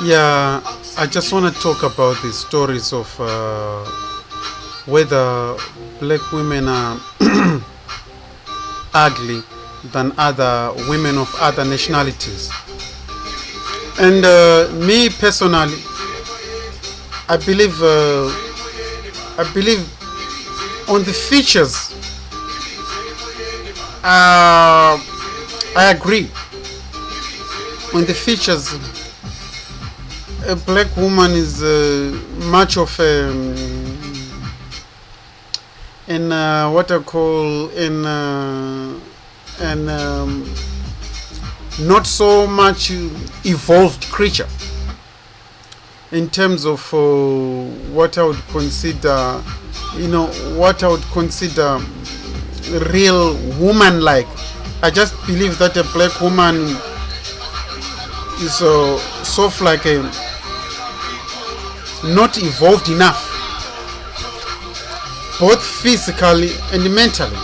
Yeah, I just want to talk about the stories of whether black women are ugly than other women of other nationalities. And me personally, I believe, I believe on the features. I agree on the features. A black woman is much of a in what I call in an not so much evolved creature in terms of what I would consider, what I would consider real woman-like. I just believe that a black woman is sort of like a not evolved enough, both physically and mentally.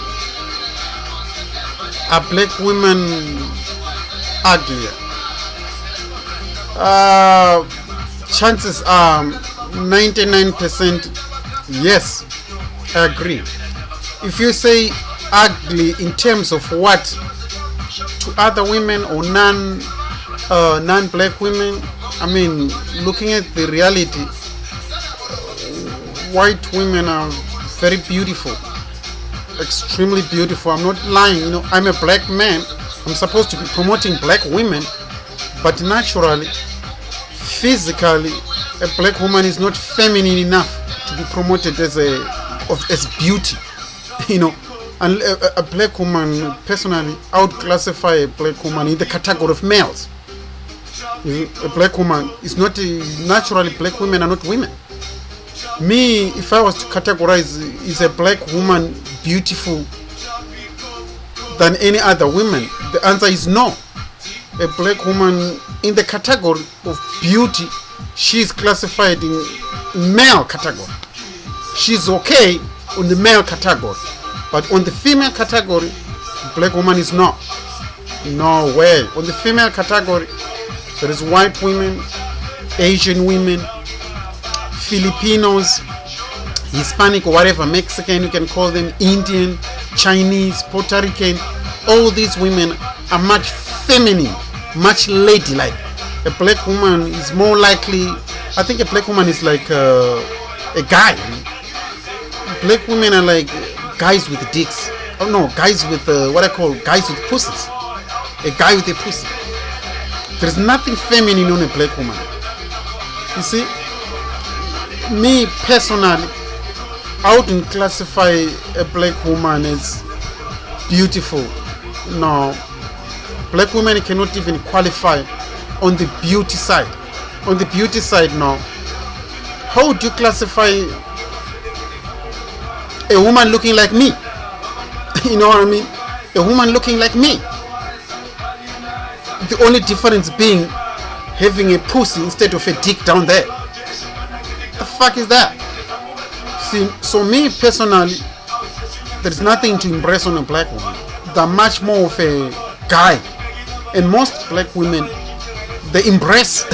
Are black women uglier? Chances are 99% yes, I agree. If you say ugly in terms of what to other women or non-black women, I mean, looking at the reality, white women are very beautiful, extremely beautiful. I'm not lying. I'm a black man. I'm supposed to be promoting black women, but naturally, physically, a black woman is not feminine enough to be promoted as beauty. And a black woman, personally, I would classify a black woman in the category of males. A black woman is not naturally. Black women are not women. Me, if I was to categorize, is a black woman beautiful than any other woman? The answer is no. A black woman in the category of beauty, she is classified in male category. She's okay on the male category, but on the female category, black woman is not. No way. On the female category, there is white women, Asian women, Filipinos, Hispanic or whatever, Mexican, you can call them, Indian, Chinese, Puerto Rican. All these women are much feminine, much ladylike. A black woman is more likely, I think a black woman is like a guy. Black women are like guys with dicks. Oh no, guys with what I call guys with pussies. A guy with a pussy. There's nothing feminine on a black woman. You see? Me personally, I wouldn't classify a black woman as beautiful. No. Black women cannot even qualify on the beauty side. On the beauty side, no. How would you classify a woman looking like me? You know what I mean? A woman looking like me. The only difference being having a pussy instead of a dick down there. The fuck is that? See, so me personally, there's nothing to impress on a black woman. They're much more of a guy. And most black women, they embrace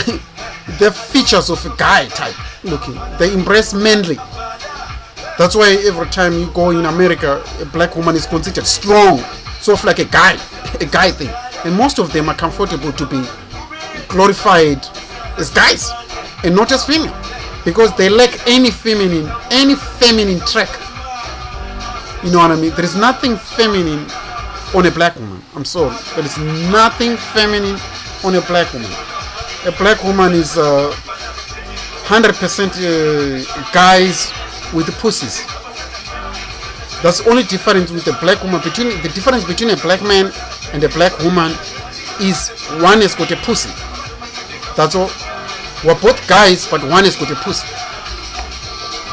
the features of a guy type looking. They embrace manly. That's why every time you go in America, a black woman is considered strong, sort of like a guy thing. And most of them are comfortable to be glorified as guys and not as female, because they lack any feminine trait. You know what I mean? There is nothing feminine on a black woman. I'm sorry. There is nothing feminine on a black woman. A black woman is 100% guys with pussies. That's the only difference with a black woman. The difference between a black man and a black woman is one has got a pussy. That's all. We're both guys, but one has got a pussy.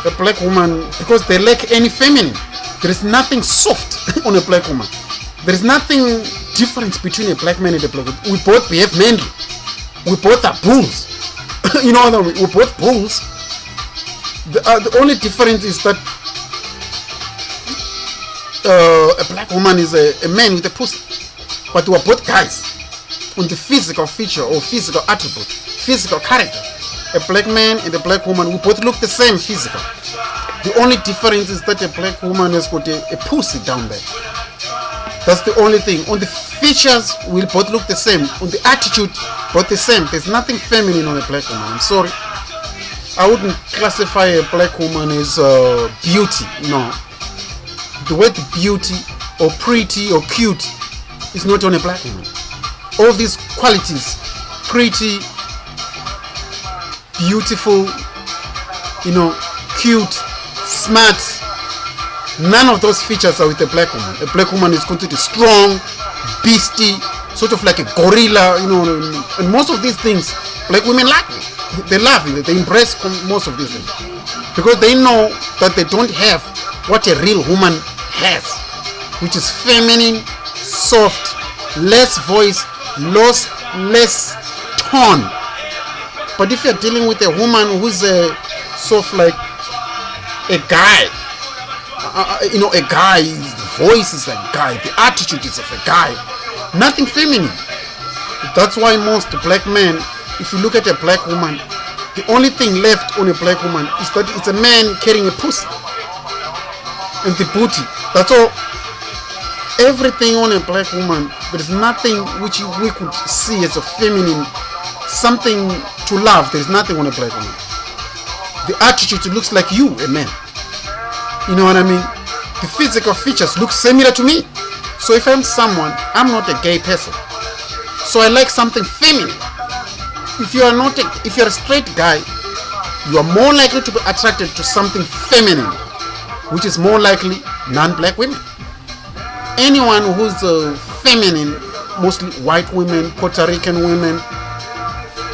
A black woman, because they lack any feminine. There is nothing soft on a black woman. There is nothing difference between a black man and a black woman. We both behave manly. We both are bulls. You know what I mean? We're both bulls. The only difference is that a black woman is a man with a pussy. But we're both guys on the physical feature or physical attribute. physical character. A black man and a black woman, we both look the same physical. The only difference is that a black woman has got a pussy down there. That's the only thing. On the features, we both look the same. On the attitude, both the same. There's nothing feminine on a black woman. I'm sorry. I wouldn't classify a black woman as beauty. No. The word beauty or pretty or cute is not on a black woman. All these qualities, pretty, beautiful, cute, smart, none of those features are with a black woman. A black woman is considered strong, beastie, sort of like a gorilla, and most of these things, black women like it. They love it. They embrace most of these things because they know that they don't have what a real woman has, which is feminine, soft, less voice, less tone. But if you're dealing with a woman who's sort of like a guy, a guy, the voice is like a guy, the attitude is of a guy, nothing feminine. That's why most black men, if you look at a black woman, the only thing left on a black woman is that it's a man carrying a pussy and the booty. That's all. Everything on a black woman, there is nothing which we could see as a feminine, something to love. There is nothing on a black woman. The attitude looks like you, a man. You know what I mean? The physical features look similar to me. So if I'm someone, I'm not a gay person. So I like something feminine. If you're a straight guy, you are more likely to be attracted to something feminine, which is more likely non-black women. Anyone who's feminine, mostly white women, Puerto Rican women,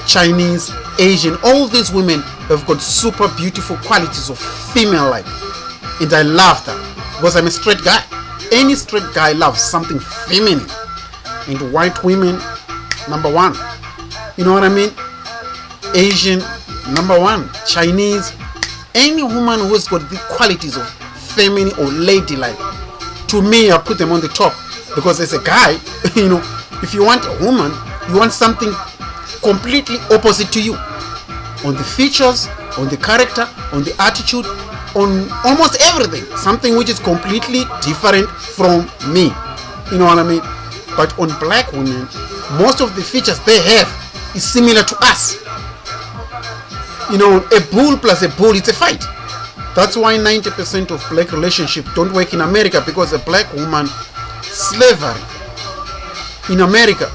Chinese, Asian, all these women have got super beautiful qualities of female-like, and I love that because I'm a straight guy. Any straight guy loves something feminine, and white women, number one. You know what I mean? Asian, number one. Chinese, any woman who's got the qualities of feminine or ladylike, to me, I put them on the top because as a guy, if you want a woman, you want something completely opposite to you. On the features, on the character, on the attitude, on almost everything. Something which is completely different from me. You know what I mean? But on black women, most of the features they have is similar to us. A bull plus a bull, it's a fight. That's why 90% of black relationships don't work in America, because a black woman, slavery in America,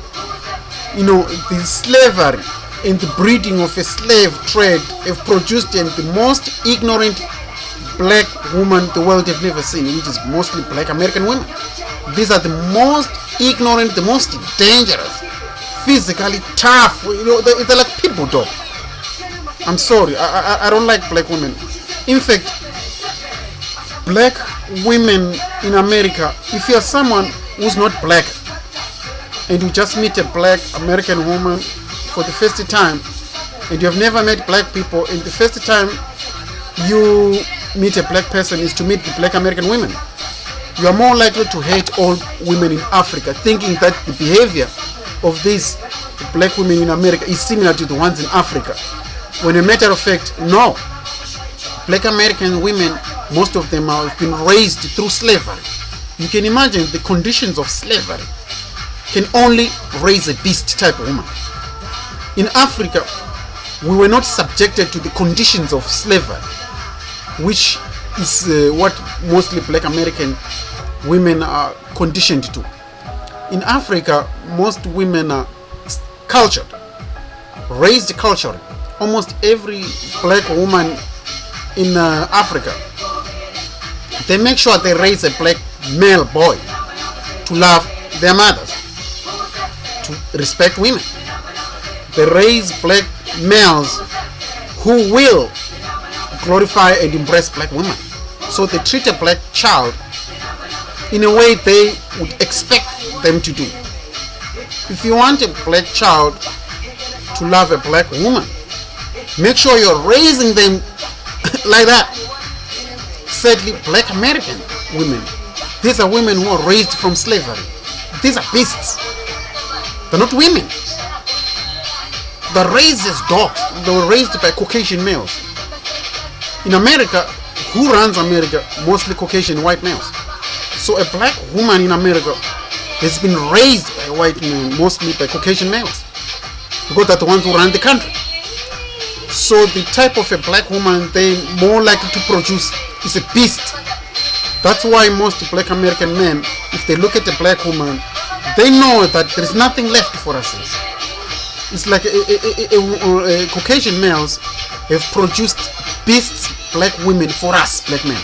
the slavery and the breeding of a slave trade have produced the most ignorant black woman the world have never seen, which is mostly black American women. These are the most ignorant, the most dangerous, physically tough. They're like people dog. I'm sorry, I don't like black women. In fact, black women in America, if you're someone who's not black and you just meet a black American woman for the first time, and you have never met black people, and the first time you meet a black person is to meet the black American women, you are more likely to hate all women in Africa, thinking that the behavior of these black women in America is similar to the ones in Africa. When a matter of fact, no. Black American women, most of them have been raised through slavery. You can imagine the conditions of slavery can only raise a beast type of woman. In Africa, we were not subjected to the conditions of slavery, which is what mostly black American women are conditioned to. In Africa, most women are cultured, raised culturally. Almost every black woman in Africa, they make sure they raise a black male boy to love their mothers, to respect women. They raise black males who will glorify and embrace black women. So they treat a black child in a way they would expect them to do. If you want a black child to love a black woman, make sure you're raising them like that. Sadly, black American women, these are women who are raised from slavery. These are beasts. They're not women. they're raised as dogs. They were raised by Caucasian males. In America, who runs America? Mostly Caucasian white males. So a black woman in America has been raised by white men, mostly by Caucasian males, because they're the ones who run the country. So the type of a black woman they're more likely to produce is a beast. That's why most black American men, if they look at a black woman, they know that there is nothing left for us. It's like Caucasian males have produced beasts, black women for us, black men.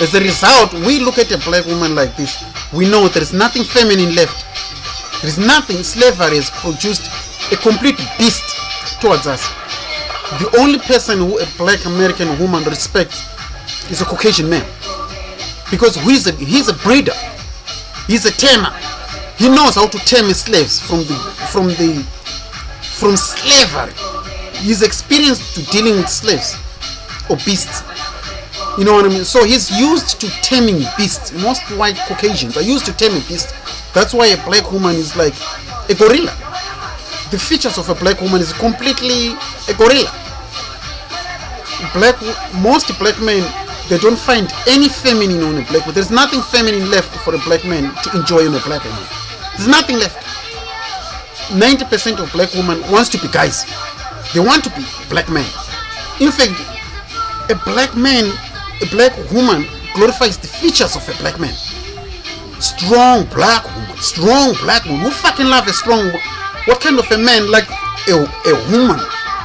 As a result, we look at a black woman like this, we know there is nothing feminine left. There is nothing. Slavery has produced a complete beast towards us. The only person who a black American woman respects is a Caucasian man, because he's a breeder, he's a tamer. He knows how to tame his slaves from slavery. He's experienced to dealing with slaves or beasts. You know what I mean? So he's used to taming beasts. Most white Caucasians are used to taming beasts. That's why a black woman is like a gorilla. The features of a black woman is completely a gorilla. Most black men, they don't find any feminine on a black woman. There's nothing feminine left for a black man to enjoy on a black woman. There's nothing left. 90% of black women wants to be guys. They want to be black men. In fact, a black woman glorifies the features of a black man. Strong black woman. Who fucking love a strong woman? What kind of a man like a woman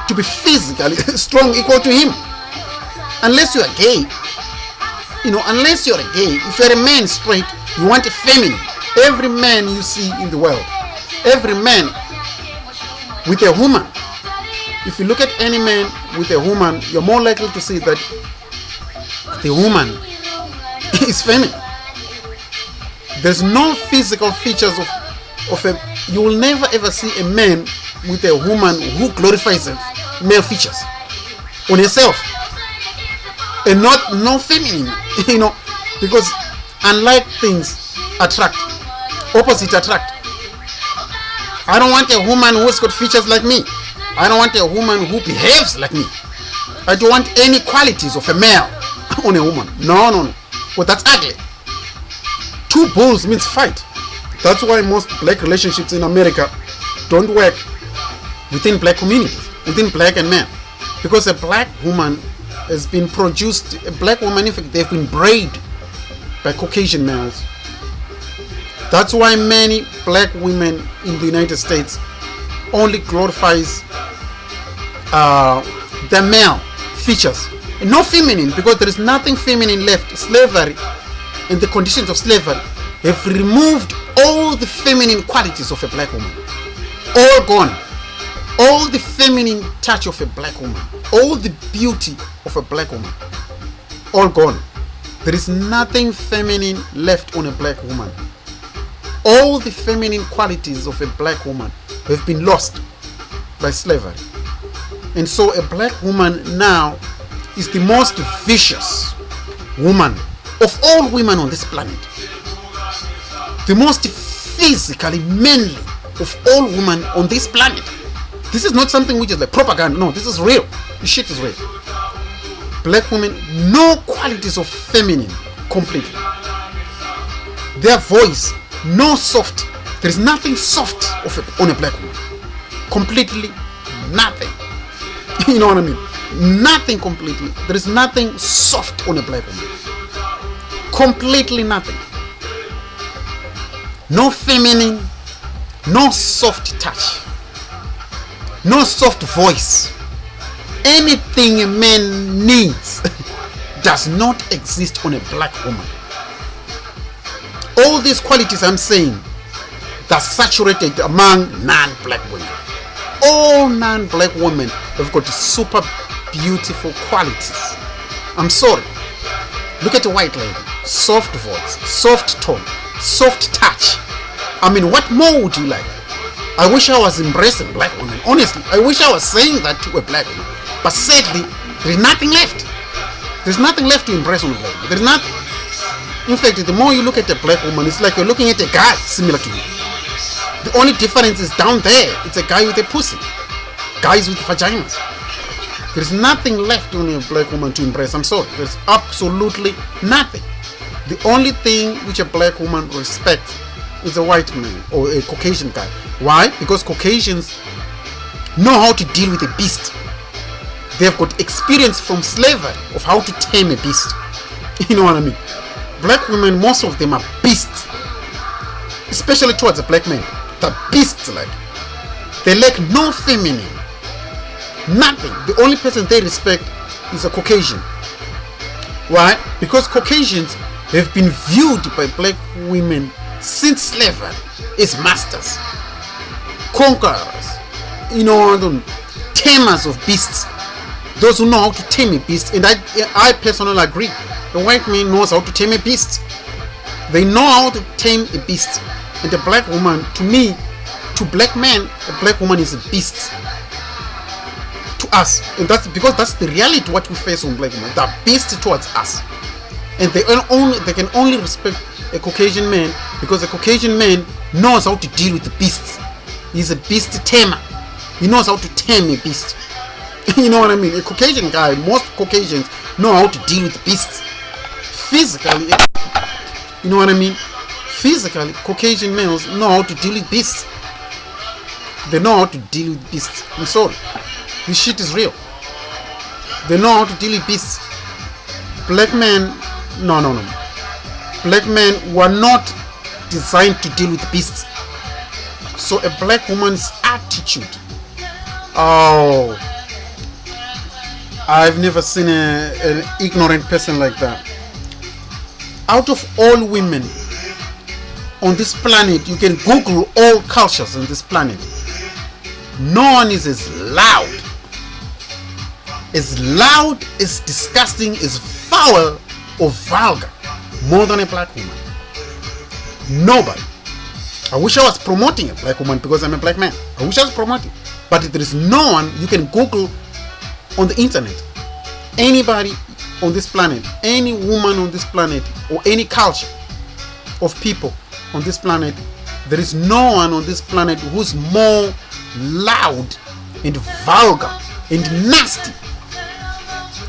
to be physically strong equal to him? Unless you are gay. Unless you're a gay, if you're a man straight, you want a feminine. Every man you see in the world, every man with a woman, if you look at any man with a woman, you're more likely to see that the woman is feminine. There's no physical features of a. You will never ever see a man with a woman who glorifies male features on herself, and no feminine. Because unlike things attract, opposite attract. I don't want a woman who's got features like me. I don't want a woman who behaves like me. I don't want any qualities of a male on a woman. No. Well, that's ugly. Two bulls means fight. That's why most black relationships in America don't work within black communities, within black and men. Because a black woman has been produced, a black woman, in fact, they've been bred by Caucasian males. That's why many black women in the United States only glorifies their male features, and no feminine, because there is nothing feminine left. Slavery and the conditions of slavery have removed all the feminine qualities of a black woman. All gone. All the feminine touch of a black woman, all the beauty of a black woman, all gone. There is nothing feminine left on a black woman. All the feminine qualities of a black woman have been lost by slavery. And so a black woman now is the most vicious woman of all women on this planet. The most physically manly of all women on this planet. This is not something which is like propaganda. No, this is real. This shit is real. Black women, no qualities of feminine completely. Their voice, no soft. There is nothing soft on a black woman. Completely nothing. You know what I mean? Nothing completely. There is nothing soft on a black woman. Completely nothing. No feminine, no soft touch, no soft voice. Anything a man needs does not exist on a black woman. All these qualities I'm saying, they're saturated among non-black women. All non-black women have got super beautiful qualities. I'm sorry. Look at a white lady. Soft voice, soft tone, soft touch. I mean, what more would you like? I wish I was embracing black women. Honestly, I wish I was saying that to a black woman. But sadly, there's nothing left. There's nothing left to embrace on a black woman. There's nothing. In fact, the more you look at a black woman, it's like you're looking at a guy similar to you. The only difference is down there. It's a guy with a pussy. Guys with vaginas. There's nothing left on a black woman to impress. I'm sorry. There's absolutely nothing. The only thing which a black woman respects is a white man or a Caucasian guy. Why? Because Caucasians know how to deal with a beast. They've got experience from slavery of how to tame a beast. You know what I mean? Black women, most of them are beasts. Especially towards a black man. The beasts, like. They lack no feminine. Nothing. The only person they respect is a Caucasian. Why? Because Caucasians have been viewed by black women since slavery as masters, conquerors, tamers of beasts. Those who know how to tame a beast. And I personally agree. The white man knows how to tame a beast. They know how to tame a beast. And the black woman, to me, to black men, a black woman is a beast. To us. And that's because that's the reality what we face on black women. They're beasts towards us. And they can only respect a Caucasian man because a Caucasian man knows how to deal with the beasts. He's a beast tamer. He knows how to tame a beast. You know what I mean? A Caucasian guy, most Caucasians know how to deal with beasts. Physically, you know what I mean? Physically, Caucasian males know how to deal with beasts. They know how to deal with beasts. I'm sorry. This shit is real. They know how to deal with beasts. Black men, no. Black men were not designed to deal with beasts. So a black woman's attitude. Oh, I've never seen an ignorant person like that. Out of all women on this planet, you can Google all cultures on this planet. No one is as loud, as disgusting, as foul or vulgar more than a black woman. Nobody. I wish I was promoting a black woman because I'm a black man. I wish I was promoting. But there is no one. You can Google on the internet anybody on this planet, any woman on this planet, or any culture of people on this planet. There is no one on this planet who's more loud and vulgar and nasty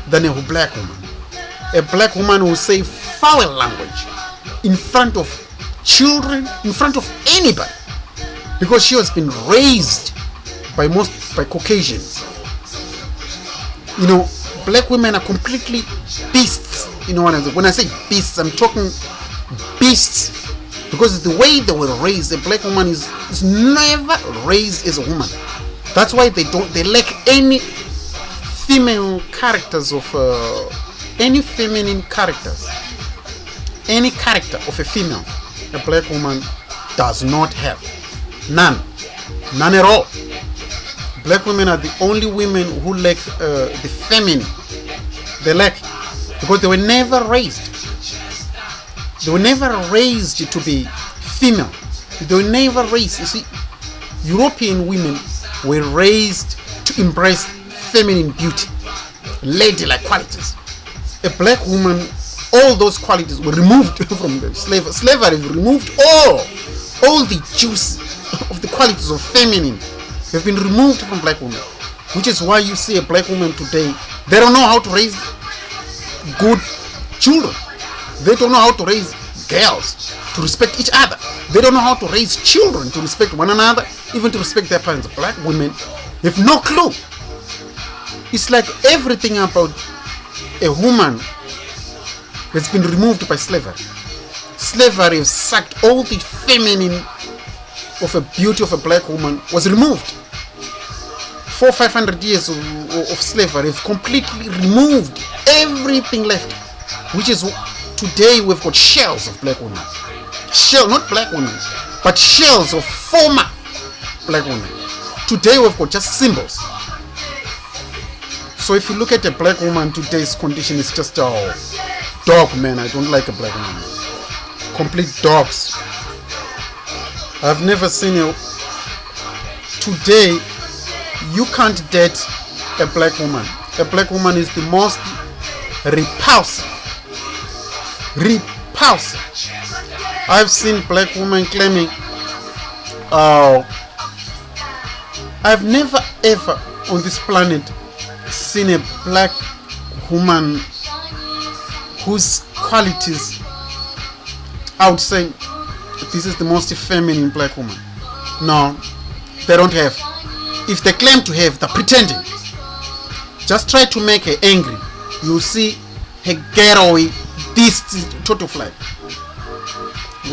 than a black woman. A black woman will say foul language in front of children, in front of anybody, because she has been raised by Caucasians. Black women are completely beasts. You know what I mean? When I say beasts, I'm talking beasts because the way they were raised. A black woman is never raised as a woman. That's why they lack any female characters of any feminine characters. Any character of a female, a black woman does not have. None at all. Black women are the only women who lack the feminine. They lack because they were never raised. They were never raised to be female. They were never raised. You see, European women were raised to embrace feminine beauty, ladylike qualities. A black woman, all those qualities were removed from the slavery. Slavery removed all the juice of the qualities of feminine have been removed from black women, which is why you see a black woman today, they don't know how to raise good children. They don't know how to raise girls to respect each other. They don't know how to raise children to respect one another, even to respect their parents. Black women have no clue. It's like everything about a woman has been removed by slavery. Slavery has sucked all the feminine of a beauty of a black woman was removed. 400-500 years of slavery have completely removed everything left, which is today we've got shells of black women. Not black women, but shells of former black women. Today we've got just symbols. So if you look at a black woman, today's condition is just a dog, man. I don't like a black woman. Complete dogs. I've never seen a... Today, you can't date a black woman. A black woman is the most repulsive. I've seen black women claiming Uh, I've never ever on this planet seen a black woman whose qualities I would say this is the most feminine black woman. No, they don't have. If they claim to have, they're pretending. Just try to make her angry. You'll see her getaway beast total flag.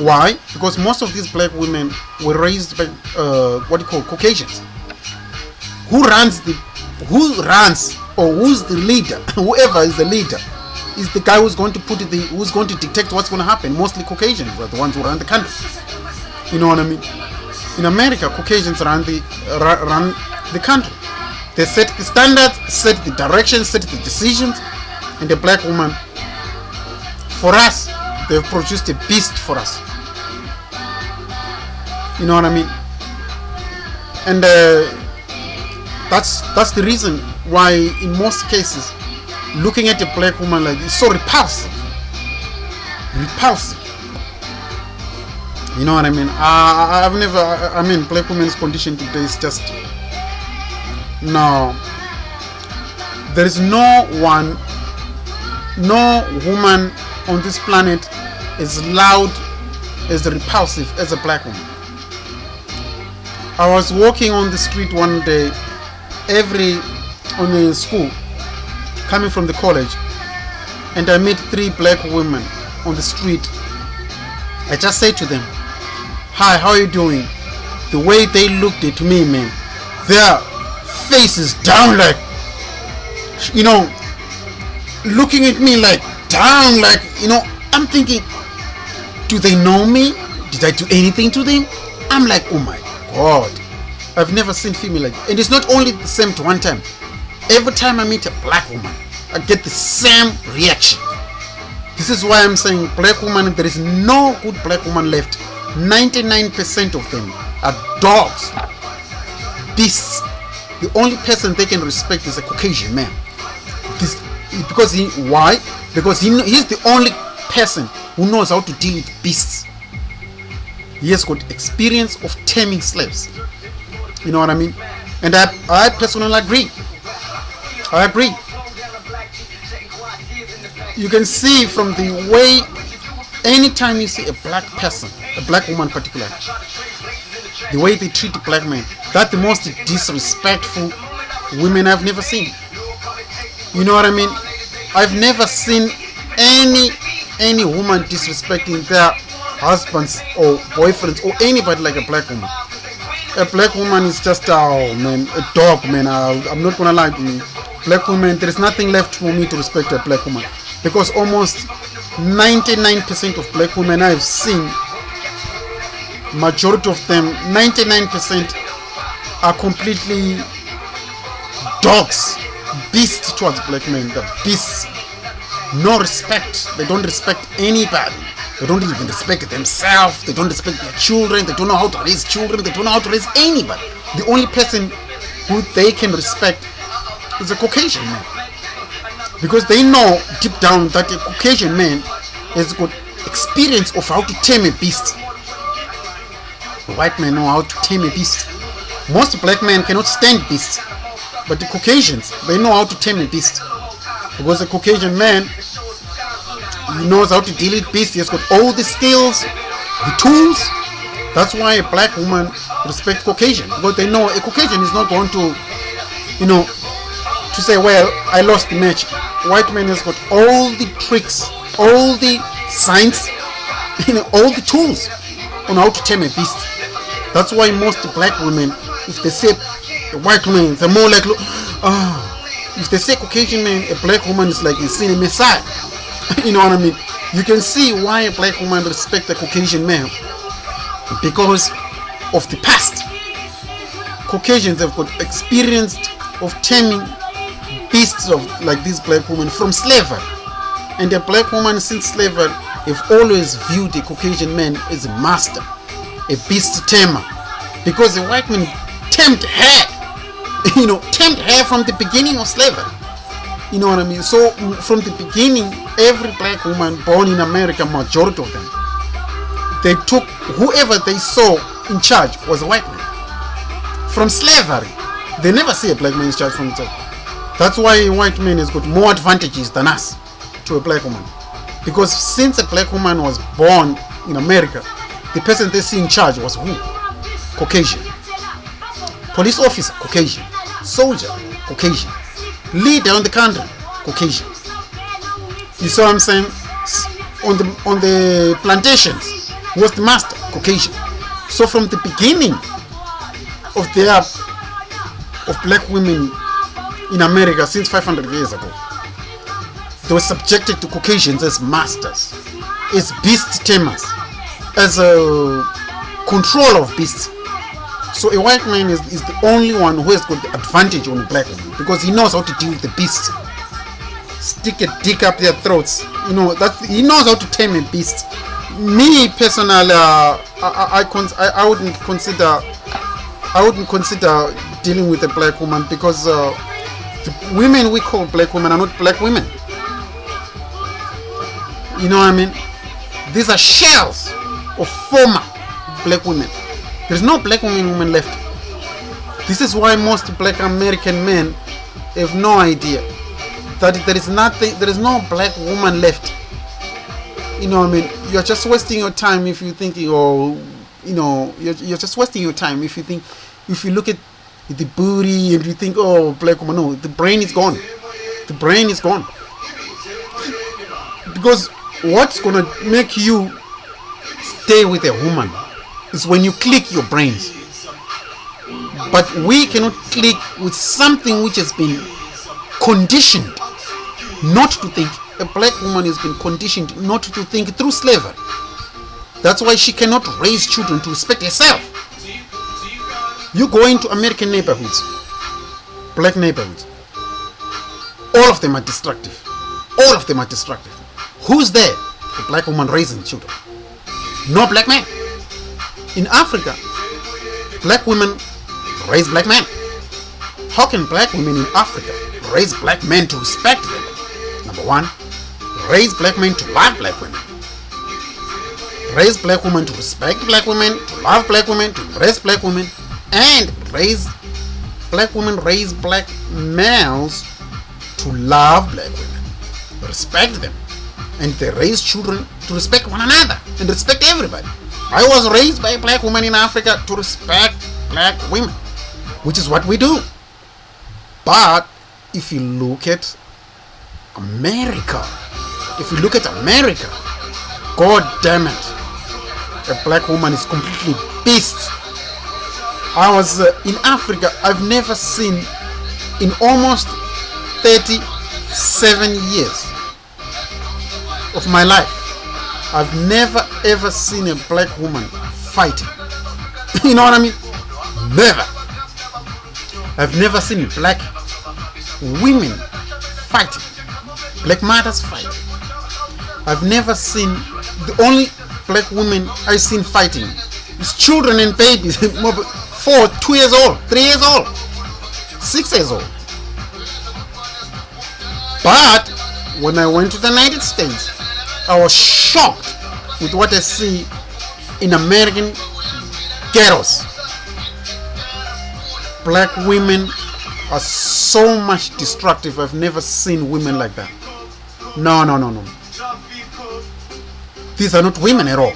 Why? Because most of these black women were raised by what you call Caucasians. Who runs or who's the leader? Whoever is the leader is the guy who's going to who's going to dictate what's going to happen. Mostly Caucasians are the ones who run the country. You know what I mean? In America, Caucasians run the country. They set the standards, set the direction, set the decisions, and the black woman, for us, they've produced a beast for us. You know what I mean? And that's the reason why, in most cases, looking at a black woman like this is so repulsive. You know what I mean? Black women's condition today is just no. There is no woman on this planet as loud, as repulsive as a black woman. I was walking on the street one day, on the school, coming from the college, and I met 3 black women on the street. I just said to them, "Hi, how are you doing?" The way they looked at me, man, their faces down, like, you know, looking at me like down, like, you know, I'm thinking, do they know me? Did I do anything to them? I'm like, oh my God, I've never seen female like that. And it's not only the same to one time. Every time I meet a black woman, I get the same reaction. This is why I'm saying black woman, there is no good black woman left. 99% of them are dogs, beasts. The only person they can respect is a Caucasian man. Why? Because he's the only person who knows how to deal with beasts. He has got experience of taming slaves. You know what I mean? And I personally agree. I agree. You can see from the way, anytime you see a black person, a black woman particularly, the way they treat the black man, that's the most disrespectful women I've never seen. You know what I mean? I've never seen any woman disrespecting their husbands or boyfriends or anybody like a black woman. A black woman is just, oh man, a dog, man. I'm not gonna lie to you. Black woman, there is nothing left for me to respect a black woman, because almost 99% of black women I've seen, majority of them, 99% are completely dogs, beasts towards black men. The beasts, no respect. They don't respect anybody. They don't even respect themselves. They don't respect their children. They don't know how to raise children. They don't know how to raise anybody. The only person who they can respect is a Caucasian man, because they know deep down that a Caucasian man has got experience of how to tame a beast. The white men know how to tame a beast. Most black men cannot stand beasts, but the Caucasians, they know how to tame a beast, because a Caucasian man, he knows how to deal with beasts. He has got all the skills, the tools. That's why a black woman respects Caucasian, because they know a Caucasian is not going to, to say, well, I lost the match. White man has got all the tricks, all the science, all the tools on how to tame a beast. That's why most black women, if they say a white woman, they're more like, if they say Caucasian man, a black woman is like a seen a messiah. You know what I mean? You can see why a black woman respects a Caucasian man, because of the past. Caucasians have got experience of taming beasts of like these black women from slavery, and the black woman since slavery have always viewed the Caucasian man as a master, a beast tamer, because the white man tamed her, tamed her from the beginning of slavery. You know what I mean? So from the beginning, every black woman born in America, majority of them, They took whoever they saw in charge was a white man. From slavery, they never see a black man in charge from the top. That's why a white man has got more advantages than us to a black woman. Because since a black woman was born in America, the person they see in charge was who? Caucasian. Police officer, Caucasian. Soldier, Caucasian. Leader in the country, Caucasian. You see what I'm saying? On the plantations, who was the master? Caucasian. So from the beginning of black women in America since 500 years ago, they were subjected to Caucasians as masters, as beast tamers, as a controller of beasts. So a white man is the only one who has got the advantage on a black woman because he knows how to deal with the beasts. Stick a dick up their throats. You know that he knows how to tame a beast. Me personally, I wouldn't consider dealing with a black woman because the women we call black women are not black women. You know what I mean? These are shells of former black women. There's no black woman left. This is why most black American men have no idea that there is no black woman left. You know what I mean? You're just wasting your time if you're thinking, or you know, you're just wasting your time if you look at the booty and you think, oh, black woman. No, the brain is gone. The brain is gone. Because what's gonna make you stay with a woman is when you click your brains. But we cannot click with something which has been conditioned not to think. A black woman has been conditioned not to think through slavery. That's why she cannot raise children to respect herself. You go into American neighborhoods, black neighborhoods, all of them are destructive. All of them are destructive. Who's there? A black woman raising children. No black man. In Africa, black women raise black men. How can black women in Africa raise black men to respect them? Number one, raise black men to love black women. Raise black women to respect black women, to love black women, to embrace black women, and raise black women, raise black males to love black women, respect them, and they raise children to respect one another and respect everybody. I was raised by a black woman in Africa to respect black women, which is what we do. But if you look at America, God damn it, a black woman is completely beast. I was in Africa. I've never seen in almost 37 years of my life, I've never ever seen a black woman fighting. You know what I mean? Never. I've never seen black women fighting, black mothers fighting. I've never seen, the only black women I've seen fighting is children and babies, 4, 2 years old, 3 years old, 6 years old. But when I went to the United States, I was shocked with what I see in American ghettos. Black women are so much destructive. I've never seen women like that. No. These are not women at all.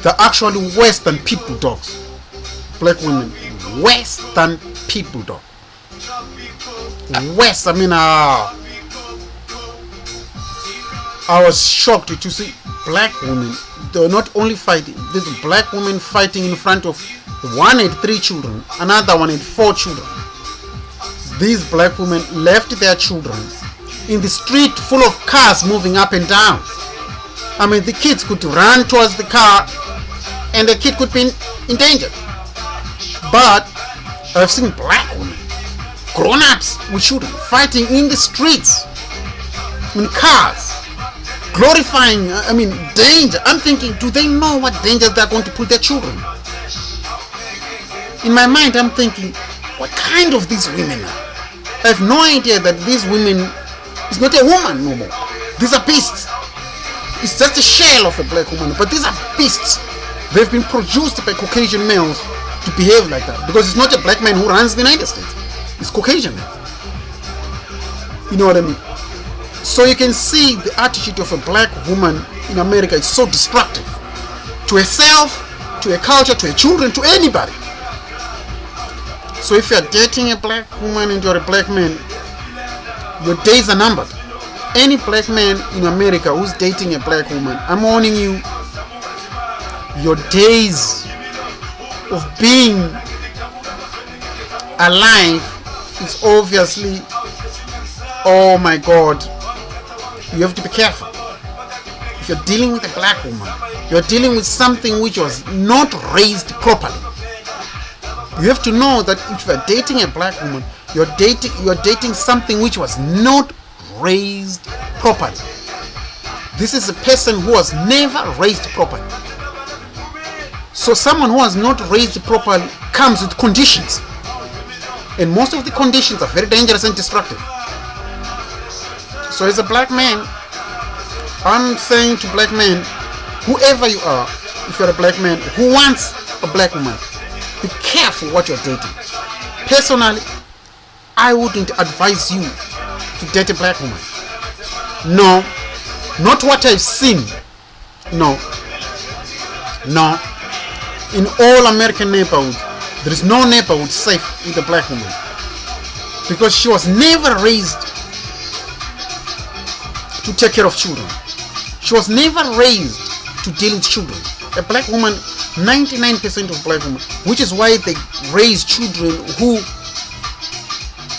They're actually worse than people dogs. Black women, worse than people dog. Worse. I mean, I was shocked to see black women. They're not only fighting. There's black women fighting in front of one had 3 children, another one had 4 children. These black women left their children in the street full of cars moving up and down. I mean, the kids could run towards the car and the kid could be in danger. But I've seen black women, grown-ups with children, fighting in the streets, in cars, glorifying, danger. I'm thinking, do they know what danger they're going to put their children? In my mind, I'm thinking, what kind of these women are? I have no idea that these women is not a woman no more. These are beasts. It's just a shell of a black woman. But these are beasts. They've been produced by Caucasian males to behave like that. Because it's not a black man who runs the United States. It's Caucasian males. You know what I mean? So you can see the attitude of a black woman in America is so destructive. To herself, to her culture, to her children, to anybody. So if you're dating a black woman and you're a black man, your days are numbered. Any black man in America who's dating a black woman, I'm warning you, your days of being alive is obviously, oh my God, you have to be careful. If you're dealing with a black woman, you're dealing with something which was not raised properly. You have to know that if you're dating a black woman, you're dating something which was not raised properly. This is a person who was never raised properly. So someone who was not raised properly comes with conditions. And most of the conditions are very dangerous and destructive. So as a black man, I'm saying to black men, whoever you are, if you're a black man who wants a black woman, be careful what you're dating. Personally, I wouldn't advise you to date a black woman. No, not what I've seen. No. In all American neighborhoods, there is no neighborhood safe with a black woman. Because she was never raised to take care of children. She was never raised to deal with children. A black woman, 99% of black women, which is why they raise children who,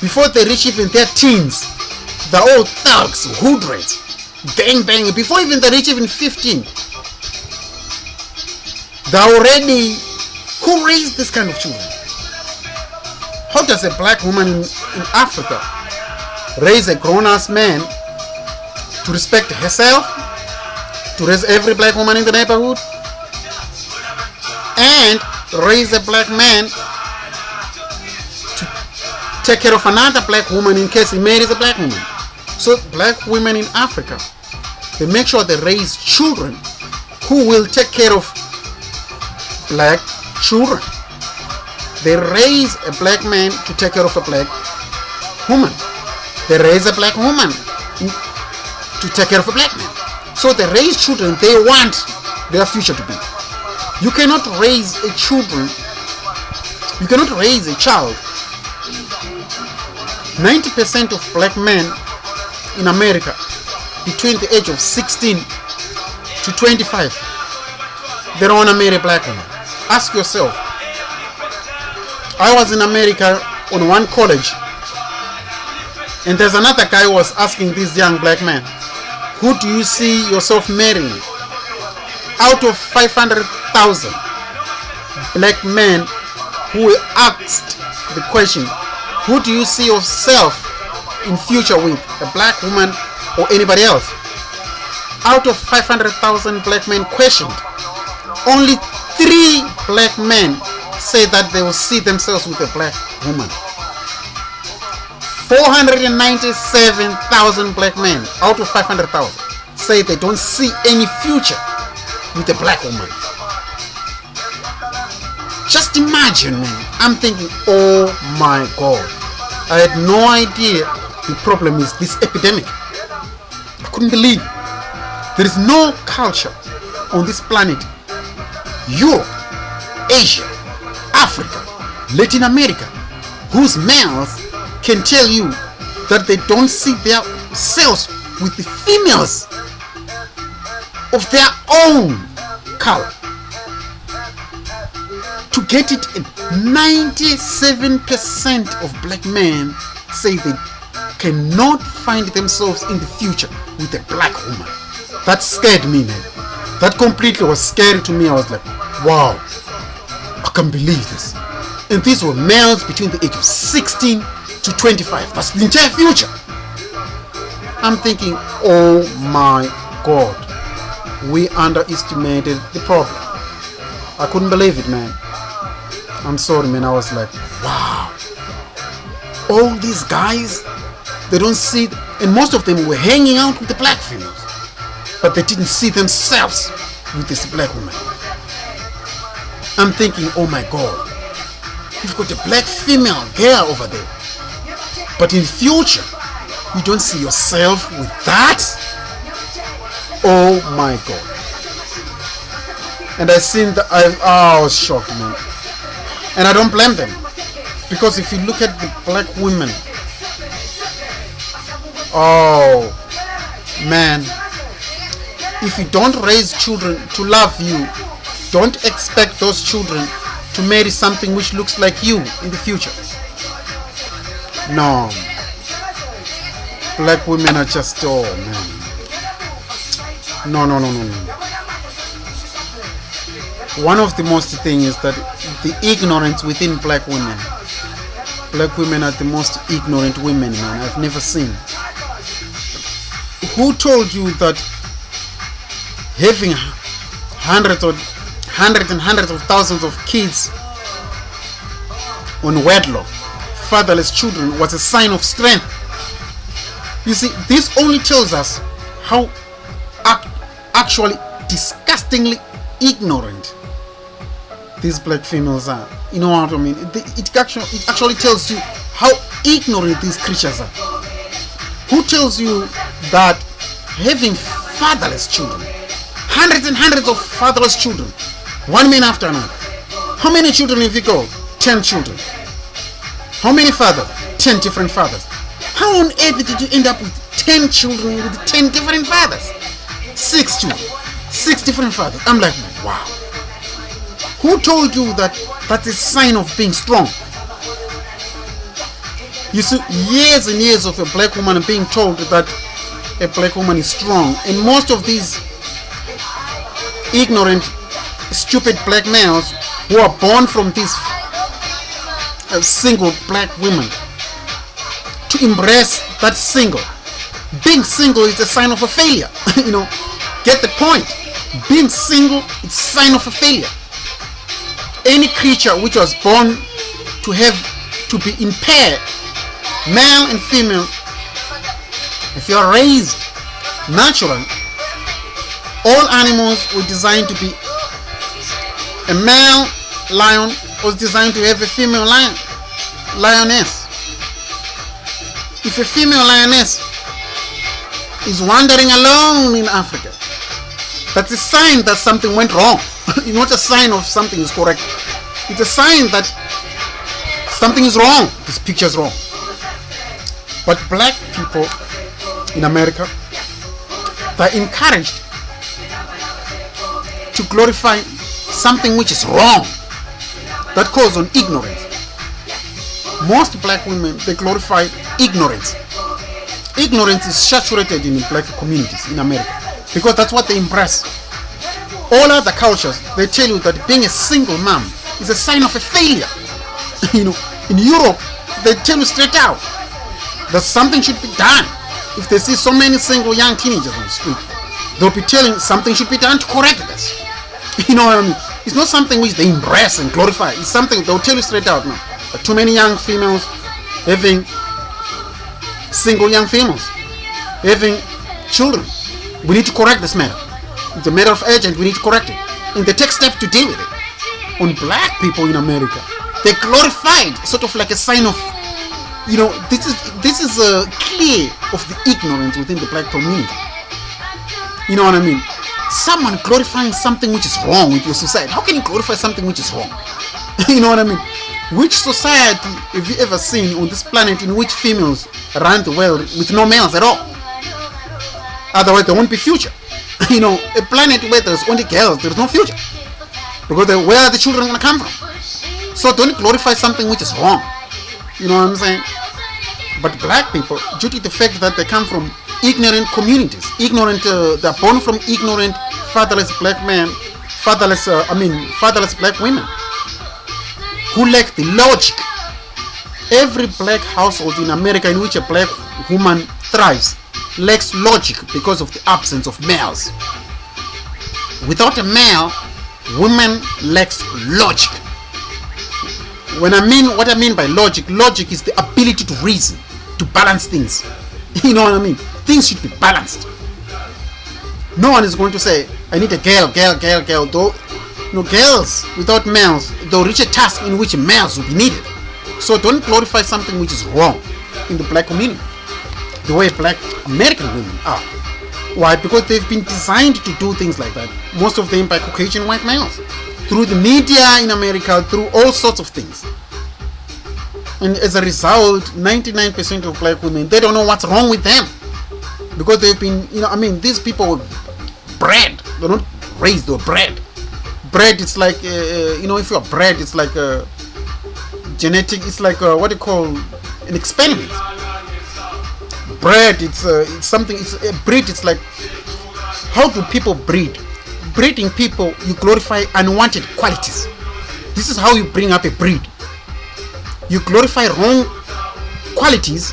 before they reach even their teens, they're all thugs, hoodrats, bang bang. Before even they reach even 15, they're already, who raised this kind of children? How does a black woman in Africa raise a grown-ass man to respect herself, to raise every black woman in the neighborhood, and raise a black man to take care of another black woman in case he marries a black woman? So black women in Africa, they make sure they raise children who will take care of black children. They raise a black man to take care of a black woman. They raise a black woman to take care of a black man. So they raise children they want their future to be. You cannot raise a child. 90% of black men in America between the age of 16 to 25, they don't want to marry a black woman. Ask yourself. I was in America on one college, and there's another guy who was asking this young black man, who do you see yourself marrying? Out of 500,000 black men who asked the question, who do you see yourself in future with, a black woman or anybody else? Out of 500,000 black men questioned, only 3 black men say that they will see themselves with a black woman. 497,000 black men out of 500,000 say they don't see any future with a black woman. Just imagine, man. I'm thinking, oh my God. I had no idea the problem is this epidemic. I couldn't believe it. There is no culture on this planet, Europe, Asia, Africa, Latin America, whose males can tell you that they don't see themselves with the females of their own color. To get it, 97% of black men say they cannot find themselves in the future with a black woman. That scared me, man. That completely was scary to me. I was like, wow, I can't believe this. And these were males between the age of 16 to 25. That's the entire future. I'm thinking, oh my God, we underestimated the problem. I couldn't believe it, man. I'm sorry, man. I was like, wow. All these guys, they don't see, and most of them were hanging out with the black females. but they didn't see themselves with this black woman. I'm thinking, oh my God, you've got a black female girl over there, but in future you don't see yourself with that. Oh my God. And I seen that, I was shocked, man. And I don't blame them, because if you look at the black women, oh man, if you don't raise children to love you, don't expect those children to marry something which looks like you in the future. No, black women are just, oh man, no. One of the most thing is that the ignorance within black women. Black women are the most ignorant women, man, I've never seen. Who told you that having hundreds and hundreds of thousands of kids on wedlock, fatherless children, was a sign of strength? You see, this only tells us how actually disgustingly ignorant these black females are. You know what I mean? It actually tells you how ignorant these creatures are. Who tells you that having fatherless children, hundreds and hundreds of fatherless children, one man after another? How many children have you got? 10 children. How many fathers? 10 different fathers. How on earth did you end up with 10 children with 10 different fathers? 6 children, 6 different fathers. I'm like, wow. Who told you that that's a sign of being strong? You see, years and years of a black woman being told that a black woman is strong, and most of these ignorant, stupid black males who are born from these single black women to embrace that single. Being single is a sign of a failure. You know, get the point. Being single is a sign of a failure. Any creature which was born to be impaired, male and female, if you are raised naturally, all animals were designed to be, a male lion was designed to have a female lioness. If a female lioness is wandering alone in Africa, that's a sign that something went wrong. It's not a sign of something is correct. It's a sign that something is wrong. This picture is wrong. But black people in America, they're encouraged to glorify something which is wrong, that calls on ignorance. Most black women, they glorify ignorance. Ignorance is saturated in black communities in America, because that's what they impress. All other cultures, they tell you that being a single mom is a sign of a failure. You know, in Europe, they tell you straight out that something should be done. If they see so many single young teenagers on the street, they'll be telling something should be done to correct this. You know what I mean? It's not something which they embrace and glorify. It's something they'll tell you straight out now. But too many young females having single young females having children. We need to correct this matter. It's a matter of urgent. We need to correct it, and they take steps to deal with it. On black people in America, they glorified sort of like a sign of, you know, this is clear of the ignorance within the black community. You know what I mean? Someone glorifying something which is wrong with your society. How can you glorify something which is wrong? You know what I mean? Which society have you ever seen on this planet in which females run the world with no males at all? Otherwise there won't be future. You know, a planet where there's only girls, there's no future, because where are the children going to come from? So don't glorify something which is wrong. You know what I'm saying? But black people, due to the fact that they come from ignorant communities, they're born from ignorant fatherless black men, fatherless black women who lack the logic. Every black household in America in which a black woman thrives lacks logic because of the absence of males. Without a male, woman lacks logic. What I mean by logic is the ability to reason, to balance things. You know what I mean? Things should be balanced. No one is going to say, I need a girl. Though, no, girls without males, they'll reach a task in which males will be needed. So don't glorify something which is wrong in the black community, the way black American women are. Why? Because they've been designed to do things like that. Most of them by Caucasian white males. Through the media in America, through all sorts of things. And as a result, 99% of black women, they don't know what's wrong with them. Because they've been, these people were bred. They're not raised, they're bred. Bred, it's like, if you're bred, it's like a genetic, it's like what do you call, an experiment. Bred, it's something, it's a breed, it's like, how do people breed? Breeding people, you glorify unwanted qualities. This is how you bring up a breed. You glorify wrong qualities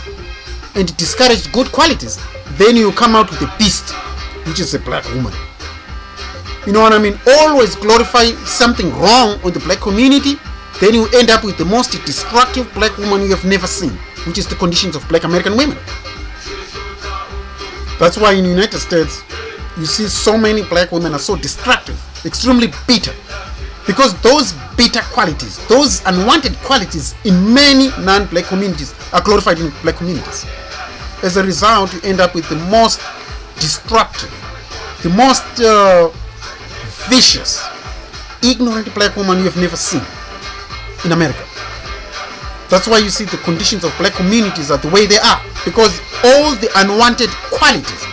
and discourage good qualities. Then you come out with a beast, which is a black woman. You know what I mean? Always glorify something wrong on the black community, then you end up with the most destructive black woman you have never seen, which is the conditions of black American women. That's why in the United States, you see so many black women are so destructive, extremely bitter. Because those bitter qualities, those unwanted qualities in many non-black communities are glorified in black communities. As a result, you end up with the most destructive, the most vicious, ignorant black woman you have never seen in America. That's why you see the conditions of black communities are the way they are. Because all the unwanted qualities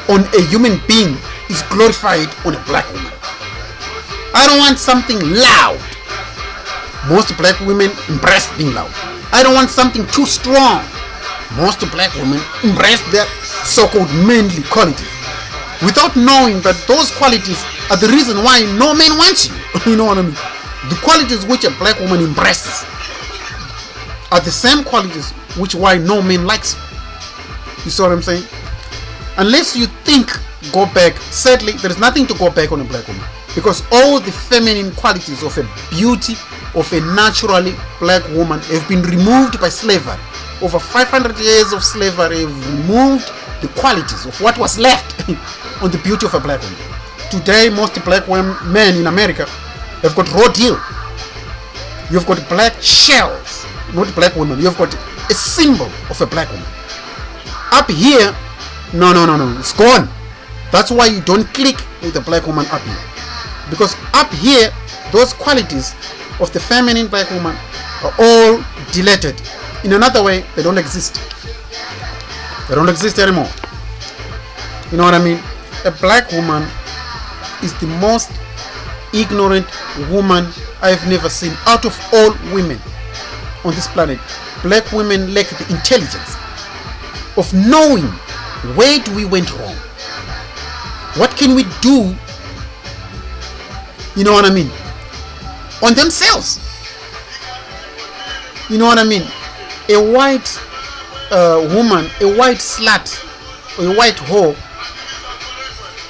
on a human being is glorified on a black woman. I don't want something loud. Most black women embrace being loud. I don't want something too strong. Most black women embrace their so-called manly qualities, without knowing that those qualities are the reason why no man wants you. You know what I mean? The qualities which a black woman embraces are the same qualities which why no man likes you. You see what I'm saying? Unless you think, go back. Sadly, there is nothing to go back on a black woman, because all the feminine qualities of a beauty of a naturally black woman have been removed by slavery. Over 500 years of slavery have removed the qualities of what was left on the beauty of a black woman. Today, most black men in America have got raw deal. You've got black shells, not black women. You've got a symbol of a black woman. Up here, no, it's gone. That's why you don't click with a black woman up here. Because up here, those qualities of the feminine black woman are all deleted. In another way, they don't exist. They don't exist anymore. You know what I mean? A black woman is the most ignorant woman I've never seen. Out of all women on this planet, black women lack the intelligence of knowing where do we went wrong. What can we do? You know what I mean? On themselves. You know what I mean? A white woman, a white slut, or a white whore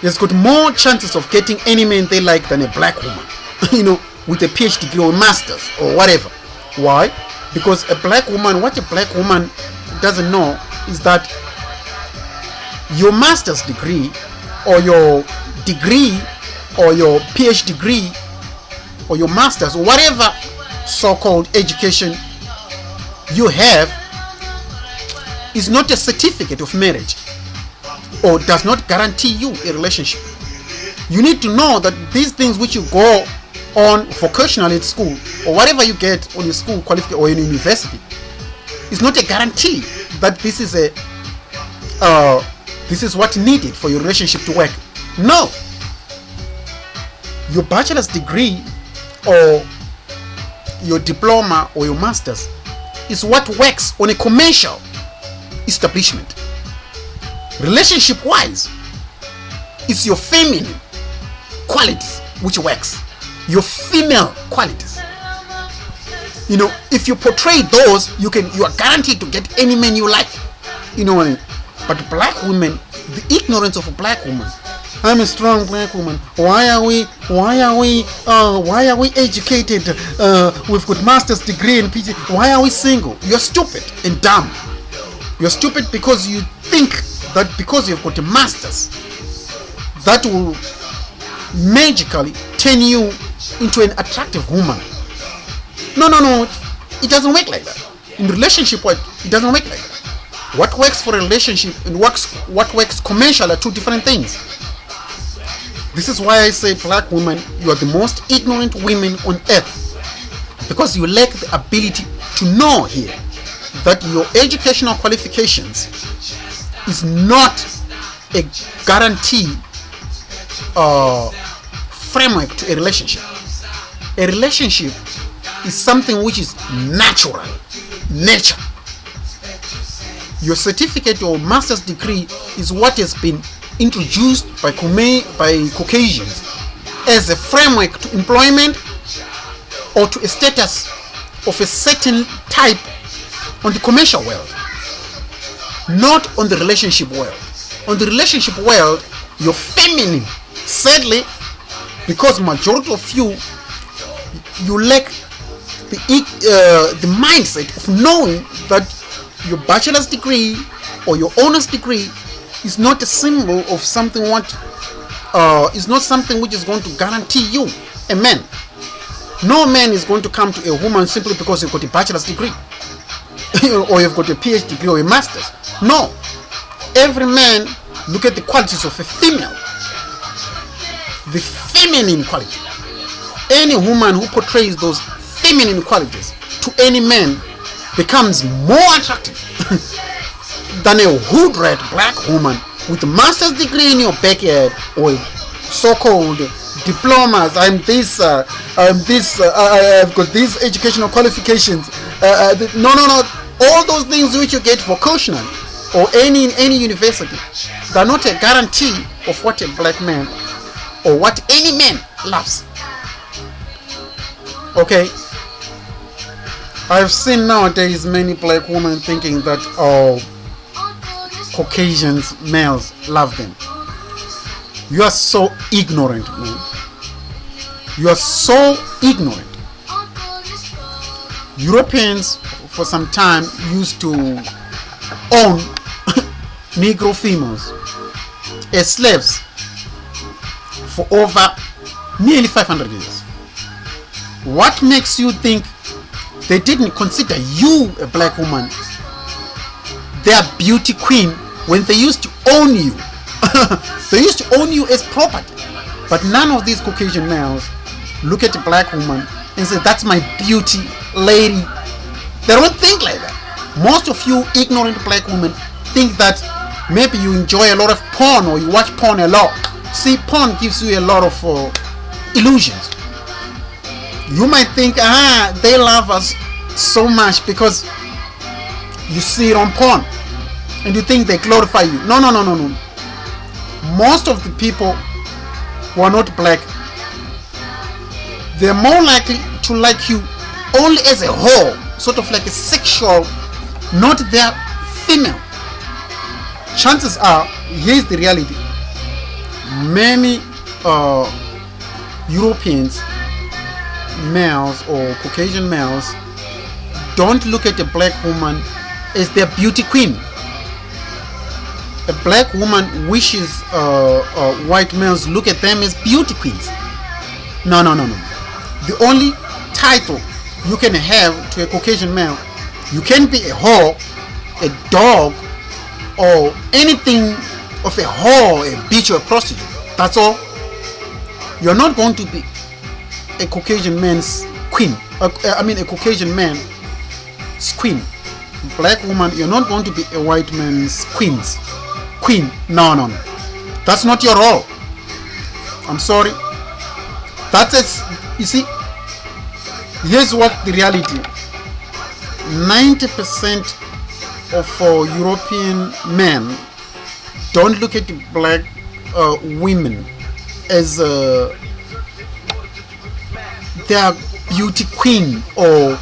has got more chances of getting any man they like than a black woman. You know, with a PhD degree or master's or whatever. Why? Because a black woman, what a black woman doesn't know is that your master's degree or your degree or your PhD degree or your master's or whatever so-called education you have is not a certificate of marriage or does not guarantee you a relationship. You need to know that these things which you go on vocationally at school or whatever you get on your school qualification or in university is not a guarantee that this is what needed for your relationship to work. No. Your bachelor's degree or your diploma or your master's is what works on a commercial establishment. Relationship wise, it's your feminine qualities which works, your female qualities. You know, if you portray those, you are guaranteed to get any man you like. You know what I mean? But black women, the ignorance of a black woman. I'm a strong black woman. Why are we educated? We've got master's degree and PhD. Why are we single? You're stupid and dumb. You're stupid because you think that because you've got a master's that will magically turn you into an attractive woman. No, no, no. It doesn't work like that. In relationship, it doesn't work like that. What works for a relationship and what works commercial are two different things. This is why I say, black women, you are the most ignorant women on earth, because you lack the ability to know here that your educational qualifications is not a guarantee framework to a relationship. A relationship is something which is natural, nature. Your certificate or master's degree is what has been introduced by Caucasians as a framework to employment or to a status of a certain type on the commercial world, not on the relationship world. On the relationship world, you're feminine. Sadly, because majority of you lack the mindset of knowing that your bachelor's degree or your honors degree is not a symbol of something is not something which is going to guarantee you a man. No man is going to come to a woman simply because you've got a bachelor's degree or you've got a PhD degree or a master's. No. Every man look at the qualities of a female. The feminine quality. Any woman who portrays those feminine qualities to any man becomes more attractive than a hood-rat black woman with a master's degree in your backyard or so-called diplomas. I've got these educational qualifications. No. All those things which you get vocational or any university, they're not a guarantee of what a black man or what any man loves. Okay. I've seen nowadays many black women thinking that Caucasians males love them. You are so ignorant, man. You are so ignorant. Europeans for some time used to own Negro females as slaves for over nearly 500 years. What makes you think they didn't consider you, a black woman, their beauty queen when they used to own you? They used to own you as property. But none of these Caucasian males look at a black woman and say, that's my beauty lady. They don't think like that. Most of you ignorant black women think that maybe you enjoy a lot of porn or you watch porn a lot. See, porn gives you a lot of illusions. You might think, they love us so much because you see it on porn and you think they glorify you. No. Most of the people who are not black, they're more likely to like you only as a whole, sort of like a sexual, not their female. Chances are, here's the reality, many Europeans males or Caucasian males don't look at a black woman as their beauty queen. A black woman wishes white males look at them as beauty queens. No. The only title you can have to a Caucasian male, you can be a whore, a dog, or anything of a whore, a bitch, or a prostitute. That's all. You're not going to be a Caucasian man's queen. A Caucasian man's queen. Black woman, you're not going to be a white man's queen. No. That's not your role. I'm sorry. That's it. You see, here's what the reality. 90% of European men don't look at black women as their beauty queen, or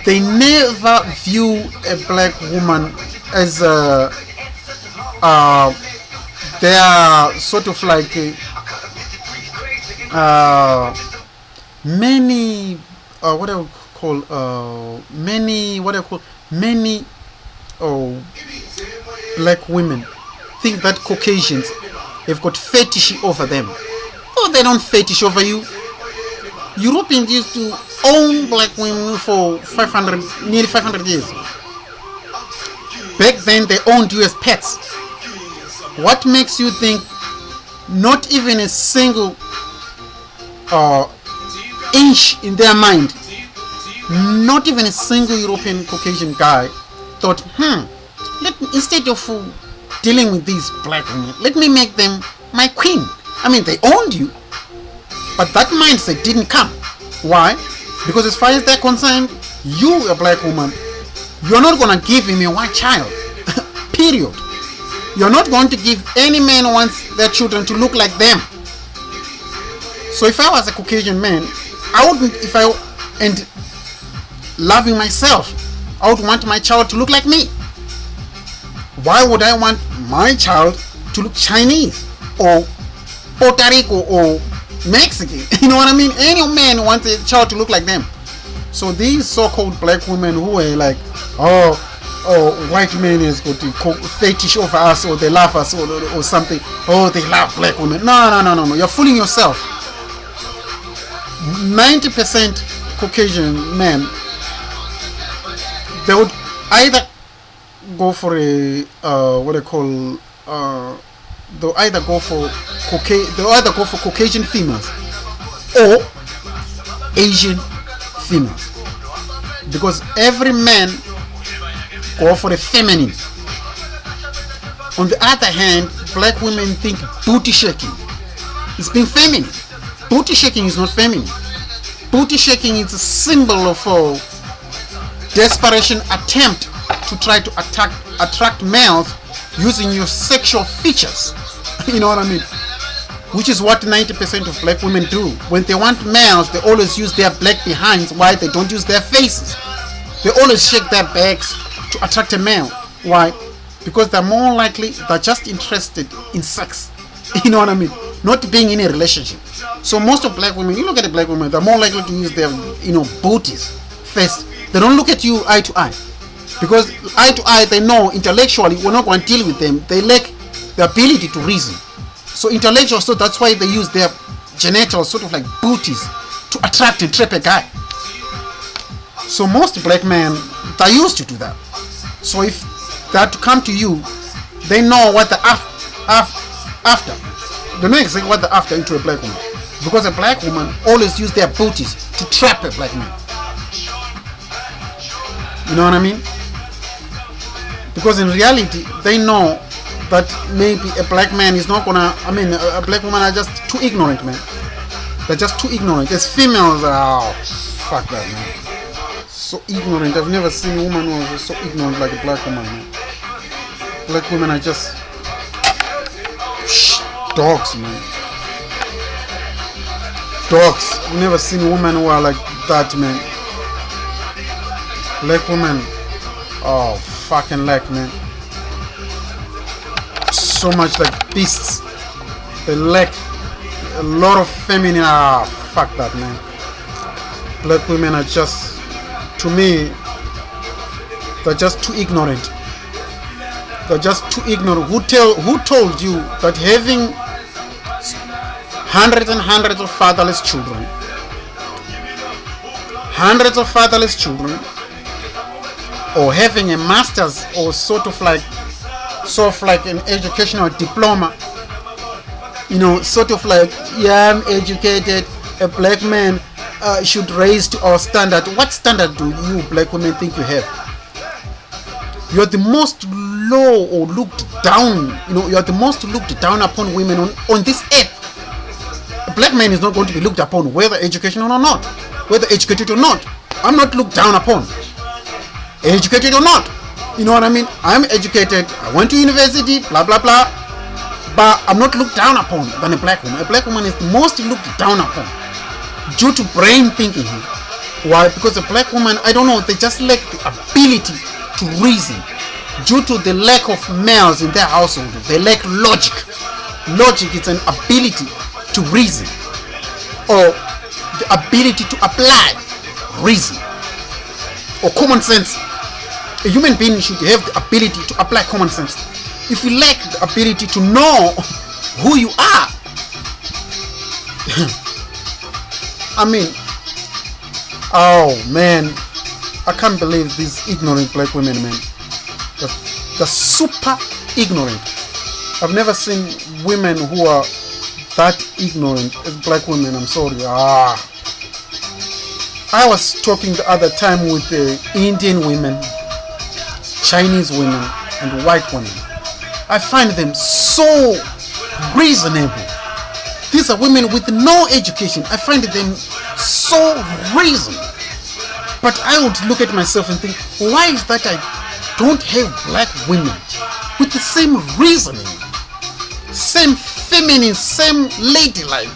they never view a black woman as they are sort of like many many black women think that Caucasians have got fetish over them. No, they don't fetish over you. Europeans used to own black women for 500, nearly 500 years. Back then, they owned you as pets. What makes you think not even a single inch in their mind, not even a single European Caucasian guy thought, instead of dealing with these black women, let me make them my queen. I mean, they owned you, but that mindset didn't come. Why? Because as far as they're concerned, you, a black woman, you're not going to give him a white child. Period. You're not going to give any man who wants their children to look like them. So if I was a Caucasian man, and loving myself, I would want my child to look like me. Why would I want my child to look Chinese or Puerto Rico or Mexican? You know what I mean? Any man wants a child to look like them. So these so-called black women who are like, white men is going to fetish over us, or they love us, or something. Oh, they love black women. No. You're fooling yourself. 90% Caucasian men, they would either go for a they'll either go for Caucasian females or Asian females, because every man go for the feminine. On the other hand, black women think booty shaking is being feminine. Booty shaking is not feminine. Booty shaking is a symbol of a desperation attempt to try to attract males using your sexual features. You know what I mean? Which is what 90% of black women do. When they want males, they always use their black behinds. Why? They don't use their faces. They always shake their backs to attract a male. Why? Because they're more likely, they're just interested in sex. You know what I mean? Not being in a relationship. So most of black women, you look at the black women, they're more likely to use their, booties first. They don't look at you eye to eye. Because eye to eye, they know intellectually we're not going to deal with them. They lack the ability to reason. So intellectual, so that's why they use their genitals, sort of like booties, to attract and trap a guy. So most black men, they're used to do that. So if they are to come to you, they know what they're after. They know exactly what they're after into a black woman. Because a black woman always use their booties to trap a black man. You know what I mean? Because in reality, they know that maybe a black man is not gonna, a black woman are just too ignorant, man. They're just too ignorant. As females, fuck that, man. So ignorant. I've never seen a woman who was so ignorant like a black woman, man. Black women are just dogs, man. Dogs. I've never seen a woman who are like that, man. Black women, fucking lack, man. So much like beasts. They lack a lot of feminine. Fuck that, man. Black women are just, to me, they're just too ignorant. They're just too ignorant. Who told you that having hundreds and hundreds of fatherless children, or having a master's or sort of like an educational diploma, sort of like, I'm educated, a black man should raise to our standard. What standard do you black women think you have? You're the most low or looked down, you're the most looked down upon women on this earth. A black man is not going to be looked upon whether educational or not, whether educated or not. I'm not looked down upon, educated or not. You know what I mean? I'm educated, I went to university, blah blah blah, but I'm not looked down upon than a black woman. A black woman is the most looked down upon due to brain thinking. Why? Because a black woman, I don't know, they just lack the ability to reason due to the lack of males in their household. They lack logic. Logic is an ability to reason, or the ability to apply reason or common sense. A human being should have the ability to apply common sense. if you lack the ability to know who you are, I mean, oh man, I can't believe these ignorant black women, man. They're super ignorant. I've never seen women who are that ignorant as black women. I'm sorry. I was talking the other time with Indian women, Chinese women, and white women. I find them so reasonable. These are women with no education. I find them so reasonable. But I would look at myself and think, why is that I don't have black women with the same reasoning, same feminine, same ladylike?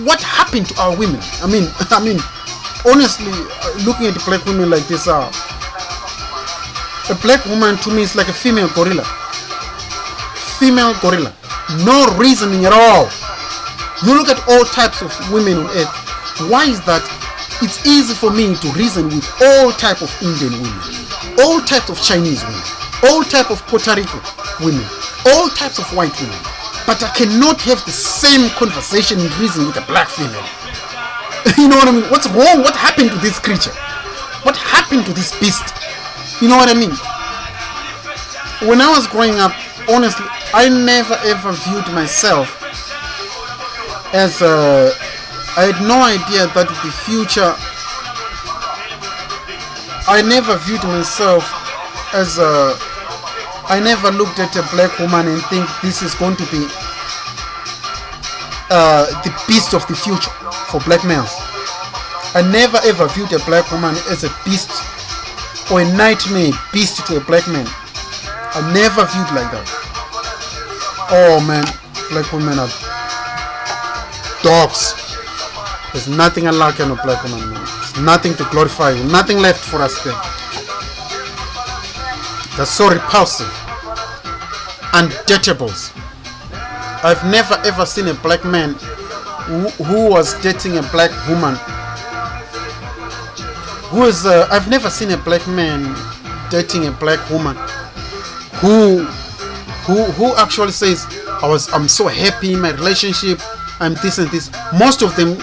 What happened to our women? I mean, honestly, looking at the black women like this, a black woman to me is like a female gorilla. Female gorilla. No reasoning at all. You look at all types of women on earth. Why is that? It's easy for me to reason with all types of Indian women, all types of Chinese women, all types of Puerto Rican women, all types of white women. But I cannot have the same conversation and reason with a black female. You know what I mean? What's wrong? What happened to this creature? What happened to this beast? You know what I mean? When I was growing up, honestly, I never ever viewed myself as I had no idea that the future. I never viewed myself as I never looked at a black woman and think this is going to be the beast of the future for black males. I never ever viewed a black woman as a beast or a nightmare beast to a black man. I never viewed like that. Oh man, black women are dogs. There's nothing I like in a black woman, man. There's nothing to glorify you, nothing left for us there. They're so repulsive, undateables. I've never ever seen a black man who was dating a black woman. I've never seen a black man dating a black woman who actually says, I'm so happy in my relationship, I'm this and this. Most of them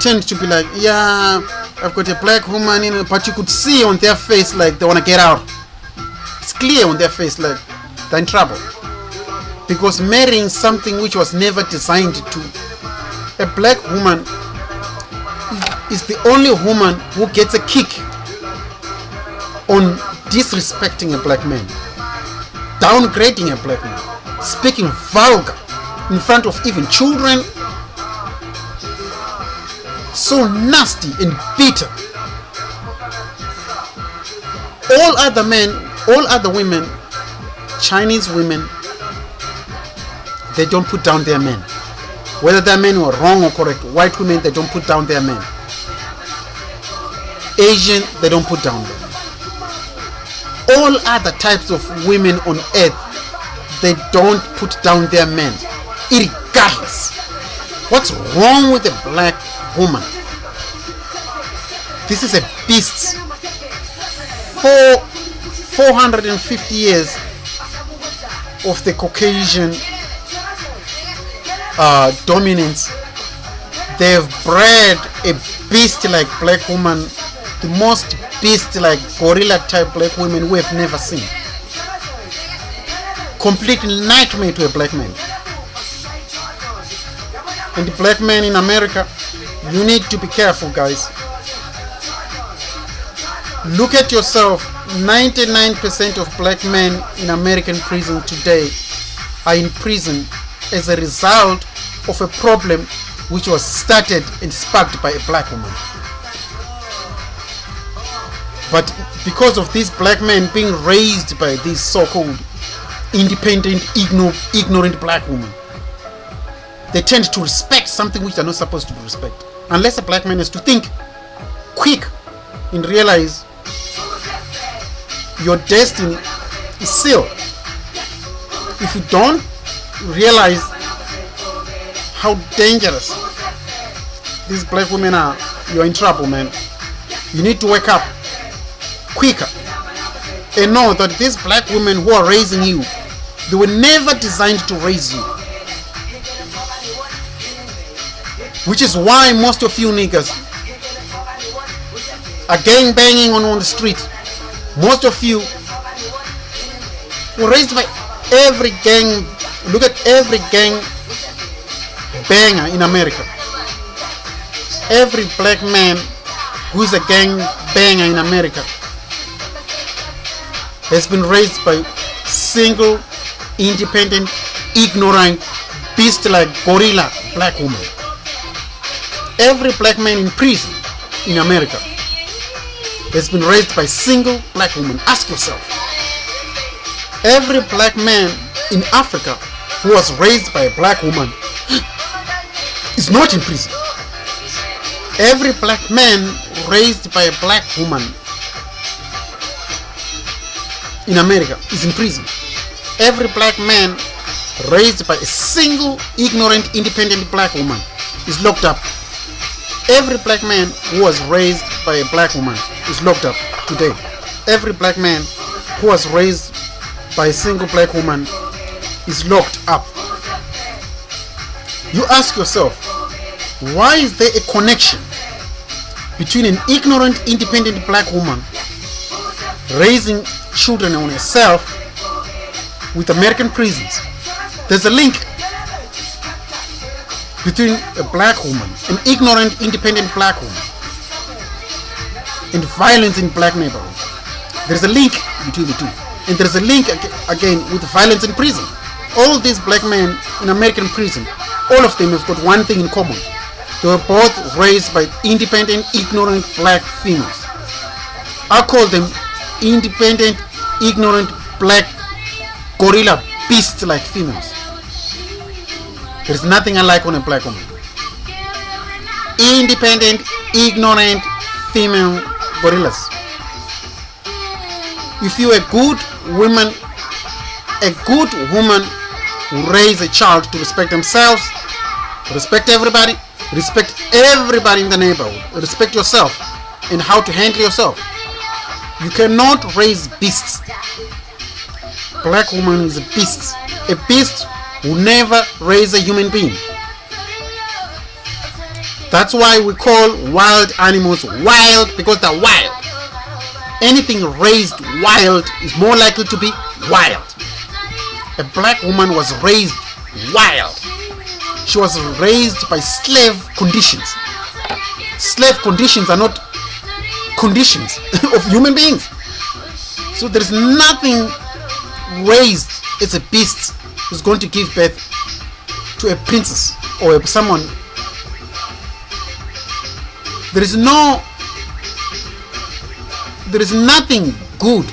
tend to be like, yeah, I've got a black woman in it, but you could see on their face like they want to get out. It's clear on their face like they're in trouble, because marrying something which was never designed to. A black woman is the only woman who gets a kick on disrespecting a black man, downgrading a black man, speaking vulgar in front of even children, so nasty and bitter. All other men, all other women, Chinese women, they don't put down their men. Whether their men were wrong or correct. White women, they don't put down their men. Asian, they don't put down them. All other types of women on earth, they don't put down their men, irregardless. What's wrong with a black woman? This is a beast. 450 years of the Caucasian dominance, they've bred a beast like black woman, the most beast like gorilla type black women we have never seen. Complete nightmare to a black man. And the black man in America, you need to be careful, guys. Look at yourself. 99% of black men in American prison today are in prison as a result of a problem which was started and sparked by a black woman. But because of these black men being raised by these so-called independent, ignorant black women, they tend to respect something which they're not supposed to respect. Unless a black man is to think quick and realize your destiny is sealed. If you don't realize how dangerous these black women are, you're in trouble, man. You need to wake up quicker and know that these black women who are raising you, They were never designed to raise you. Which is why most of you niggas are gang banging on the street. Most of you were raised by every gang. Look at every gang banger in America. Every black man who's a gang banger in America has been raised by single, independent, ignorant, beast-like gorilla black woman. Every black man in prison in America has been raised by single black woman. Ask yourself. Every black man in Africa who was raised by a black woman is not in prison. Every black man raised by a black woman in America is in prison. Every black man raised by a single, ignorant, independent black woman is locked up. Every black man who was raised by a black woman is locked up today. Every black man who was raised by a single black woman is locked up. You ask yourself, why is there a connection between an ignorant, independent black woman raising children on herself with American prisons? There's a link between a black woman, an ignorant, independent black woman, and violence in black neighborhoods. There's a link between the two. And there's a link again with violence in prison. All these black men in American prison, all of them have got one thing in common. They were both raised by independent, ignorant black females. I call them independent, ignorant, black, gorilla, beast-like females. There's nothing I like on a black woman. Independent, ignorant, female gorillas. If you're a good woman will raise a child to respect themselves, respect everybody in the neighborhood, respect yourself and how to handle yourself. You cannot raise beasts. Black woman is a beast. A beast will never raise a human being. That's why we call wild animals wild, because they're wild. Anything raised wild is more likely to be wild. A black woman was raised wild. She was raised by slave conditions. Slave conditions are not conditions of human beings. So there is nothing raised as a beast who's going to give birth to a princess or someone. There is nothing good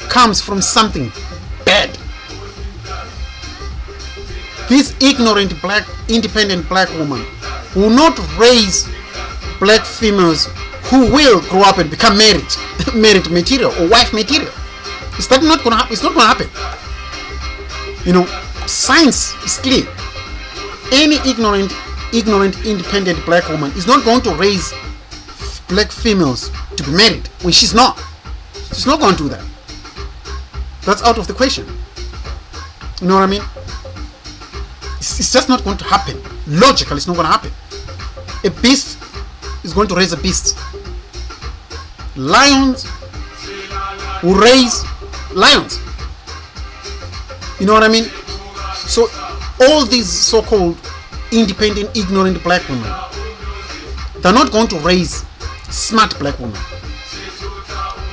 comes from something bad. This ignorant black, independent black woman will not raise black females who will grow up and become married material or wife material. It's not going to happen. It's not going to happen. You know, science is clear. Any ignorant, independent black woman is not going to raise black females to be married when she's not. She's not going to do that. That's out of the question. You know what I mean? It's just not going to happen. Logically, it's not going to happen. A beast is going to raise a beast. Lions will raise lions. You know what I mean? So all these so-called independent, ignorant black women, they're not going to raise smart black women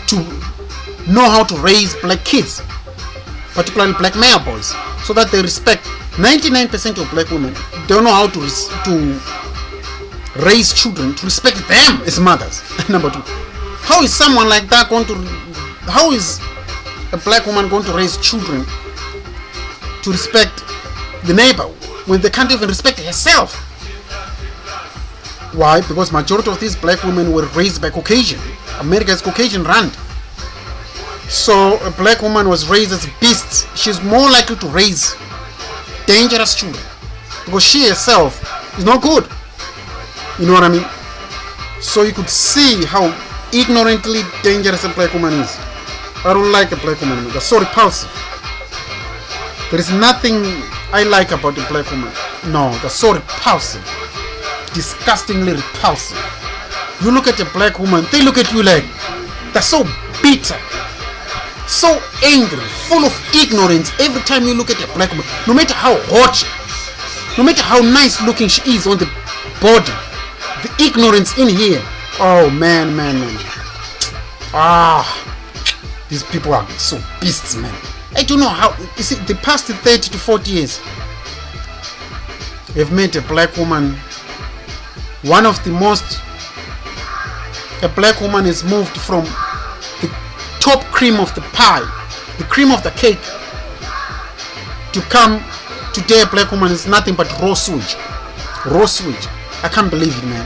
to know how to raise black kids, particularly black male boys, so that they respect. 99% of black women don't know how to raise children to respect them as mothers. Number two, how is someone like that how is a black woman going to raise children to respect the neighbor when they can't even respect herself? Why? Because majority of these black women were raised by Caucasian. America is Caucasian run. So a black woman was raised as beasts. She's more likely to raise dangerous children because she herself is not good. You know what I mean? So you could see how ignorantly dangerous a black woman is. I don't like a black woman, man. They're so repulsive. There is nothing I like about a black woman. No, they're so repulsive. Disgustingly repulsive. You look at a black woman, they look at you like they're so bitter, so angry, full of ignorance. Every time you look at a black woman, no matter how hot, no matter how nice looking she is on the body, the ignorance in here. Oh man. These people are so beasts, man. I don't know how. You see, the past 30 to 40 years, we've met a black woman. One of the most. A black woman is moved from the top cream of the pie, the cream of the cake, to come today. A black woman is nothing but raw sewage. Raw sewage. I can't believe it, man.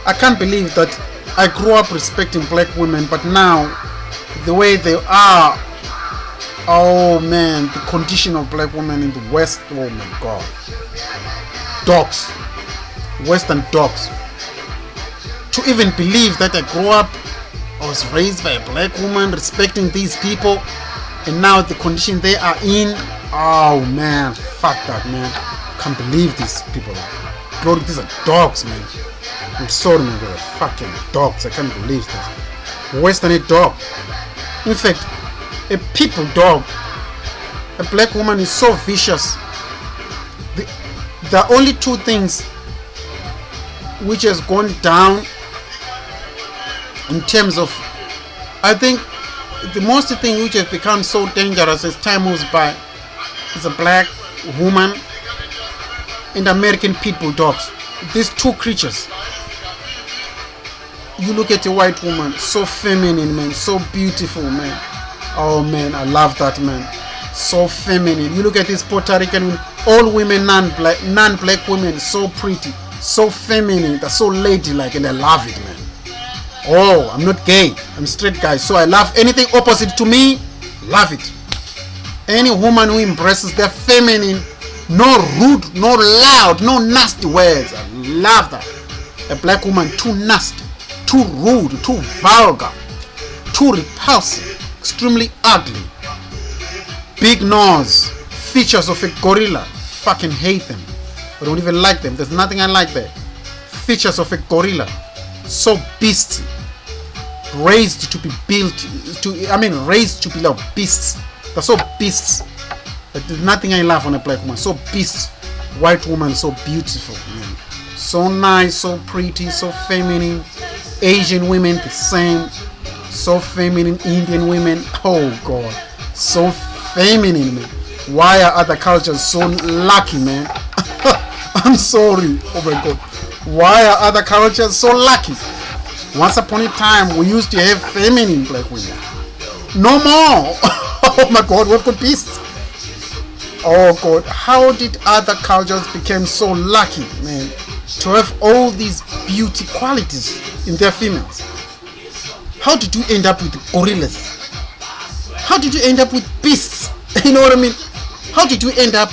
I can't believe that I grew up respecting black women, but now the way they are, oh man, the condition of black women in the West, oh my God. Dogs. Western dogs. To even believe that I grew up, I was raised by a black woman, respecting these people, and now the condition they are in, oh man, fuck that, man. I can't believe these people. Bro, these are dogs, man. I'm sorry, man, they're fucking dogs. I can't believe this. Western dog. In fact, a people dog. A black woman is so vicious. There are only two things which has gone down in terms of, I think the most thing which has become so dangerous as time moves by is a black woman and American pit bull dogs. These two creatures. You look at a white woman, so feminine, man, so beautiful, man. Oh man, I love that, man. So feminine. You look at these Puerto Rican women, all women, non-black women, so pretty, so feminine, they're so ladylike, and I love it, man. Oh, I'm not gay, I'm straight guy, so I love anything opposite to me, love it. Any woman who embraces their feminine, no rude, no loud, no nasty words, I love that. A black woman too nasty, too rude, too vulgar, too repulsive, extremely ugly, big nose, features of a gorilla, fucking hate them. I don't even like them. There's nothing I like there. Features of a gorilla, so beastly, raised to be raised to be like beasts. They're so beasts. There's nothing I love on a black woman. So beasts. White woman, so beautiful, man. So nice, so pretty, so feminine. Asian women the same, so feminine. Indian women, oh God, so feminine, man. Why are other cultures so lucky, man? I'm sorry, oh my God. Why are other cultures so lucky? Once upon a time, we used to have feminine black women. No more. Oh my God, we've got beasts. Oh God, how did other cultures become so lucky, man, to have all these beauty qualities in their females? How did you end up with gorillas? How did you end up with beasts? You know what I mean? How did you end up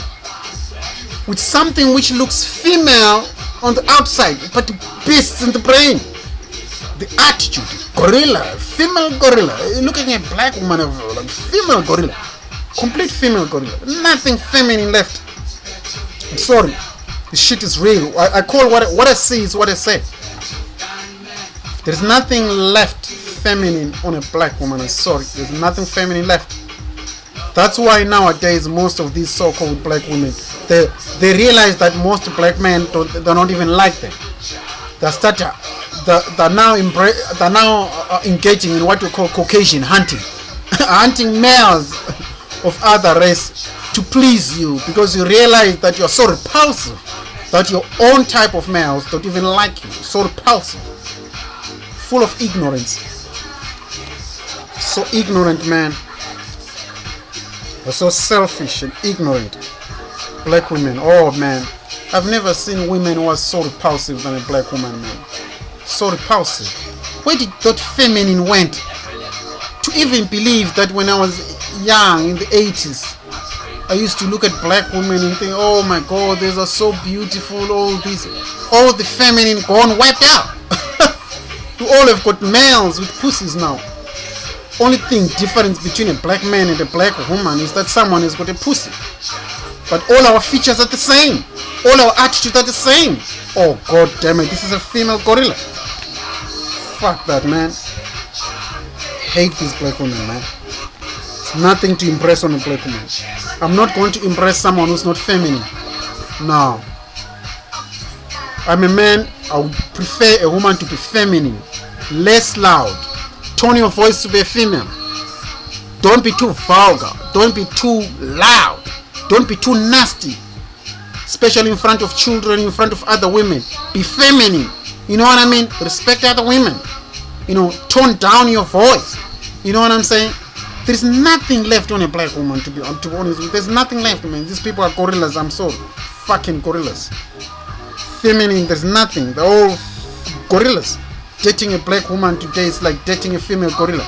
with something which looks female on the outside, but beasts in the brain? The attitude, gorilla, female gorilla. You're looking at a black woman, like female gorilla, complete female gorilla, nothing feminine left. I'm sorry, this shit is real. I call what I see is what I say. There's nothing left feminine on a black woman. I'm sorry, there's nothing feminine left. That's why nowadays most of these so-called black women, they realize that most black men they're not even like them. They're now engaging in what we call Caucasian hunting, hunting males of other race to please you, because you realize that you're so repulsive that your own type of males don't even like you. So repulsive, full of ignorance, so ignorant, man. They're so selfish and ignorant. Black women, oh man, I've never seen women who are so repulsive than a black woman, man. So repulsive. Where did that feminine went? To even believe that when I was young in the 80s, I used to look at black women and think, oh my God, these are so beautiful, all the feminine gone wiped out. We all have got males with pussies now. only thing difference between a black man and a black woman is that someone has got a pussy. But all our features are the same. All our attitudes are the same. Oh god damn it, this is a female gorilla. Fuck that, man. Hate these black women, man. It's nothing to impress on a black woman. I'm not going to impress someone who's not feminine. No. I'm a man. I would prefer a woman to be feminine, less loud. Tone your voice to be a female. Don't be too vulgar. Don't be too loud. Don't be too nasty. Especially in front of children, in front of other women. Be feminine. You know what I mean? Respect other women. You know, tone down your voice. You know what I'm saying? There's nothing left on a black woman, to be honest with you. There's nothing left, man. These people are gorillas. I'm sorry. Fucking gorillas. Feminine, there's nothing. They're all gorillas. Dating a black woman today is like dating a female gorilla.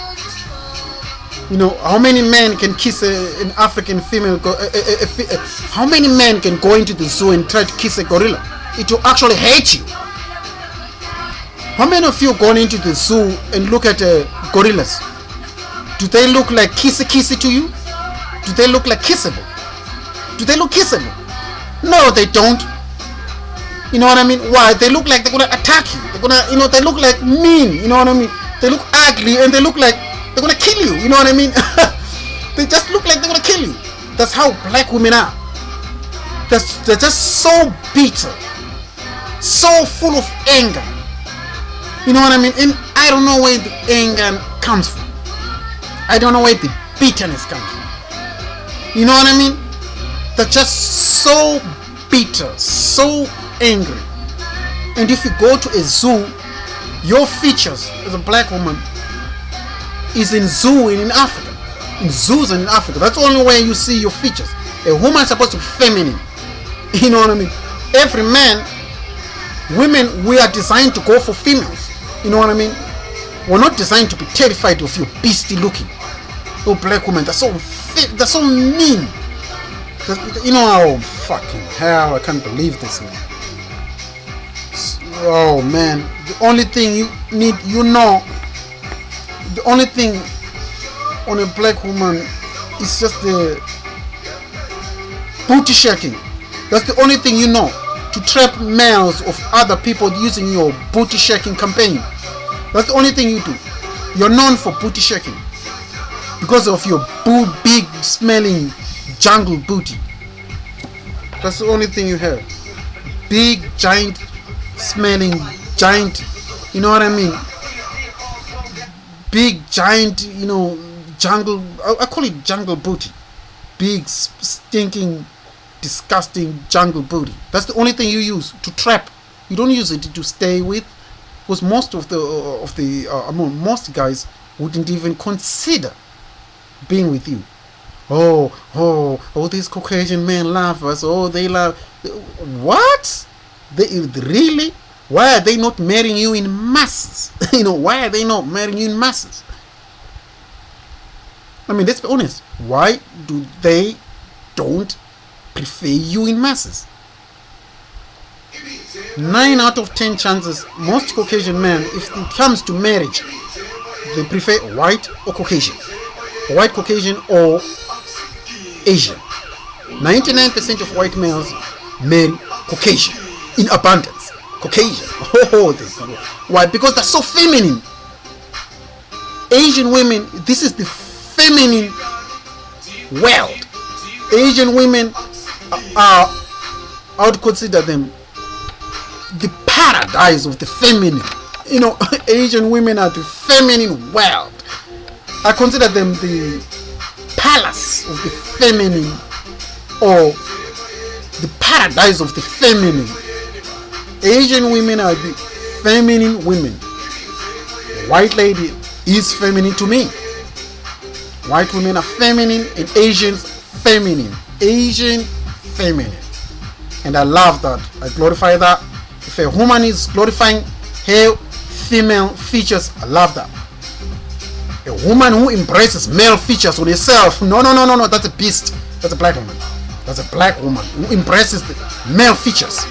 You know, how many men can kiss an African female? How many men can go into the zoo and try to kiss a gorilla? It will actually hate you. How many of you have gone into the zoo and look at gorillas? Do they look like kissy to you? Do they look like kissable? Do they look kissable? No, they don't. You know what I mean? Why? They look like they're gonna attack you. They're gonna, you know, they look like mean. You know what I mean? They look ugly and they look like they're gonna kill you. You know what I mean? They just look like they're gonna kill you. That's how black women are. They're just so bitter, so full of anger. You know what I mean? And I don't know where the anger comes from. I don't know where the bitterness comes from. You know what I mean? They're just so bitter, so angry. And if you go to a zoo, your features as a black woman is in zoo and in Africa. In zoos and in Africa. That's the only way you see your features. A woman is supposed to be feminine. You know what I mean? Every man, women, we are designed to go for females. You know what I mean? We're not designed to be terrified of you beastie looking. Oh, black women, they're so mean. You know, oh fucking hell, I can't believe this, man. Oh man, the only thing you need, the only thing on a black woman is just the booty shaking. That's the only thing you know, to trap males of other people using your booty shaking campaign. That's the only thing you do. You're known for booty shaking because of your big smelling jungle booty. That's the only thing you have. Big, giant, smelling, giant, you know what I mean? Big, giant, you know, jungle, I call it jungle booty. Big, stinking, disgusting jungle booty. That's the only thing you use to trap. You don't use it to stay with, because most guys wouldn't even consider being with you. Oh, these Caucasian men love us. Oh, they love. What? They really? Why are they not marrying you in masses? You know, why are they not marrying you in masses? I mean, let's be honest. Why do they don't prefer you in masses? 9 out of 10 chances, most Caucasian men, if it comes to marriage, they prefer white or Caucasian. White, Caucasian, or Asian. 99% of white males marry Caucasian in abundance. Caucasian. Why? Because they're so feminine. Asian women, this is the feminine world. Asian women are, I would consider them the paradise of the feminine. You know, Asian women are the feminine world. I consider them the palace of the feminine, or the paradise of the feminine. Asian women are the feminine women. White lady is feminine to me. White women are feminine and Asians feminine. Asian feminine. And I love that. I glorify that. If a woman is glorifying her female features, I love that. A woman who embraces male features on herself, no, that's a beast. That's a black woman. That's a black woman who embraces the male features.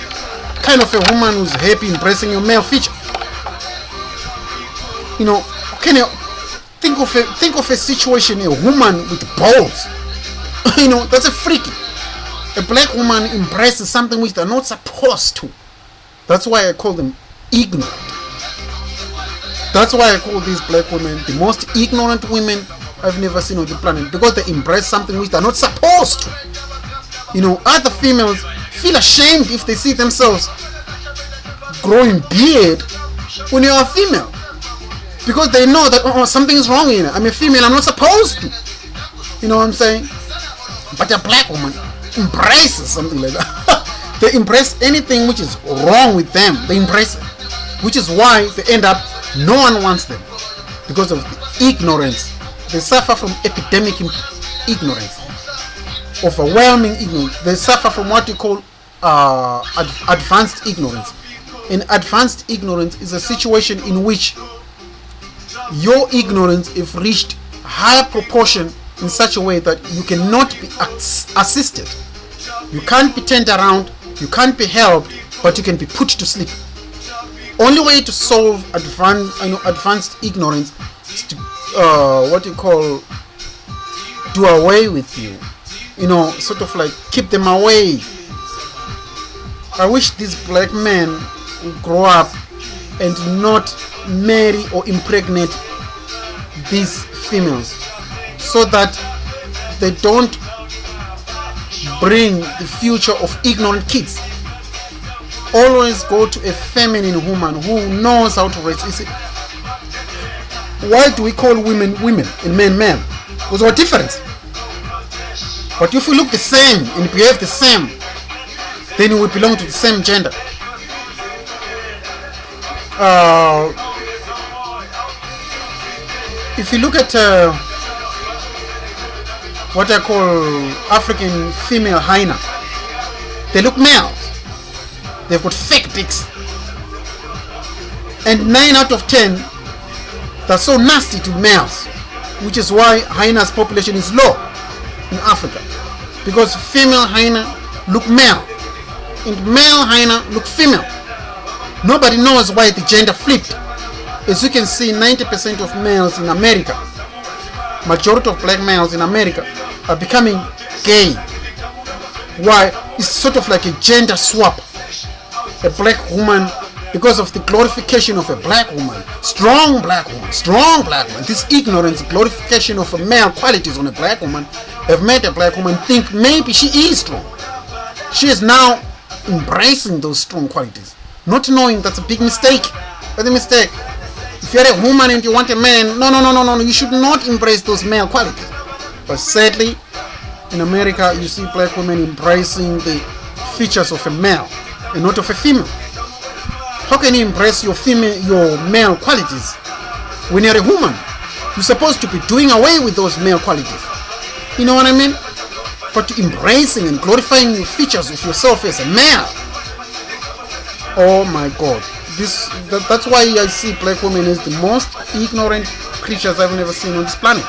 Kind of a woman who's happy embracing your male feature. You know, think of a situation, a woman with balls. That's a freaky. A black woman embraces something which they're not supposed to. That's why I call them ignorant. That's why I call these black women the most ignorant women I've never seen on the planet, because they embrace something which they're not supposed to. Other females feel ashamed if they see themselves growing beard when you're a female, because they know that something is wrong here. I'm a female, I'm not supposed to. You know what I'm saying? But a black woman embraces something like that. They embrace anything which is wrong with them. They embrace it, which is why they end up, no one wants them, because of the ignorance. They suffer from epidemic ignorance, overwhelming ignorance. They suffer from what you call advanced ignorance. And advanced ignorance is a situation in which your ignorance is reached higher proportion in such a way that you cannot be assisted. You can't be turned around, you can't be helped, but you can be put to sleep. Only way to solve advanced ignorance is to do away with you. Sort of like keep them away. I wish these black men would grow up and not marry or impregnate these females, so that they don't bring the future of ignorant kids. Always go to a feminine woman who knows how to raise. You see, why do we call women women and men men? What's our difference? But if we look the same and behave the same, then we belong to the same gender. If you look at what I call African female hyena, they look male. They've got fake dicks, and 9 out of 10 they're so nasty to males, which is why hyena's population is low in Africa, because female hyena look male and male hyena look female. Nobody knows why the gender flipped. As you can see, 90% of males in America, majority of black males in America, are becoming gay. Why? It's sort of like a gender swap. A black woman, because of the glorification of a black woman, strong black woman, this ignorance, glorification of a male qualities on a black woman, have made a black woman think maybe she is strong. She is now embracing those strong qualities, not knowing that's a big mistake. That's a mistake. If you're a woman and you want a man, no, you should not embrace those male qualities. But sadly, in America, you see black women embracing the features of a male and not of a female. How can you embrace your male qualities when you're a woman? You're supposed to be doing away with those male qualities. You know what I mean? But embracing and glorifying the features of yourself as a male. Oh my God. That's why I see black women as the most ignorant creatures I've ever seen on this planet.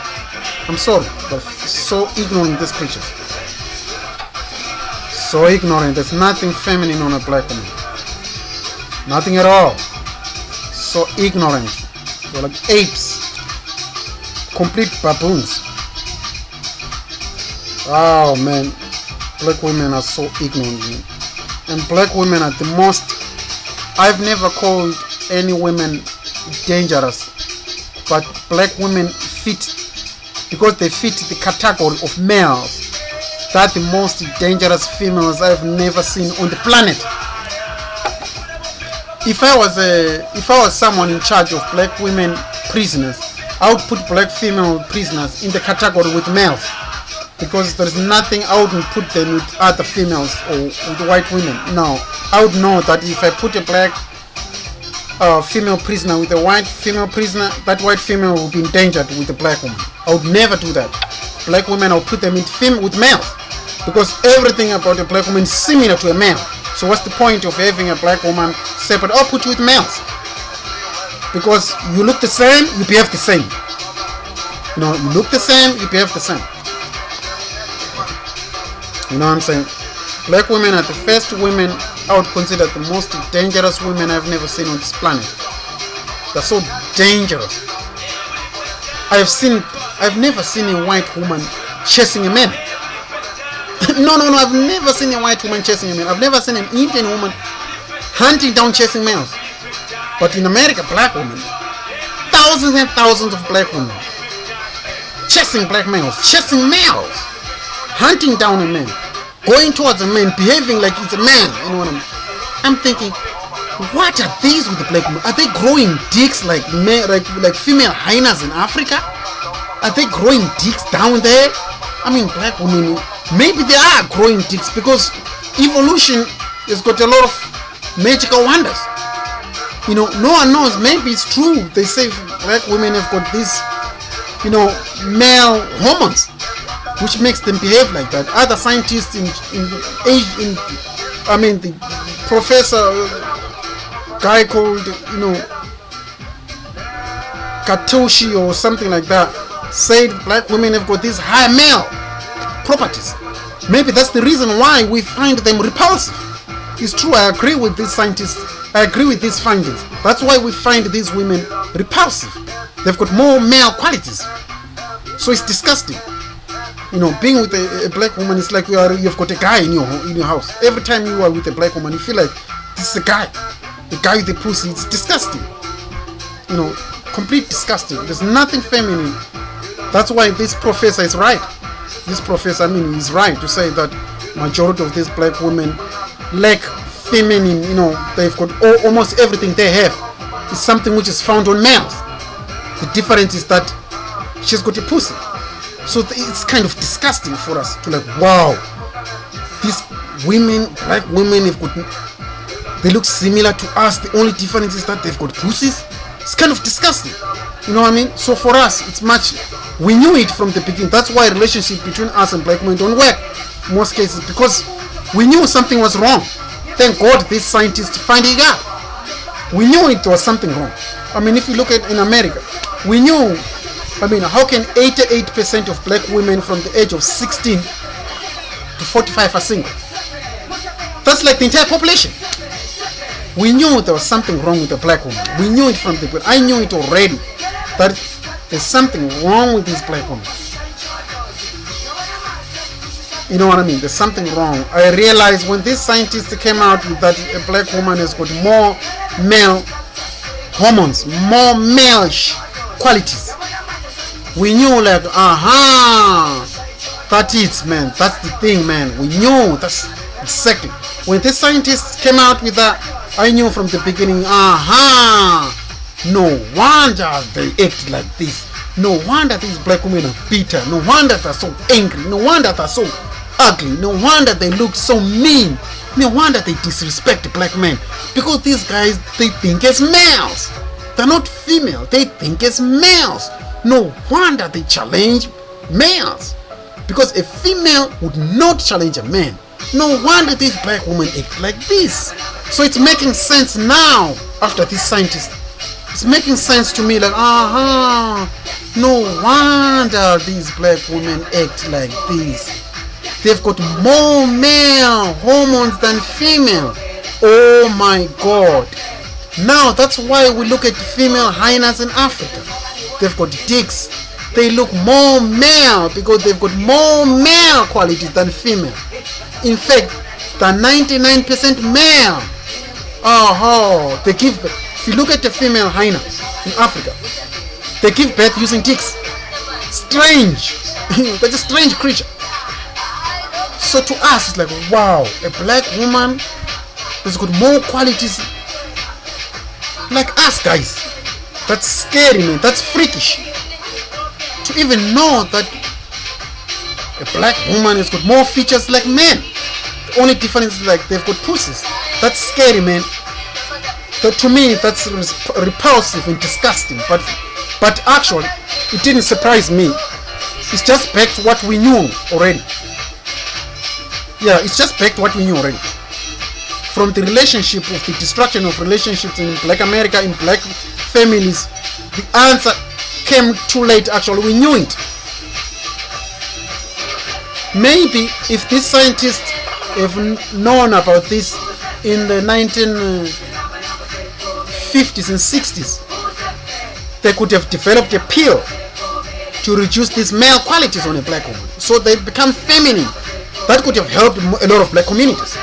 I'm sorry, but so ignorant, these creatures. So ignorant. There's nothing feminine on a black woman. Nothing at all. So ignorant. They're like apes. Complete baboons. Oh man. Black women are so ignorant, man. And black women are the most. I've never called any women dangerous, but black women fit, because they fit the category of males. They're the most dangerous females I've never seen on the planet. If I was someone in charge of black women prisoners, I would put black female prisoners in the category with males, because there's nothing I wouldn't put them with other females or with white women. No, I would know that if I put a black female prisoner with a white female prisoner, that white female will be endangered with a black woman. I would never do that. Black women, I'll put them with males, because everything about a black woman is similar to a male. So what's the point of having a black woman separate? I'll put you with males, because you look the same, you behave the same. You look the same, you behave the same. You know what I'm saying? Black women are the first women I would consider the most dangerous women I've never seen on this planet. They're so dangerous. I've never seen a white woman chasing a man. No, I've never seen a white woman chasing a man. I've never seen an Indian woman hunting down chasing males. But in America, black women, thousands and thousands of black women chasing black males, chasing males, hunting down a man, going towards a man, behaving like it's a man. You know what I'm thinking, what are these with the black women? Are they growing dicks like like female hyenas in Africa? Are they growing dicks down there? I mean, black women, maybe they are growing dicks because evolution has got a lot of magical wonders. You know, no one knows. Maybe it's true. They say black women have got these, male hormones, which makes them behave like that. Other scientists the professor guy called, Katoshi or something like that, said black women have got these high male properties. Maybe that's the reason why we find them repulsive. It's true, I agree with these scientists. I agree with these findings. That's why we find these women repulsive. They've got more male qualities. So it's disgusting. Being with a black woman is like you've got a guy in your house. Every time you are with a black woman, you feel like this is a guy. The guy with the pussy. It's disgusting. Complete disgusting. There's nothing feminine. That's why this professor is right. This professor, is right to say that majority of these black women lack feminine, they've got almost everything they have is something which is found on males. The difference is that she's got a pussy. So it's kind of disgusting for us to wow, these women, black women, they look similar to us. The only difference is that they've got pussies. It's kind of disgusting. You know what I mean? So for us, it's we knew it from the beginning. That's why relationship between us and black women don't work in most cases, because we knew something was wrong. Thank God these scientists find it out. We knew it was something wrong. If you look at in America, we knew, how can 88% of black women from the age of 16 to 45 are single? That's like the entire population. We knew there was something wrong with the black woman. We knew it from the beginning. I knew it already, that there's something wrong with these black women. You know what I mean? There's something wrong. I realized when these scientists came out with that a black woman has got more male hormones, more male qualities. We knew that's it, man. That's the thing, man. We knew that's exactly. When these scientists came out with that, I knew from the beginning, no wonder they act like this. No wonder these black women are bitter. No wonder they're so angry. No wonder they're so ugly. No wonder they look so mean. No wonder they disrespect black men. Because these guys, they think as males. They're not female. They think as males. No wonder they challenge males. Because a female would not challenge a man. No wonder these black women act like this. So it's making sense now after this scientist. It's making sense to me no wonder these black women act like this. They've got more male hormones than female. Oh my God. Now that's why we look at female hyenas in Africa. They've got dicks. They look more male because they've got more male qualities than female. In fact, they're 99% male. They give birth. If you look at the female hyena in Africa, they give birth using dicks. Strange. They're a strange creature. So to us, it's like, wow, a black woman has got more qualities like us, guys. That's scary, man. That's freakish. To even know that a black woman has got more features like men. The only difference is like they've got pussies. That's scary, man. So to me, that's repulsive and disgusting. But actually, it didn't surprise me. It's just back to what we knew already. Yeah, it's just back to what we knew already. From the relationship of the destruction of relationships in Black America, in black families, the answer came too late. Actually, we knew it. Maybe if these scientists have known about this in the 1950s and 60s, they could have developed a pill to reduce these male qualities on a black woman, so they become feminine. That could have helped a lot of black communities.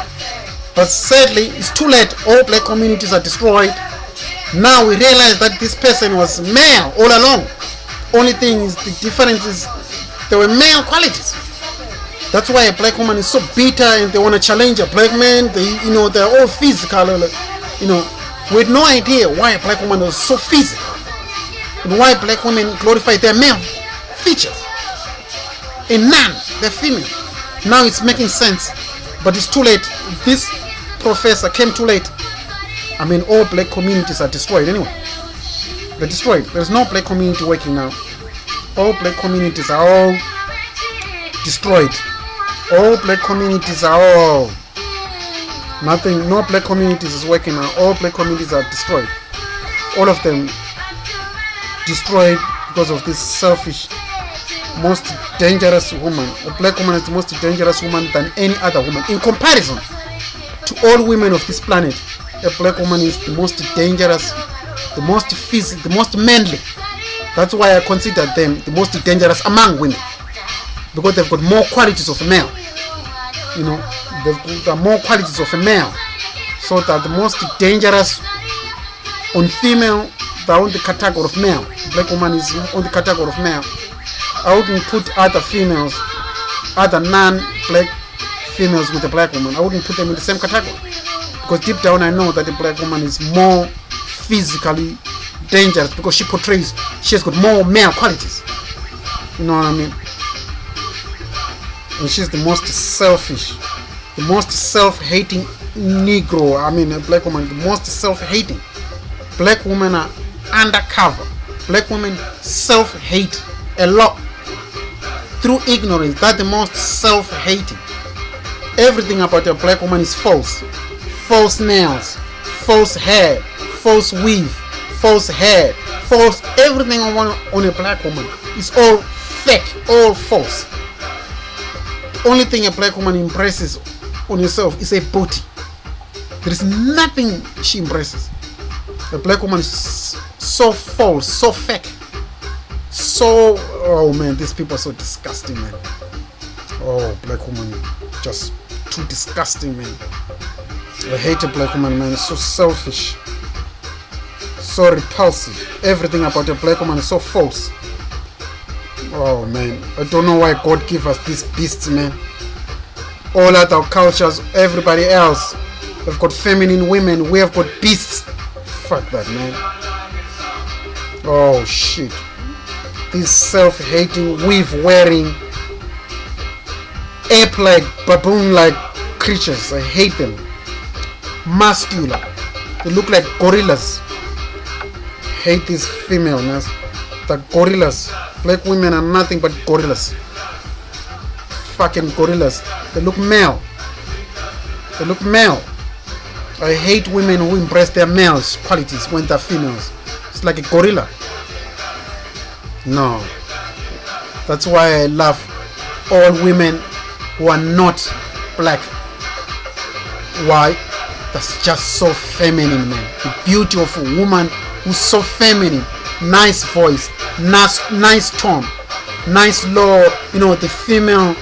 But sadly, it's too late. All black communities are destroyed. Now we realize that this person was male all along. Only thing is, the difference is there were male qualities. That's why a black woman is so bitter and they want to challenge a black man. They're all physical. With no idea why a black woman was so physical and why black women glorify their male features. And none, they're female. Now it's making sense, but it's too late. This professor came too late. I mean, all black communities are destroyed anyway. They're destroyed. There's no black community working now. All black communities are all destroyed. All black communities are all nothing. No black communities is working now. All black communities are destroyed. All of them destroyed because of this selfish, most dangerous woman. A black woman is the most dangerous woman than any other woman. In comparison to all women of this planet, a black woman is the most dangerous, the most physical, the most manly. That's why I consider them the most dangerous among women, because they've got more qualities of a male. They've got more qualities of a male. So that the most dangerous on female, they're on the category of male. Black woman is on the category of male. I wouldn't put other females, other non-black females with a black woman. I wouldn't put them in the same category, because deep down I know that the black woman is more physically dangerous, because she has got more male qualities. You know what I mean? And she's the most selfish, the most self-hating Negro. I mean, a black woman, the most self-hating. Black women are undercover. Black women self-hate a lot through ignorance. That's the most self-hating. Everything about a black woman is false. False nails, false hair, false weave, false hair, false. Everything on a black woman is all fake, all false. The only thing a black woman impresses on herself is a booty. There is nothing she impresses. A black woman is so false, so fake, so, oh man, these people are so disgusting, man. Oh, black woman, just too disgusting, man. I hate a black woman, man. So selfish, so repulsive. Everything about a black woman is so false. Oh man, I don't know why God gave us these beasts, man. All other cultures, everybody else, they've got feminine women. We have got beasts. Fuck that, man. Oh shit. These self-hating, weave-wearing, ape-like, baboon-like creatures. I hate them. Muscular. They look like gorillas. Hate these females. The gorillas. Black women are nothing but gorillas. Fucking gorillas. They look male. They look male. I hate women who impress their males qualities when they're females. It's like a gorilla. No. That's why I love all women who are not black. Why? That's just so feminine, man. The beauty of a woman who's so feminine. Nice voice, nice tone, nice low, the female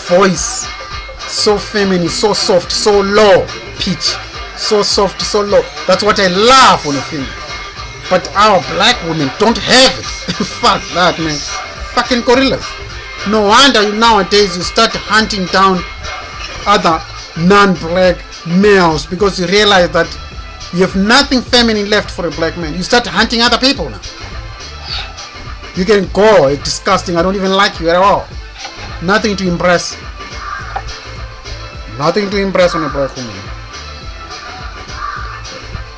voice. So feminine, so soft, so low pitch. So soft, so low. That's what I love on a female. But our black women don't have it. Fuck that, man. Fucking gorillas. No wonder nowadays you start hunting down other non-black males, because you realize that you have nothing feminine left for a black man. You start hunting other people now. You can go, it's disgusting. I don't even like you at all. Nothing to impress. Nothing to impress on a black woman.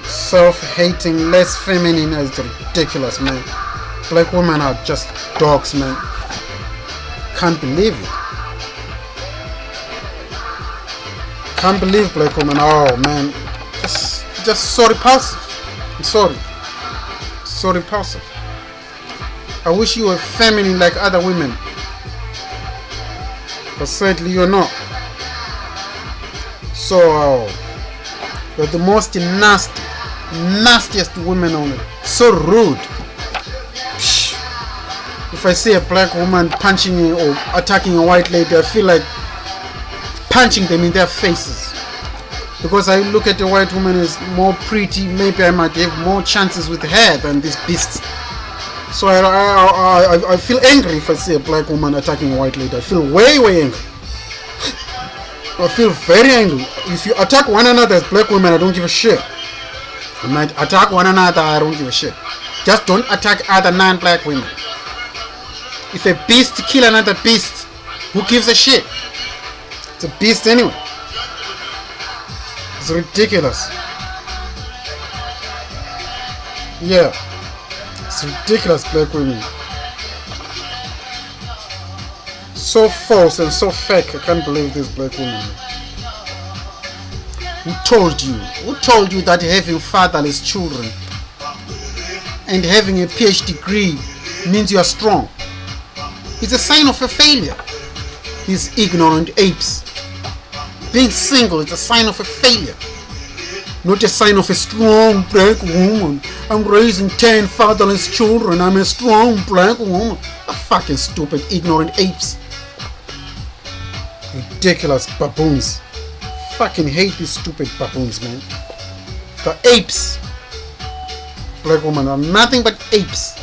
Self-hating, less feminine is ridiculous, man. Black women are just dogs, man. Can't believe it. Can't believe black women. Oh man, just so repulsive. I'm sorry, so repulsive. I wish you were feminine like other women, but sadly you're not. So you're the most nastiest women on it. So rude. If I see a black woman punching or attacking a white lady, I feel like punching them in their faces. Because I look at a white woman as more pretty, maybe I might have more chances with her than these beasts. So I feel angry if I see a black woman attacking a white lady. I feel way angry. I feel very angry. If you attack one another as black women, I don't give a shit. You might attack one another, I don't give a shit. Just don't attack other non-black women. If a beast kill another beast, who gives a shit? It's a beast anyway. It's ridiculous. Yeah. It's ridiculous, black women. So false and so fake. I can't believe this black woman. Who told you? Who told you that having fatherless children and having a PhD degree means you are strong? It's a sign of a failure. These ignorant apes. Being single is a sign of a failure, not a sign of a strong black woman. I'm raising 10 fatherless children. I'm a strong black woman. A fucking stupid, ignorant apes. Ridiculous baboons. Fucking hate these stupid baboons, man. The apes. Black women are nothing but apes.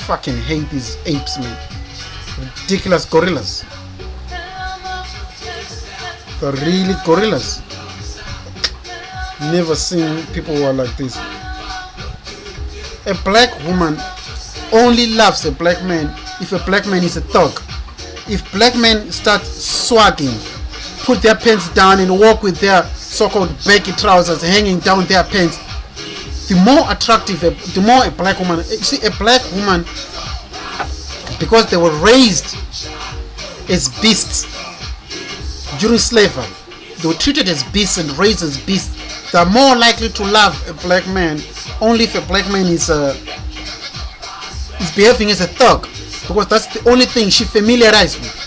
Fucking hate these apes, man. Ridiculous gorillas. The really gorillas. Never seen people who are like this. A black woman only loves a black man if a black man is a thug. If black men start swagging, put their pants down and walk with their so-called baggy trousers hanging down their pants, the more attractive, the more a black woman. You see, a black woman, because they were raised as beasts during slavery, they were treated as beasts and raised as beasts. They are more likely to love a black man only if a black man is behaving as a thug, because that's the only thing she familiarized with.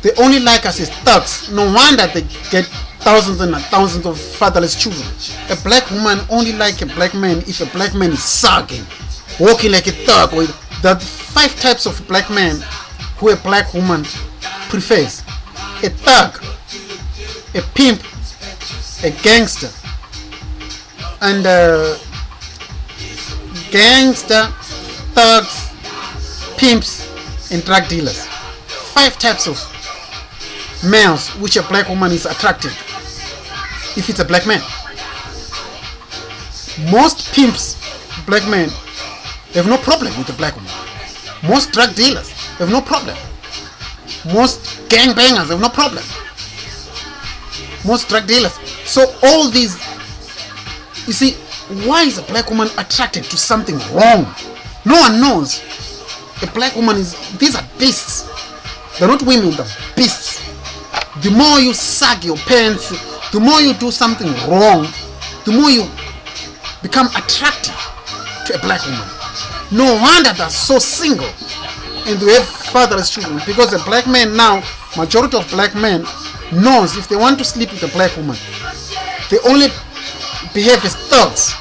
They only like us as thugs. No wonder they get thousands and thousands of fatherless children. A black woman only like a black man if a black man is sagging, walking like a thug. There are 5 types of black men who a black woman prefers: a thug, a pimp, a gangster, and gangster, thugs, pimps, and drug dealers. 5 types of males which a black woman is attracted if it's a black man. Most pimps, black men, have no problem with a black woman. Most drug dealers have no problem. Most gangbangers have no problem. Most drug dealers. So all these, you see, why is a black woman attracted to something wrong? No one knows. A black woman is, these are beasts. They're not women, they're beasts. The more you sag your pants, the more you do something wrong, the more you become attractive to a black woman. No wonder they're so single and they have fatherless children, because a black man now, majority of black men knows if they want to sleep with a black woman, they only behave as thugs.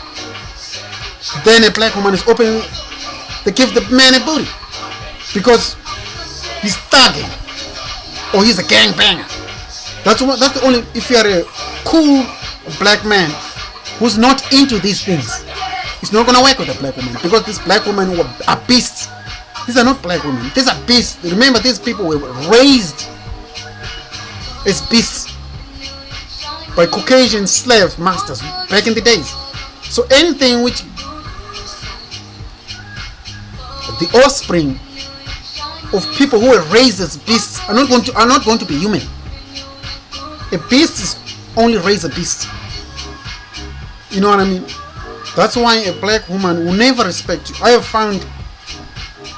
Then a black woman is open, they give the man a booty because he's thugging or he's a gangbanger. That's the only, if you are a cool black man who's not into these things, it's not gonna work with a black woman, because these black women are beasts. These are not black women, these are beasts. Remember, these people were raised as beasts by Caucasian slave masters back in the days. So anything which the offspring of people who were raised as beasts are not going to be human. A beast is only raised a beast. You know what I mean? That's why a black woman will never respect you.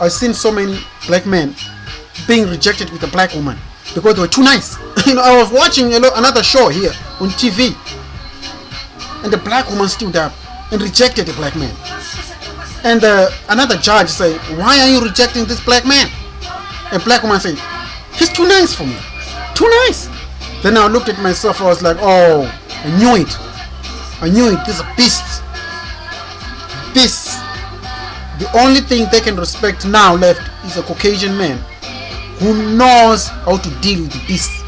I've seen so many black men being rejected with a black woman because they were too nice. You know, I was watching another show here on TV, and the black woman stood up and rejected the black man. And another judge said, "Why are you rejecting this black man?" A black woman said, "He's too nice for me. Too nice." Then I looked at myself, I was like, oh, I knew it. These are beasts. Beasts. The only thing they can respect now left is a Caucasian man who knows how to deal with the beasts.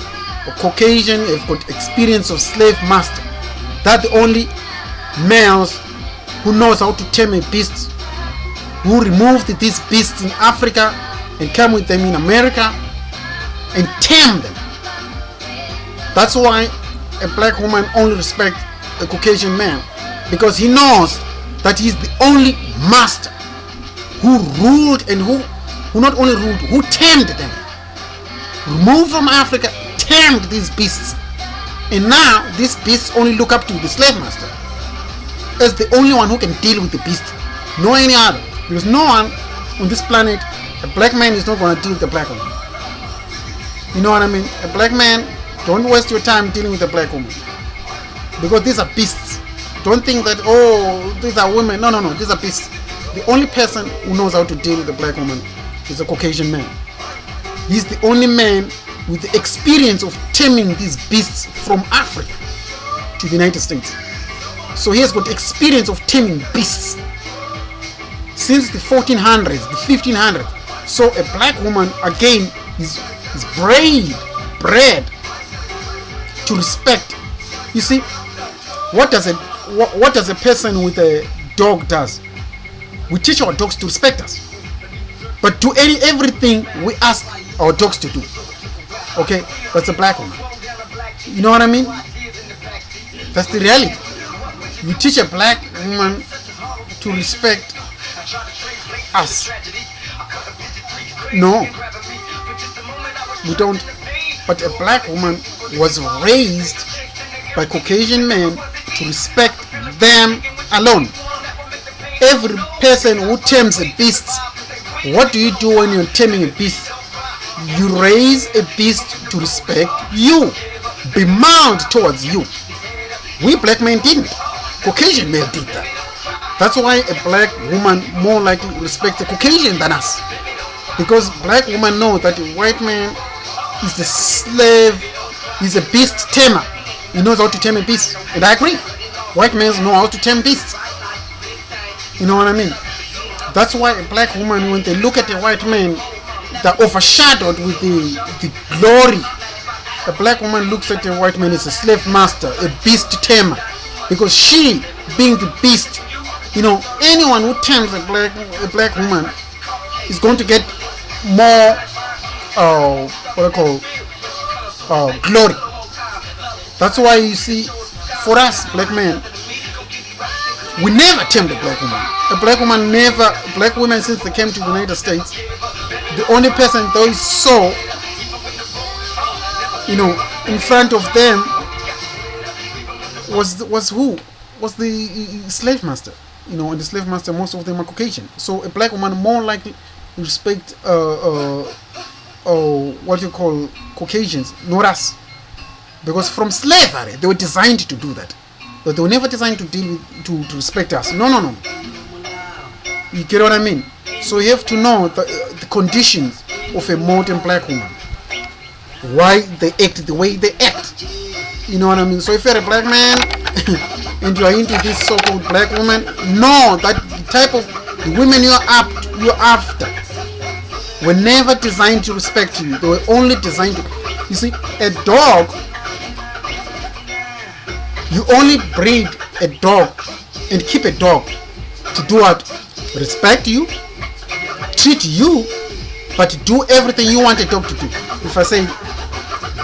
A Caucasian have got experience of slave master. That's the only males who knows how to tame a beast, who removed these beasts in Africa and come with them in America and tame them. That's why a black woman only respects a Caucasian man, because he knows that he's the only master who ruled, and who not only ruled, who tamed them. Removed from Africa, tamed these beasts, and now these beasts only look up to the slave master as the only one who can deal with the beast, no any other. Because no one on this planet, a black man is not going to deal with a black woman. You know what I mean? A black man, don't waste your time dealing with a black woman, because these are beasts. Don't think that, oh, these are women. No, these are beasts. The only person who knows how to deal with a black woman is a Caucasian man. He's the only man with the experience of taming these beasts from Africa to the United States. So he has got experience of taming beasts since the 1400s, the 1500s. So a black woman, again, is bred to respect. You see, what does a person with a dog does? We teach our dogs to respect us, but do everything we ask our dogs to do. Okay, that's a black woman. You know what I mean? That's the reality. You teach a black woman to respect us. No, we don't. But a black woman was raised by Caucasian men to respect them alone. Every person who tames a beast, what do you do when you're taming a beast? You raise a beast to respect you, be mild towards you. We black men didn't. Caucasian men did that. That's why a black woman more likely respects a Caucasian than us, because black women know that a white man is a slave, he's a beast tamer. He knows how to tame a beast, and I agree. White men know how to tame beasts. You know what I mean? That's why a black woman, when they look at a white man, they're overshadowed with the glory. A black woman looks at a white man as a slave master, a beast tamer, because she, being the beast, you know, anyone who tames a black woman is going to get more glory. That's why you see, for us black men, we never tamed a black woman. Black women, since they came to the United States, the only person they saw, you know, in front of them was who? Was the slave master. You know, and the slave master, most of them are Caucasian. So a black woman more likely respect what you call Caucasians, not us. Because from slavery, they were designed to do that. But they were never designed to deal with, to respect us. No. You get what I mean? So you have to know the conditions of a modern black woman. Why they act the way they act. You know what I mean? So if you're a black man and you are into this so-called black woman, know that the type of the women you're after were never designed to respect you. They were only designed to... You see, a dog... You only breed a dog and keep a dog to do what? Respect you, treat you, but do everything you want a dog to do. If I say,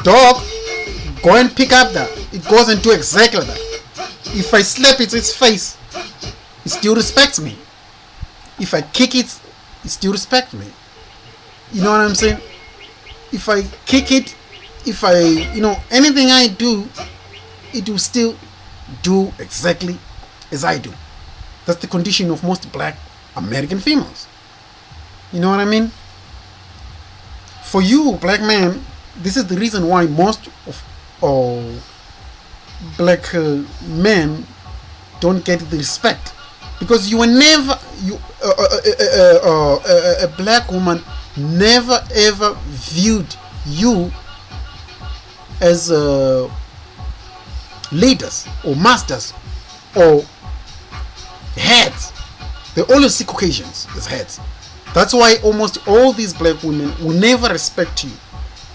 dog, go and pick up that, it goes and do exactly that. If I slap its face, it still respects me. If I kick it, it still respects me. You know what I'm saying? If I kick it, if I, anything I do, it will still do exactly as I do. That's the condition of most black American females. You know what I mean? For you, black men, this is the reason why most of black men don't get the respect, because you were never a black woman never ever viewed you as leaders or masters or heads. They always see Caucasians as heads. That's why almost all these black women will never respect you,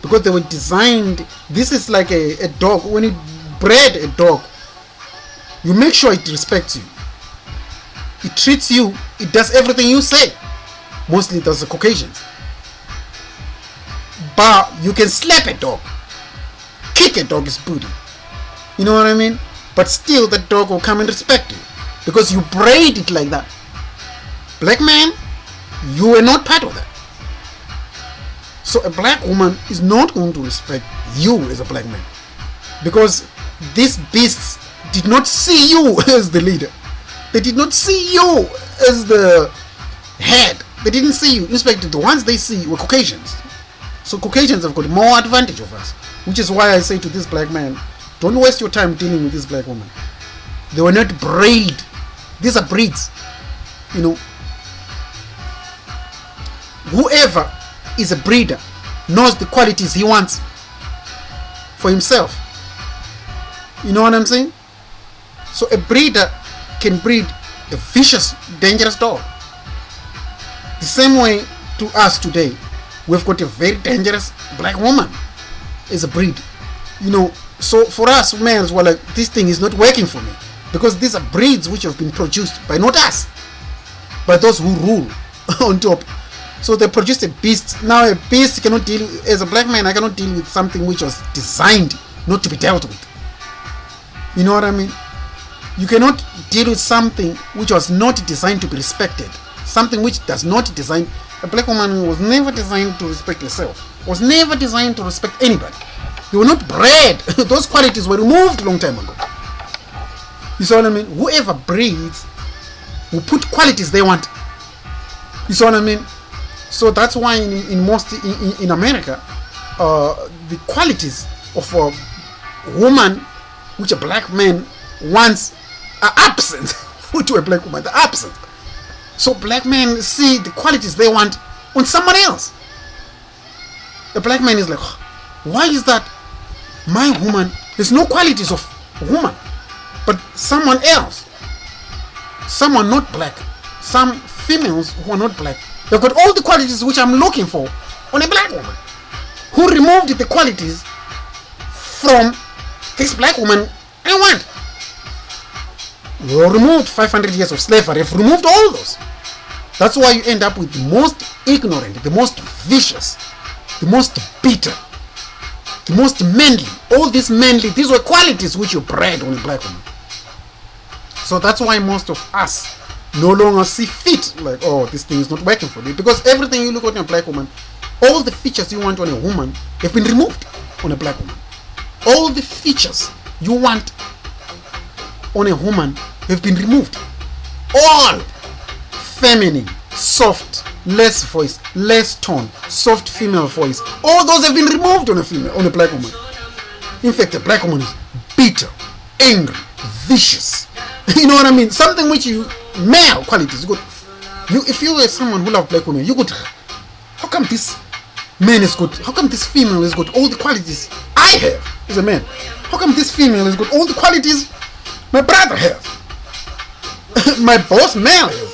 because they were designed. This is like a dog. When you bred a dog, you make sure it respects you. It treats you. It does everything you say. Mostly it does the Caucasians. But you can slap a dog, kick a dog's booty. You know what I mean? But still, that dog will come and respect you because you bred it like that. Black man, you were not part of that. So a black woman is not going to respect you as a black man, because these beasts did not see you as the leader. They did not see you as the head. They didn't see you. In fact, the ones they see were Caucasians. So Caucasians have got more advantage of us, which is why I say to this black man, don't waste your time dealing with this black woman. They were not bred. These are breeds. You know, whoever is a breeder knows the qualities he wants for himself. You know what I'm saying? So a breeder can breed a vicious, dangerous dog. The same way to us today, we've got a very dangerous black woman as a breed. You know, so for us males, we're like, this thing is not working for me, because these are breeds which have been produced by not us, by those who rule on top. So they produced a beast. Now a beast cannot deal, as a black man, I cannot deal with something which was designed not to be dealt with. You know what I mean? You cannot deal with something which was not designed to be respected. Something which does not design. A black woman was never designed to respect herself. Was never designed to respect anybody. They were not bred. Those qualities were removed a long time ago. You see what I mean? Whoever breeds will put qualities they want. You see what I mean? So that's why in America, the qualities of a woman which a black man wants are absent to a black woman. They're absent. So black men see the qualities they want on someone else. The black man is like, why is that my woman has no qualities of a woman, but someone else, someone not black, some females who are not black, they've got all the qualities which I'm looking for on a black woman, who removed the qualities from this black woman I want. We removed 500 years of slavery. Have removed all those. That's why you end up with the most ignorant, the most vicious, the most bitter, the most manly. All these manly, these were qualities which you bred on a black woman. So that's why most of us no longer see fit, like, oh, this thing is not working for me, because everything you look at in a black woman, all the features you want on a woman have been removed on a black woman. All the features you want on a woman have been removed. All feminine, soft, less voice, less tone, soft female voice, all those have been removed on a female, on a black woman. In fact, a black woman is bitter, angry, vicious. You know what I mean? Something which you male qualities. If you were someone who loved black women, you could. How come this man is good? How come this female is good? All the qualities I have as a man. How come this female is good? All the qualities my brother has. My boss male has.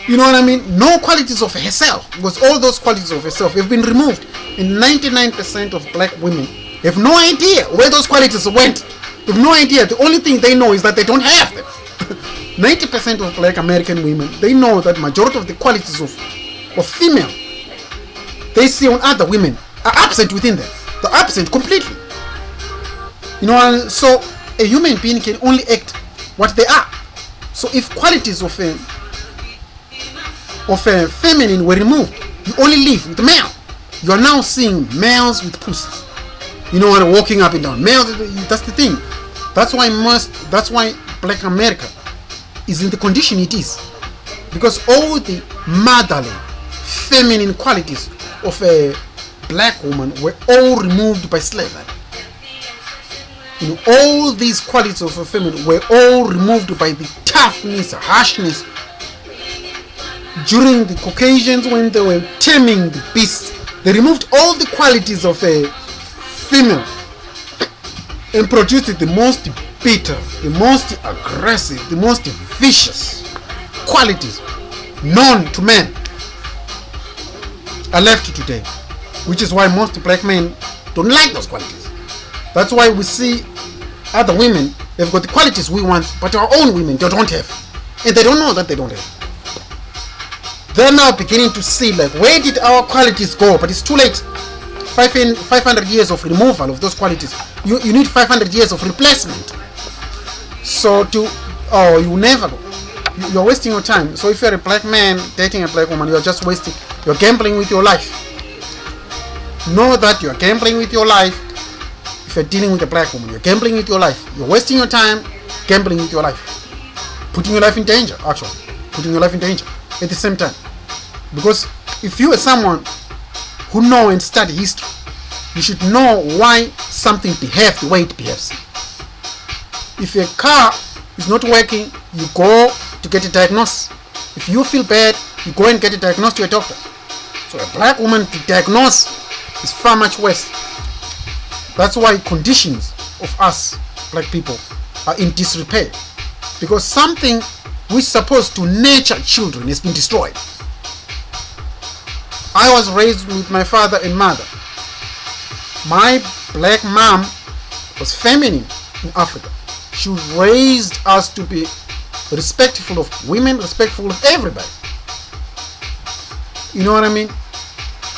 You know what I mean? No qualities of herself, because all those qualities of herself have been removed. And 99% of black women have no idea where those qualities went. They have no idea. The only thing they know is that they don't have them. 90% of black American women, they know that majority of the qualities of female they see on other women are absent within them. They're absent completely. You know, so a human being can only act what they are. So if qualities of a feminine were removed, you only live with male. You are now seeing males with pussies. You know what? Walking up and down. Males. That's the thing. That's why black America is in the condition it is, because all the motherly, feminine qualities of a black woman were all removed by slavery. You know, all these qualities of a feminine were all removed by the toughness, harshness during the Caucasians when they were taming the beasts. They removed all the qualities of a female and produced the most bitter, the most aggressive, the most vicious qualities known to men are left today, which is why most black men don't like those qualities. That's why we see other women, they've got the qualities we want, but our own women they don't have, and they don't know that they don't have. They're now beginning to see, like, where did our qualities go? But it's too late. 500 years of removal of those qualities. You need 500 years of replacement. So you never go. You're wasting your time. So if you're a black man dating a black woman, you're gambling with your life. Know that you're gambling with your life. If you're dealing with a black woman, you're gambling with your life. You're wasting your time, gambling with your life. Putting your life in danger, actually. Putting your life in danger at the same time. Because if you are someone who know and study history, you should know why something behaves the way it behaves. If a car is not working, you go to get a diagnosis. If you feel bad, you go and get a diagnosis to a doctor. So a black woman to diagnose is far much worse. That's why conditions of us black people are in disrepair, because something which is supposed to nurture children has been destroyed. I was raised with my father and mother. My black mom was feminine in Africa. She raised us to be respectful of women, respectful of everybody. You know what I mean?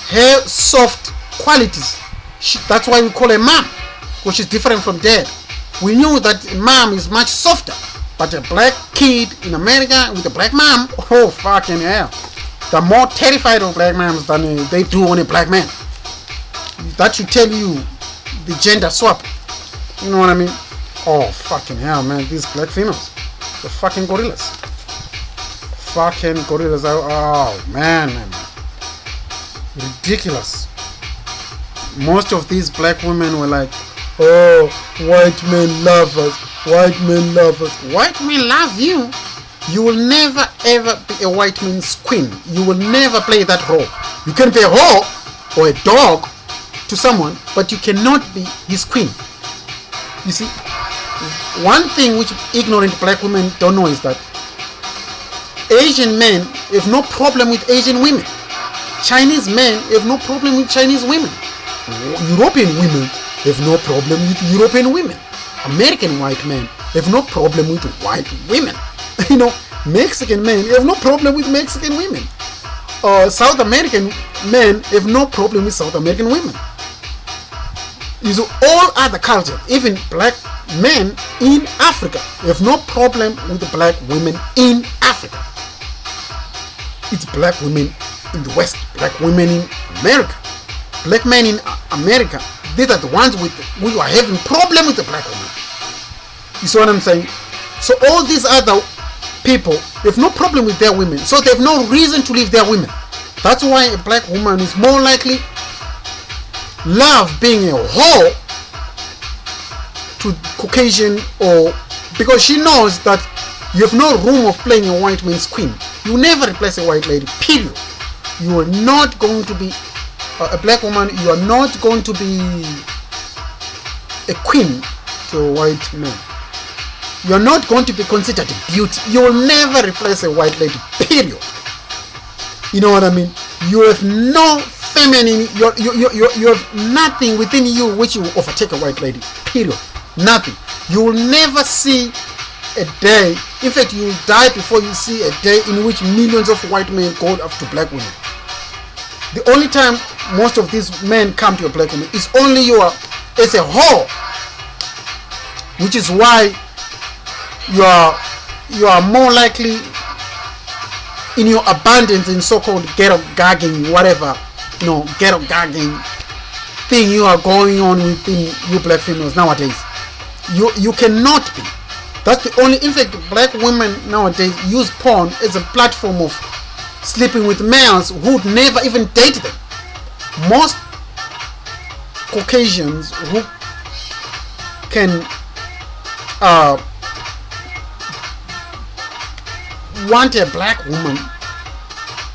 Her soft qualities, that's why we call her mom, because she's different from dad. We knew that mom is much softer, but a black kid in America with a black mom, oh fucking hell. They're more terrified of black moms than they do on a black man. That should tell you the gender swap. You know what I mean? Oh fucking hell, man, these black females, they're fucking gorillas. Fucking gorillas. Oh man. Ridiculous. Most of these black women were like, oh, white men love us. White men love us. White men love you. You will never ever be a white man's queen. You will never play that role. You can be a whore or a dog to someone, but you cannot be his queen. You see, one thing which ignorant black women don't know is that Asian men have no problem with Asian women. Chinese men have no problem with Chinese women. European women have no problem with European women. American white men have no problem with white women. You know, Mexican men have no problem with Mexican women. South American men have no problem with South American women. So all other cultures, even black men in Africa, have no problem with the black women in Africa. It's black women in the West, black women in America. Black men in America, these are the ones who are having problem with the black woman. You see what I'm saying? So all these other people have no problem with their women, so they have no reason to leave their women. That's why a black woman is more likely love being a whore to Caucasian, or because she knows that you have no room of playing a white man's queen. You never replace a white lady, period. You are not going to be a black woman. You are not going to be a queen to a white man. You are not going to be considered beauty. You will never replace a white lady, period. You know what I mean? You have no feminine, you have nothing within you which will overtake a white lady, period. Nothing. You will never see a day, in fact you will die before you see a day in which millions of white men go after black women. The only time most of these men come to a black woman is only you are as a whore, which is why you are more likely in your abundance in so-called ghetto gagging, whatever, you know, ghetto gagging thing you are going on within you black females nowadays. You cannot be. That's the only, in fact, black women nowadays use porn as a platform of sleeping with males who would never even date them. Most Caucasians who can want a black woman,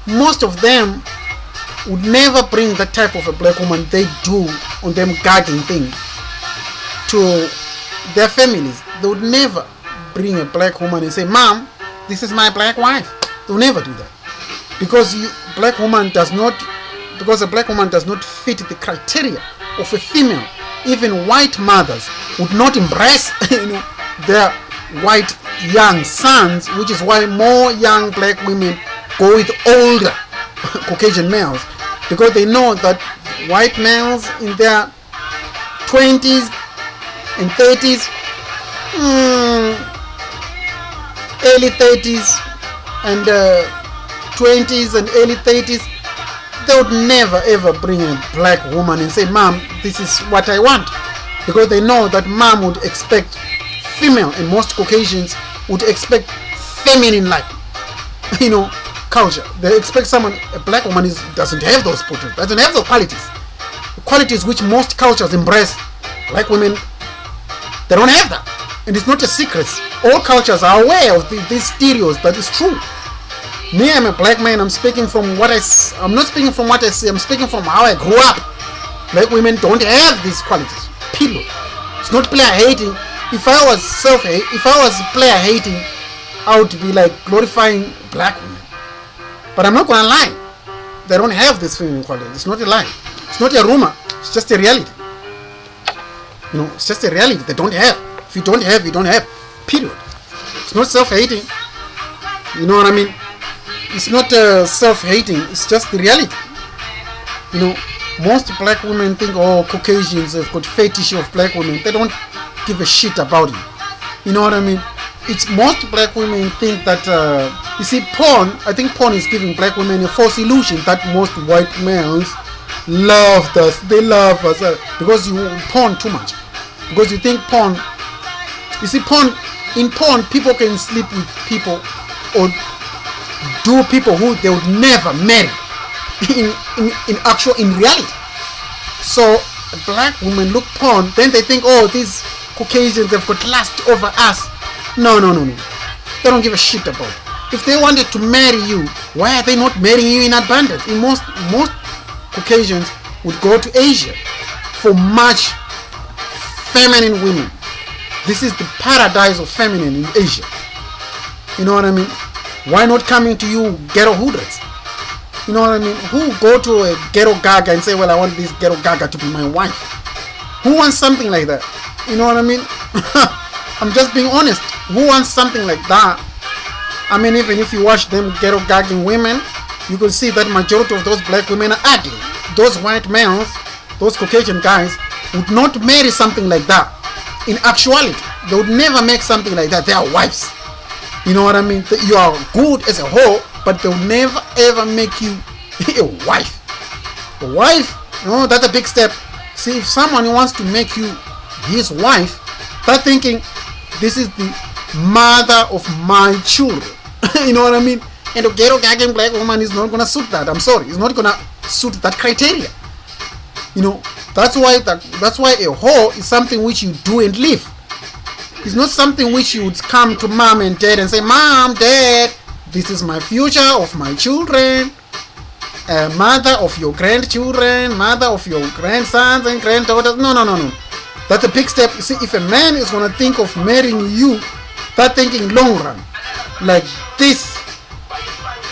most of them would never bring that type of a black woman they do on them gagging thing to their families. They would never bring a black woman and say, "Mom, this is my black wife." They'll never do that. Because black woman does not, because a black woman does not fit the criteria of a female. Even white mothers would not embrace their white young sons, which is why more young black women go with older Caucasian males, because they know that white males in their 20s and 30s, early 30s and 20s and early 30s, they would never ever bring a black woman and say, "Mom, this is what I want," because they know that mom would expect female, and most Caucasians would expect feminine like culture. They expect someone, a black woman doesn't have those potentials, doesn't have those qualities. The qualities which most cultures embrace, black women, they don't have that. And it's not a secret. All cultures are aware of these stereotypes. That is true. Me, I'm a black man. I'm speaking from what I'm not speaking from what I see. I'm speaking from how I grew up. Black women don't have these qualities. Period. It's not player hating. If I was player hating, I would be like glorifying black women. But I'm not gonna lie. They don't have this feminine quality. It's not a lie. It's not a rumor. It's just a reality. It's just a reality. They don't have. If you don't have, you don't have. Period. It's not self-hating. You know what I mean? It's not self-hating. It's just the reality. Most black women think, oh, Caucasians have got fetish of black women. They don't give a shit about it. You know what I mean? It's most black women think that, you see, porn, I think porn is giving black women a false illusion that most white males love us. They love us because you porn too much. Because you think porn, you see, in porn, people can sleep with people or do people who they would never marry in reality. So black women look porn, then they think, oh, these Caucasians have got lust over us. No. They don't give a shit about it. If they wanted to marry you, why are they not marrying you in abundance? In most Caucasians would go to Asia for much feminine women. This is the paradise of feminine in Asia. You know what I mean? Why not coming to you ghetto hooders? You know what I mean? Who go to a ghetto gaga and say, well, I want this ghetto gaga to be my wife? Who wants something like that? You know what I mean? I'm just being honest. Who wants something like that? I mean, even if you watch them ghetto gagging women, you can see that majority of those black women are ugly. Those white males, those Caucasian guys, would not marry something like that. In actuality, they would never make something like that. They are wives. You know what I mean? You are good as a whole, but they'll never ever make you a wife. A wife, that's a big step. See, if someone wants to make you his wife, start thinking, this is the mother of my children. You know what I mean? And a ghetto gagging black woman is not gonna suit that. I'm sorry, it's not gonna suit that criteria. That's why a whore is something which you do and live. It's not something which you would come to mom and dad and say, Mom, Dad, this is my future of my children, mother of your grandchildren, mother of your grandsons and granddaughters. No. That's a big step. You see, if a man is going to think of marrying you, start thinking long run. Like, this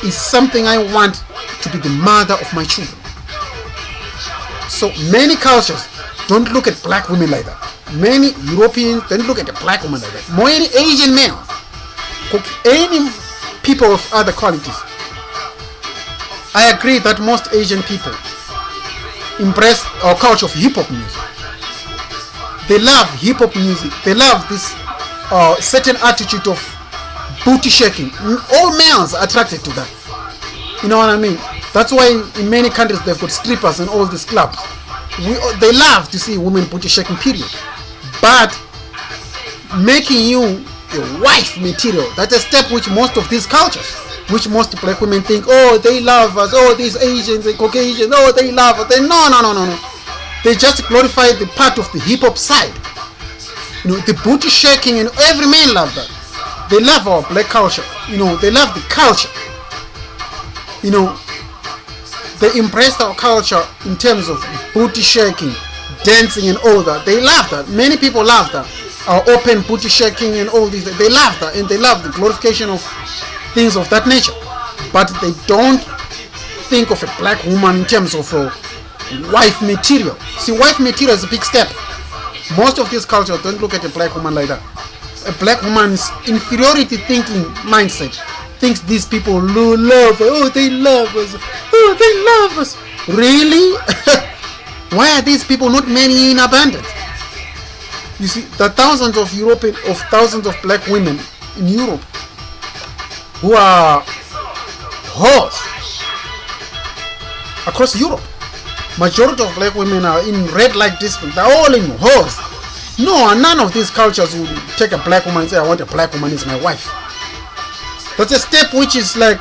is something I want to be the mother of my children. So many cultures don't look at black women like that. Many Europeans don't look at a black woman like that. Many Asian males, any people of other qualities. I agree that most Asian people embrace our culture of hip-hop music. They love hip-hop music. They love this certain attitude of booty shaking. All males are attracted to that. You know what I mean? That's why in many countries they've got strippers and all these clubs. They love to see women booty shaking, period. But making you a wife material, that's a step which most of these cultures, which most black women think, oh, they love us, oh, these Asians and Caucasians, oh, they love us. No. They just glorify the part of the hip-hop side. The booty shaking, and every man loves that. They love our black culture. They love the culture. They embrace our culture in terms of booty shaking, dancing and all that. They love that. Many people love that. Our open booty shaking and all these. They love that, and they love the glorification of things of that nature. but they don't think of a black woman in terms of wife material. See, wife material is a big step. Most of these cultures don't look at a black woman like that. A black woman's inferiority thinking mindset thinks these people love her. Oh, they love us. Oh, they love us. Really? Why are these people not marrying in abundance? You see, the thousands of black women in Europe who are whores across Europe. Majority of black women are in red light district. They're all in whores. No, none of these cultures will take a black woman and say, I want a black woman as my wife. That's a step which is like,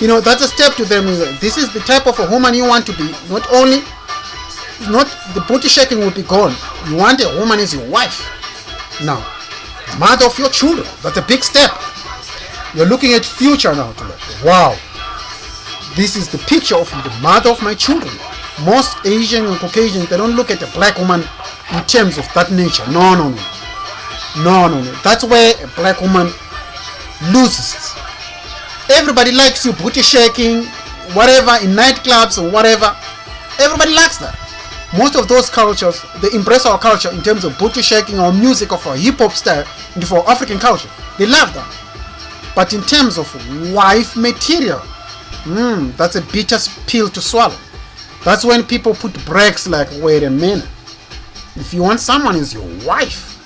that's a step to them. This is the type of a woman you want to be. Not the booty shaking will be gone. You want a woman as your wife. Now, mother of your children. That's a big step. You're looking at future now. Wow. This is the picture of the mother of my children. Most Asian and Caucasians, they don't look at a black woman in terms of that nature. No. That's where a black woman loses. Everybody likes you booty shaking, whatever, in nightclubs or whatever. Everybody likes that. Most of those cultures, they embrace our culture in terms of booty shaking or music of a hip-hop style for African culture. They love that. But in terms of wife material, that's a bitter pill to swallow. That's when people put brakes like, wait a minute. If you want someone as your wife,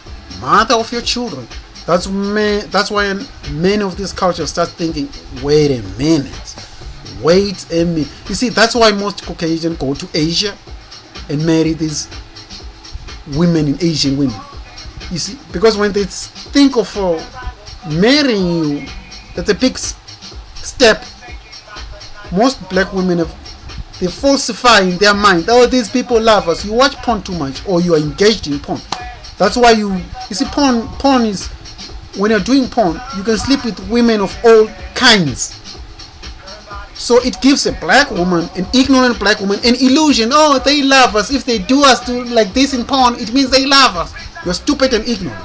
mother of your children, that's why many of these cultures start thinking, wait a minute. You see, that's why most Caucasians go to Asia and marry these women in Asian women. You see, because when they think of marrying you, that's a big step. Most black women they falsify in their mind, oh, these people love us. You watch porn too much, or you are engaged in porn. That's why you see, porn is, when you're doing porn, you can sleep with women of all kinds. So it gives a black woman, an ignorant black woman, an illusion. Oh, they love us. If they do us like this in porn, it means they love us. You're stupid and ignorant.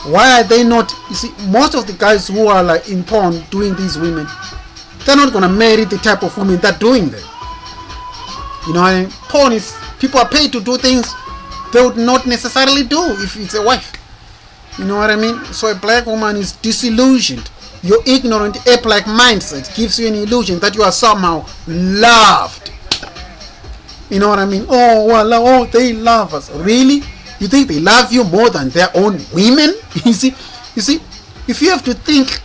Why are they not? You see, most of the guys who are like in porn doing these women, they're not gonna marry the type of women they're doing them. You know what I mean? Porn is, people are paid to do things they would not necessarily do if it's a wife. You know what I mean? So a black woman is disillusioned. Your ignorant ape-like mindset gives you an illusion that you are somehow loved. You know what I mean? Oh, well, they love us. Really? You think they love you more than their own women? You see, if you have to think,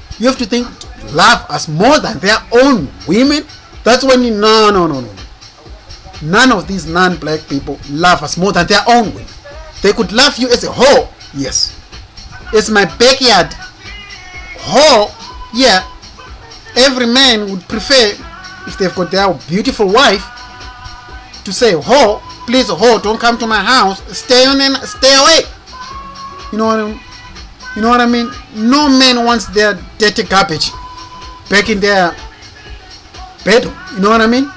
love us more than their own women. That's when no. None of these non-black people love us more than their own women. They could love you as a whore, yes. It's my backyard whore, yeah. Every man would prefer, if they've got their beautiful wife, to say, whore, please, whore, don't come to my house, stay away. You know what I mean? No man wants their dirty garbage back in their bedroom. You know what I mean?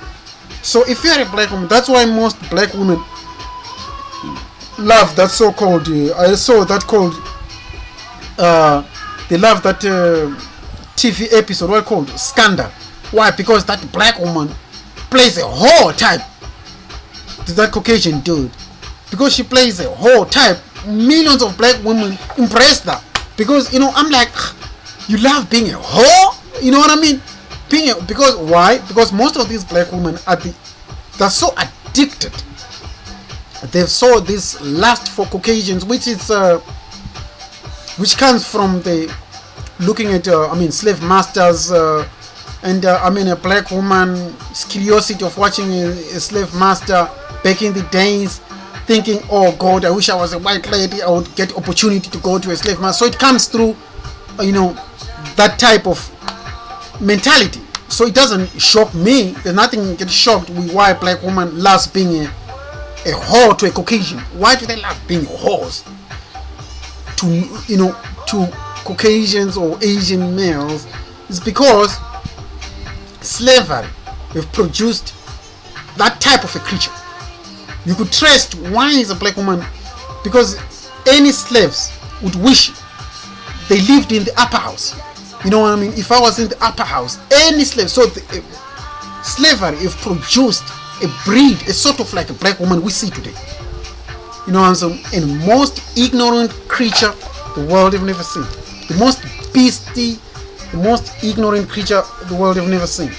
So if you're a black woman, that's why most black women love that so-called, I saw that called, they love that TV episode, what called Scandal. Why? Because that black woman plays a whole type to that Caucasian dude. Because she plays a whole type, millions of black women impress that. Because, I'm like, you love being a whore? You know what I mean? Because why? Because most of these black women they're so addicted. They saw this lust for Caucasians, which comes from the looking at slave masters and a black woman's curiosity of watching a slave master back in the days, thinking, oh God, I wish I was a white lady, I would get opportunity to go to a slave master. So it comes through that type of mentality. So it doesn't shock me. There's nothing gets shocked with why a black woman loves being a whore to a Caucasian. Why do they love being whores to Caucasians or Asian males? It's because slavery have produced that type of a creature. You could trace why is a black woman, because any slaves would wish they lived in the upper house. You know what I mean? If I was in the upper house, any slave, so slavery have produced a breed, a sort of like a black woman we see today. You know what I'm saying? And most ignorant creature the world have never seen. The most beastly, the most ignorant creature the world have never seen.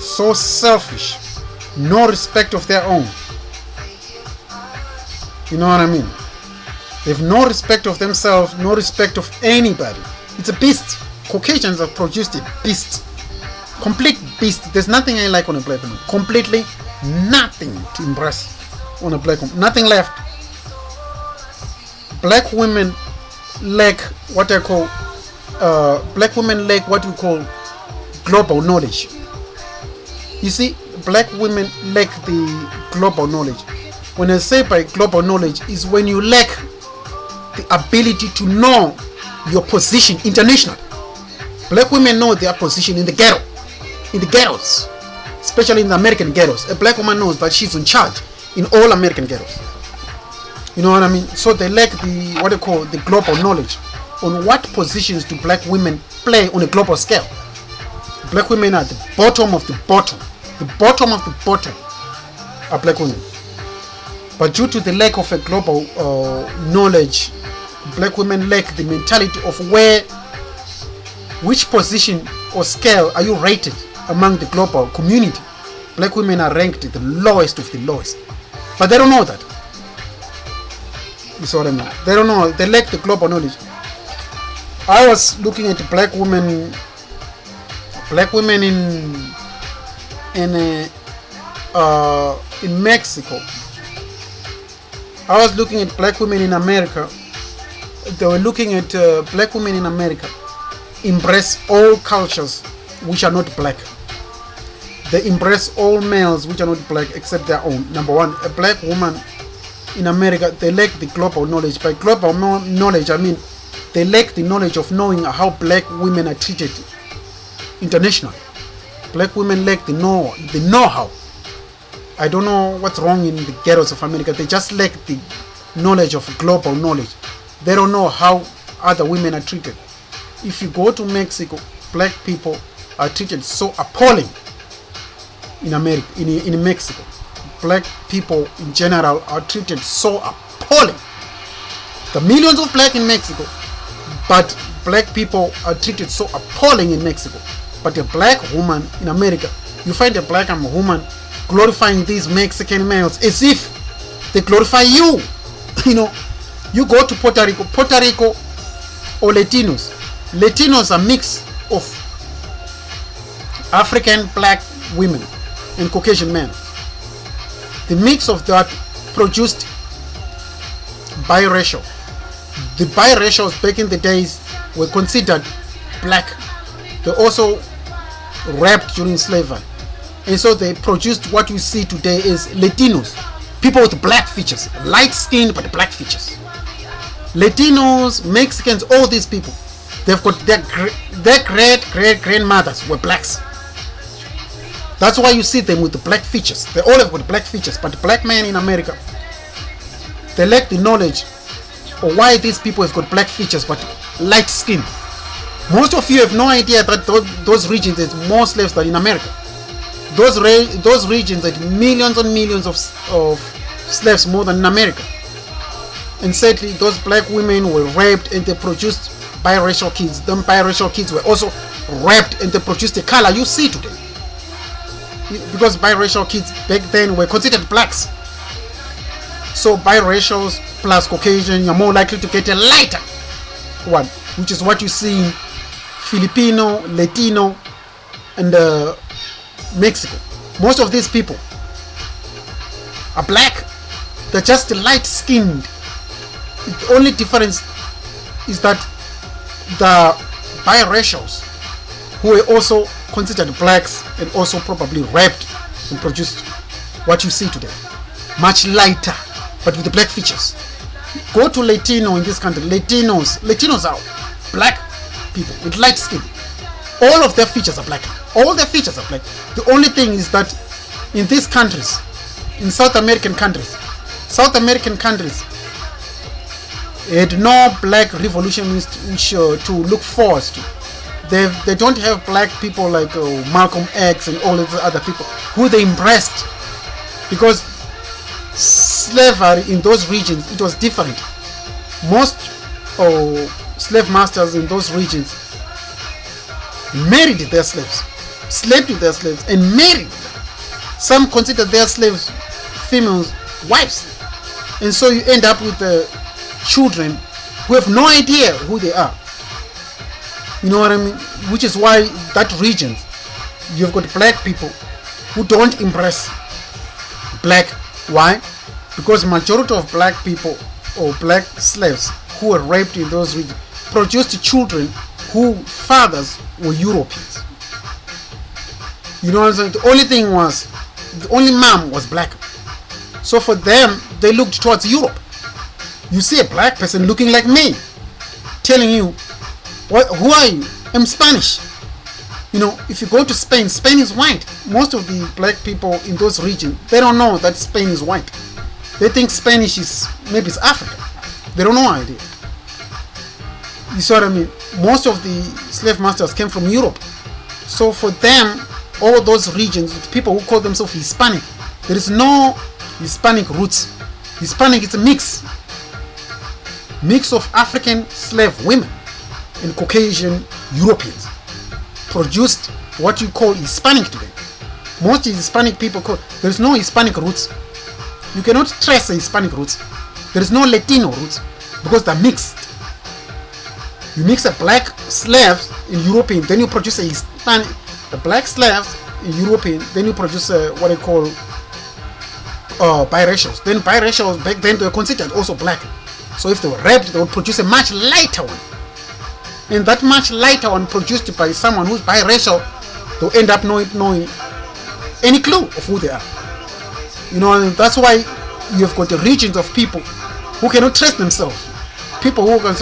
So selfish, no respect of their own. You know what I mean? They have no respect of themselves, no respect of anybody. It's a beast. Caucasians have produced a beast. Complete beast. There's nothing I like on a black woman. Completely nothing to impress on a black woman. Nothing left. Black women lack what I call black women lack what we call global knowledge. You see, black women lack the global knowledge. When I say by global knowledge is when you lack the ability to know your position internationally. Black women know their position in the ghetto, in the ghettos, especially in the American ghettos. A black woman knows that she's in charge in all American ghettos. You know what I mean? So they lack the what they call the global knowledge on what positions do black women play on a global scale. Black women are the bottom of the bottom. The bottom of the bottom are black women. But due to the lack of a global knowledge, black women lack the mentality of which position or scale are you rated among the global community. Black women are ranked the lowest of the lowest. But they don't know that. You see what I mean? They don't know. They lack the global knowledge. I was looking at black women in Mexico. I was looking at black women in America. They were looking at black women in America embrace all cultures which are not black. They embrace all males which are not black except their own. Number one, a black woman in America, they lack the global knowledge. By global knowledge, I mean they lack the knowledge of knowing how black women are treated internationally. Black women lack the know-how. I don't know what's wrong in the ghettos of America. They just lack the knowledge of global knowledge. They don't know how other women are treated. If you go to Mexico, black people are treated so appalling in America, in Mexico. Black people in general are treated so appalling. The millions of black in Mexico, but black people are treated so appalling in Mexico. But a black woman in America, you find a black woman glorifying these Mexican males as if they glorify you. You know, you go to Puerto Rico or Latinos. Latinos are a mix of African black women and Caucasian men. The mix of that produced biracial. The biracials back in the days were considered black. They also raped during slavery. And so they produced what we see today is Latinos. People with black features. Light skin but black features. Latinos, Mexicans, all these people. They've got their great grandmothers were blacks. That's why you see them with the black features. They all have got black features. But the black men in America, they lack the knowledge of why these people have got black features but light skin. Most of you have no idea that those regions there's more slaves than in America. Those regions had millions and millions of slaves more than in America. And sadly, those black women were raped and they produced biracial kids. Them biracial kids were also raped and they produced the color you see today. Because biracial kids back then were considered blacks. So biracials plus Caucasian, you're more likely to get a lighter one, which is what you see in Filipino, Latino, and Mexico. Most of these people are black. They're just light skinned. The only difference is that the biracials who were also considered blacks and also probably raped and produced what you see today. Much lighter, but with the black features. Go to Latino in this country. Latinos are black people with light skin. All of their features are black. All their features are black. The only thing is that in these countries, in South American countries, had no black revolutionists to look forward to. They don't have black people like Malcolm X and all these other people who they impressed, because slavery in those regions, it was different. Most slave masters in those regions married their slaves, slept with their slaves, and married them. Some considered their slaves females wives, and so you end up with children who have no idea who they are. You know what I mean? Which is why that region, you've got black people who don't impress black. Why? Because majority of black people or black slaves who were raped in those regions produced children who fathers were Europeans. You know what I'm saying? The only mom was black. So for them, they looked towards Europe. You see a black person looking like me, telling you, who are you? I'm Spanish. You know, if you go to Spain, Spain is white. Most of the black people in those regions, they don't know that Spain is white. They think Spanish is, maybe it's Africa. They don't know idea. You see what I mean? Most of the slave masters came from Europe. So for them, all those regions, people who call themselves Hispanic, there is no Hispanic roots. Hispanic is a mix of African slave women and Caucasian Europeans produced what you call Hispanic today. Most Hispanic people there is no Hispanic roots. You cannot trace a Hispanic roots. There is no Latino roots because they're mixed. You mix a black slave in European, then you produce a Hispanic. The black slaves in European, then you produce what they call biracials. Then biracials back then they were considered also black. So if they were raped, they would produce a much lighter one. And that much lighter one produced by someone who's biracial, they'll end up knowing any clue of who they are. You know, and that's why you've got the regions of people who cannot trust themselves. People who can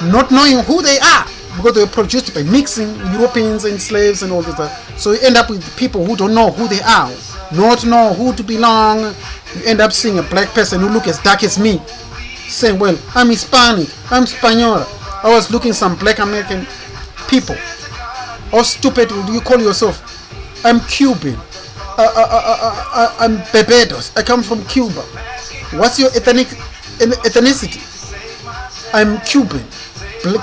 not knowing who they are because they were produced by mixing Europeans and slaves and all this stuff. So you end up with people who don't know who they are, not know who to belong. You end up seeing a black person who looks as dark as me, saying, well, I'm Hispanic, I'm Spaniard. I was looking some black American people. How stupid would you call yourself? I'm Cuban. I'm Barbados. I come from Cuba. What's your ethnicity? I'm Cuban.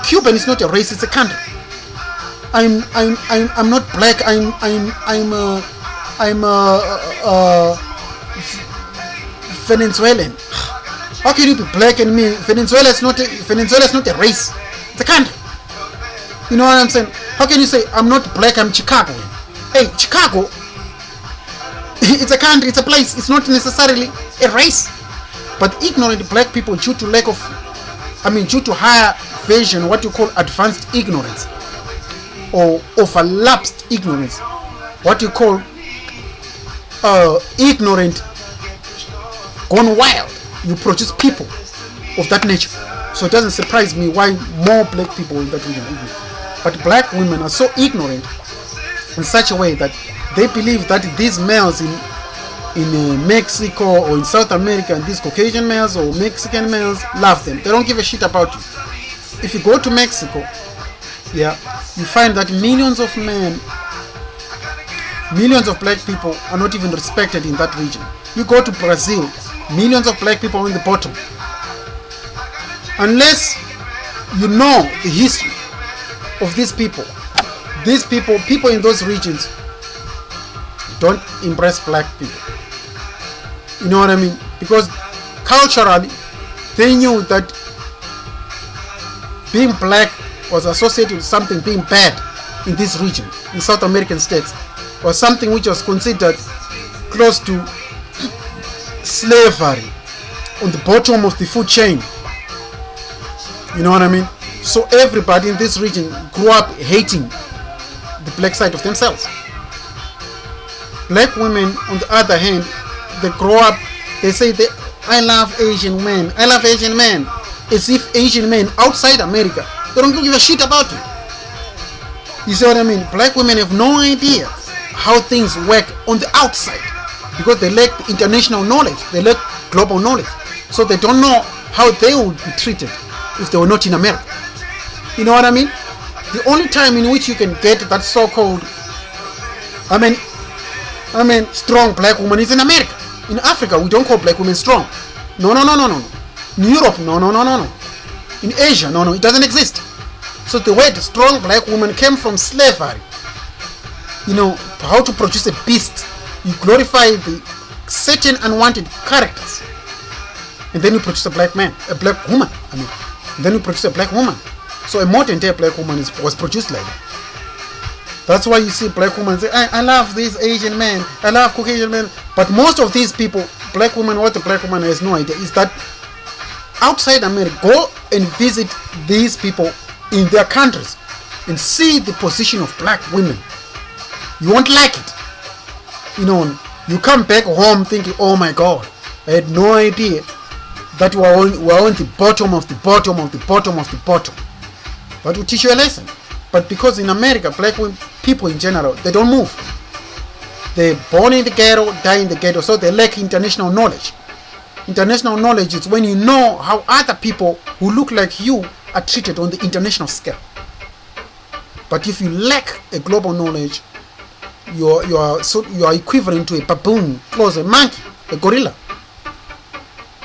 Cuban is not a race; it's a country. I'm not black. I'm Venezuelan. How can you be black and me? Venezuela is not a race. It's a country. You know what I'm saying? How can you say I'm not black? I'm Chicago. Hey, Chicago. It's a country. It's a place. It's not necessarily a race. But ignorant black people, due to higher version, what you call advanced ignorance, or overlapsed ignorance, what you call ignorant gone wild, you produce people of that nature. So it doesn't surprise me why more black people in that region are ignorant. But black women are so ignorant in such a way that they believe that these males in Mexico or in South America, and these Caucasian males or Mexican males love them. They don't give a shit about you. If you go to Mexico, you find that millions of men, millions of black people are not even respected in that region. You go to Brazil, millions of black people are in the bottom. Unless you know the history of these people in those regions don't impress black people. You know what I mean? Because culturally, they knew that being black was associated with something being bad in this region, in South American states, or something which was considered close to slavery, on the bottom of the food chain. You know what I mean? So everybody in this region grew up hating the black side of themselves. Black women, on the other hand, they grow up, they say, I love Asian men. I love Asian men. As if Asian men outside America, they don't give a shit about you. You see what I mean? Black women have no idea how things work on the outside because they lack international knowledge. They lack global knowledge. So they don't know how they would be treated if they were not in America. You know what I mean? The only time in which you can get that so-called, strong black woman is in America. In Africa, we don't call black women strong. No. In Europe, no. In Asia, no, it doesn't exist. So the word strong black woman came from slavery. You know, how to produce a beast. You glorify the certain unwanted characters. And then you produce a black man, a black woman. And then you produce a black woman. So a modern day black woman was produced like that. That's why you see black women say, I love this Asian man, I love Caucasian men. But most of these people, black women, what the black woman has no idea is that outside America, go and visit these people in their countries and see the position of black women. You won't like it. You know, you come back home thinking, oh my God, I had no idea that we're on the bottom of the bottom of the bottom of the bottom. But will teach you a lesson. But because in America, black people in general, they don't move. They're born in the ghetto, die in the ghetto, so they lack international knowledge. International knowledge is when you know how other people who look like you are treated on the international scale. But if you lack a global knowledge, you are equivalent to a baboon, plus a monkey, a gorilla.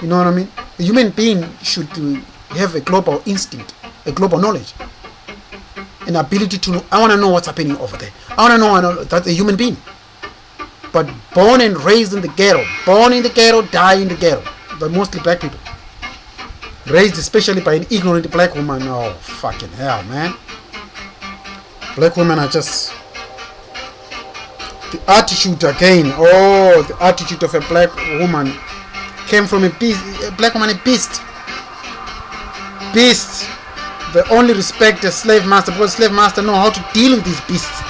You know what I mean? A human being should have a global instinct, a global knowledge, an ability to know. I want to know what's happening over there. I want to know that's a human being. But born and raised in the ghetto, die in the ghetto. But mostly black people. Raised especially by an ignorant black woman. Oh, fucking hell, man. Black women are just... The attitude again. Oh, the attitude of a black woman came from a beast. A black woman, a beast. Beast. They only respect the slave master because slave master know how to deal with these beasts.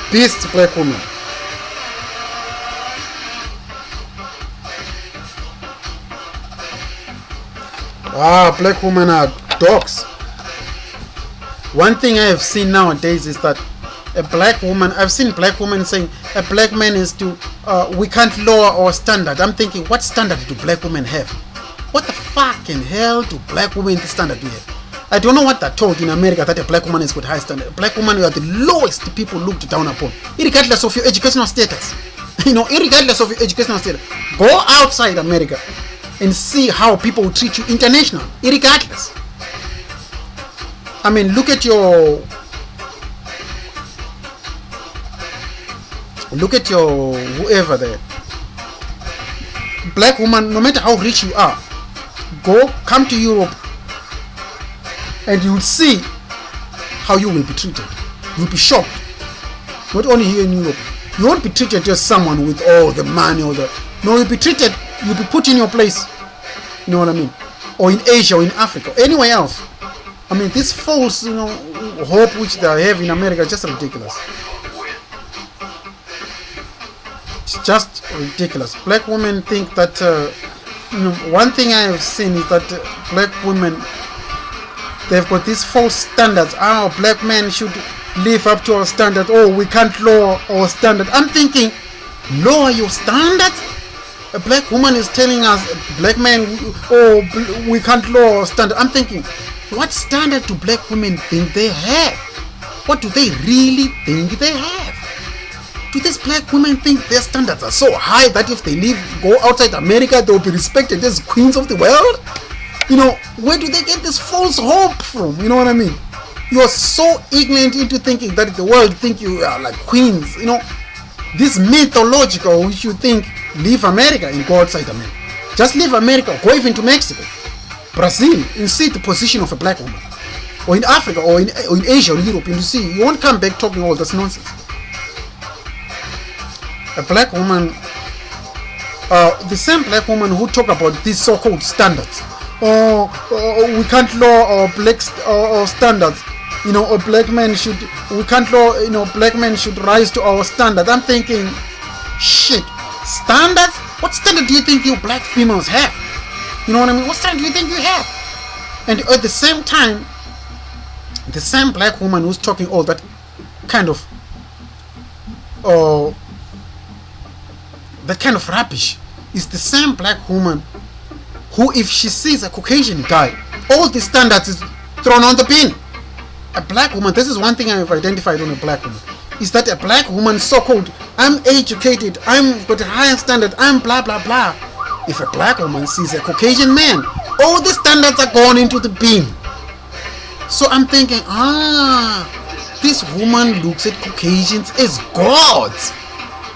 Beast black woman. Black women are dogs. One thing I have seen nowadays is that a black woman, I've seen black women saying a black man is to, we can't lower our standard. I'm thinking, what standard do black women have? What the fucking hell do black women the standard do have? I don't know what they're told in America that a black woman is with high standard. A black woman, you are the lowest people looked down upon, regardless of your educational status. You know, regardless of your educational status. Go outside America and see how people will treat you international, regardless. I mean, look at your whoever there. Black woman, no matter how rich you are, come to Europe and you will see how you will be treated. You'll be shocked. Not only here in Europe. You won't be treated as someone with all the money or no, you'll be treated, you'll be put in your place. You know what I mean? Or in Asia or in Africa, anywhere else. I mean, this false, hope which they have in America is just ridiculous. It's just ridiculous. Black women think that, one thing I have seen is that black women, they've got these false standards. Black men should live up to our standards. Oh, we can't lower our standard. I'm thinking, lower your standards? A black woman is telling us, black men, we can't lower our standard. I'm thinking, what standard do black women think they have? What do they really think they have? Do these black women think their standards are so high that if they go outside America, they'll be respected as queens of the world? Where do they get this false hope from? You know what I mean? You are so ignorant into thinking that the world think you are like queens. This mythological, which you think, leave America and go outside America. Just leave America, go even to Mexico, Brazil, and see the position of a black woman. Or in Africa, or in Asia, or in Europe, and you see, you won't come back talking all this nonsense. A black woman, the same black woman who talk about these so-called standards. We can't lower our standards. A black man should, we can't lower, black men should rise to our standards. I'm thinking, shit, standards? What standard do you think you black females have? You know what I mean? What standard do you think you have? And at the same time, the same black woman who's talking all that kind of rubbish is the same black woman who, if she sees a Caucasian guy, all the standards is thrown on the bin. A black woman, this is one thing I've identified on a black woman, is that a black woman, so-called, I'm educated, I'm got a higher standard, I'm blah blah blah. If a black woman sees a Caucasian man, all the standards are gone into the bin. So I'm thinking, this woman looks at Caucasians as gods.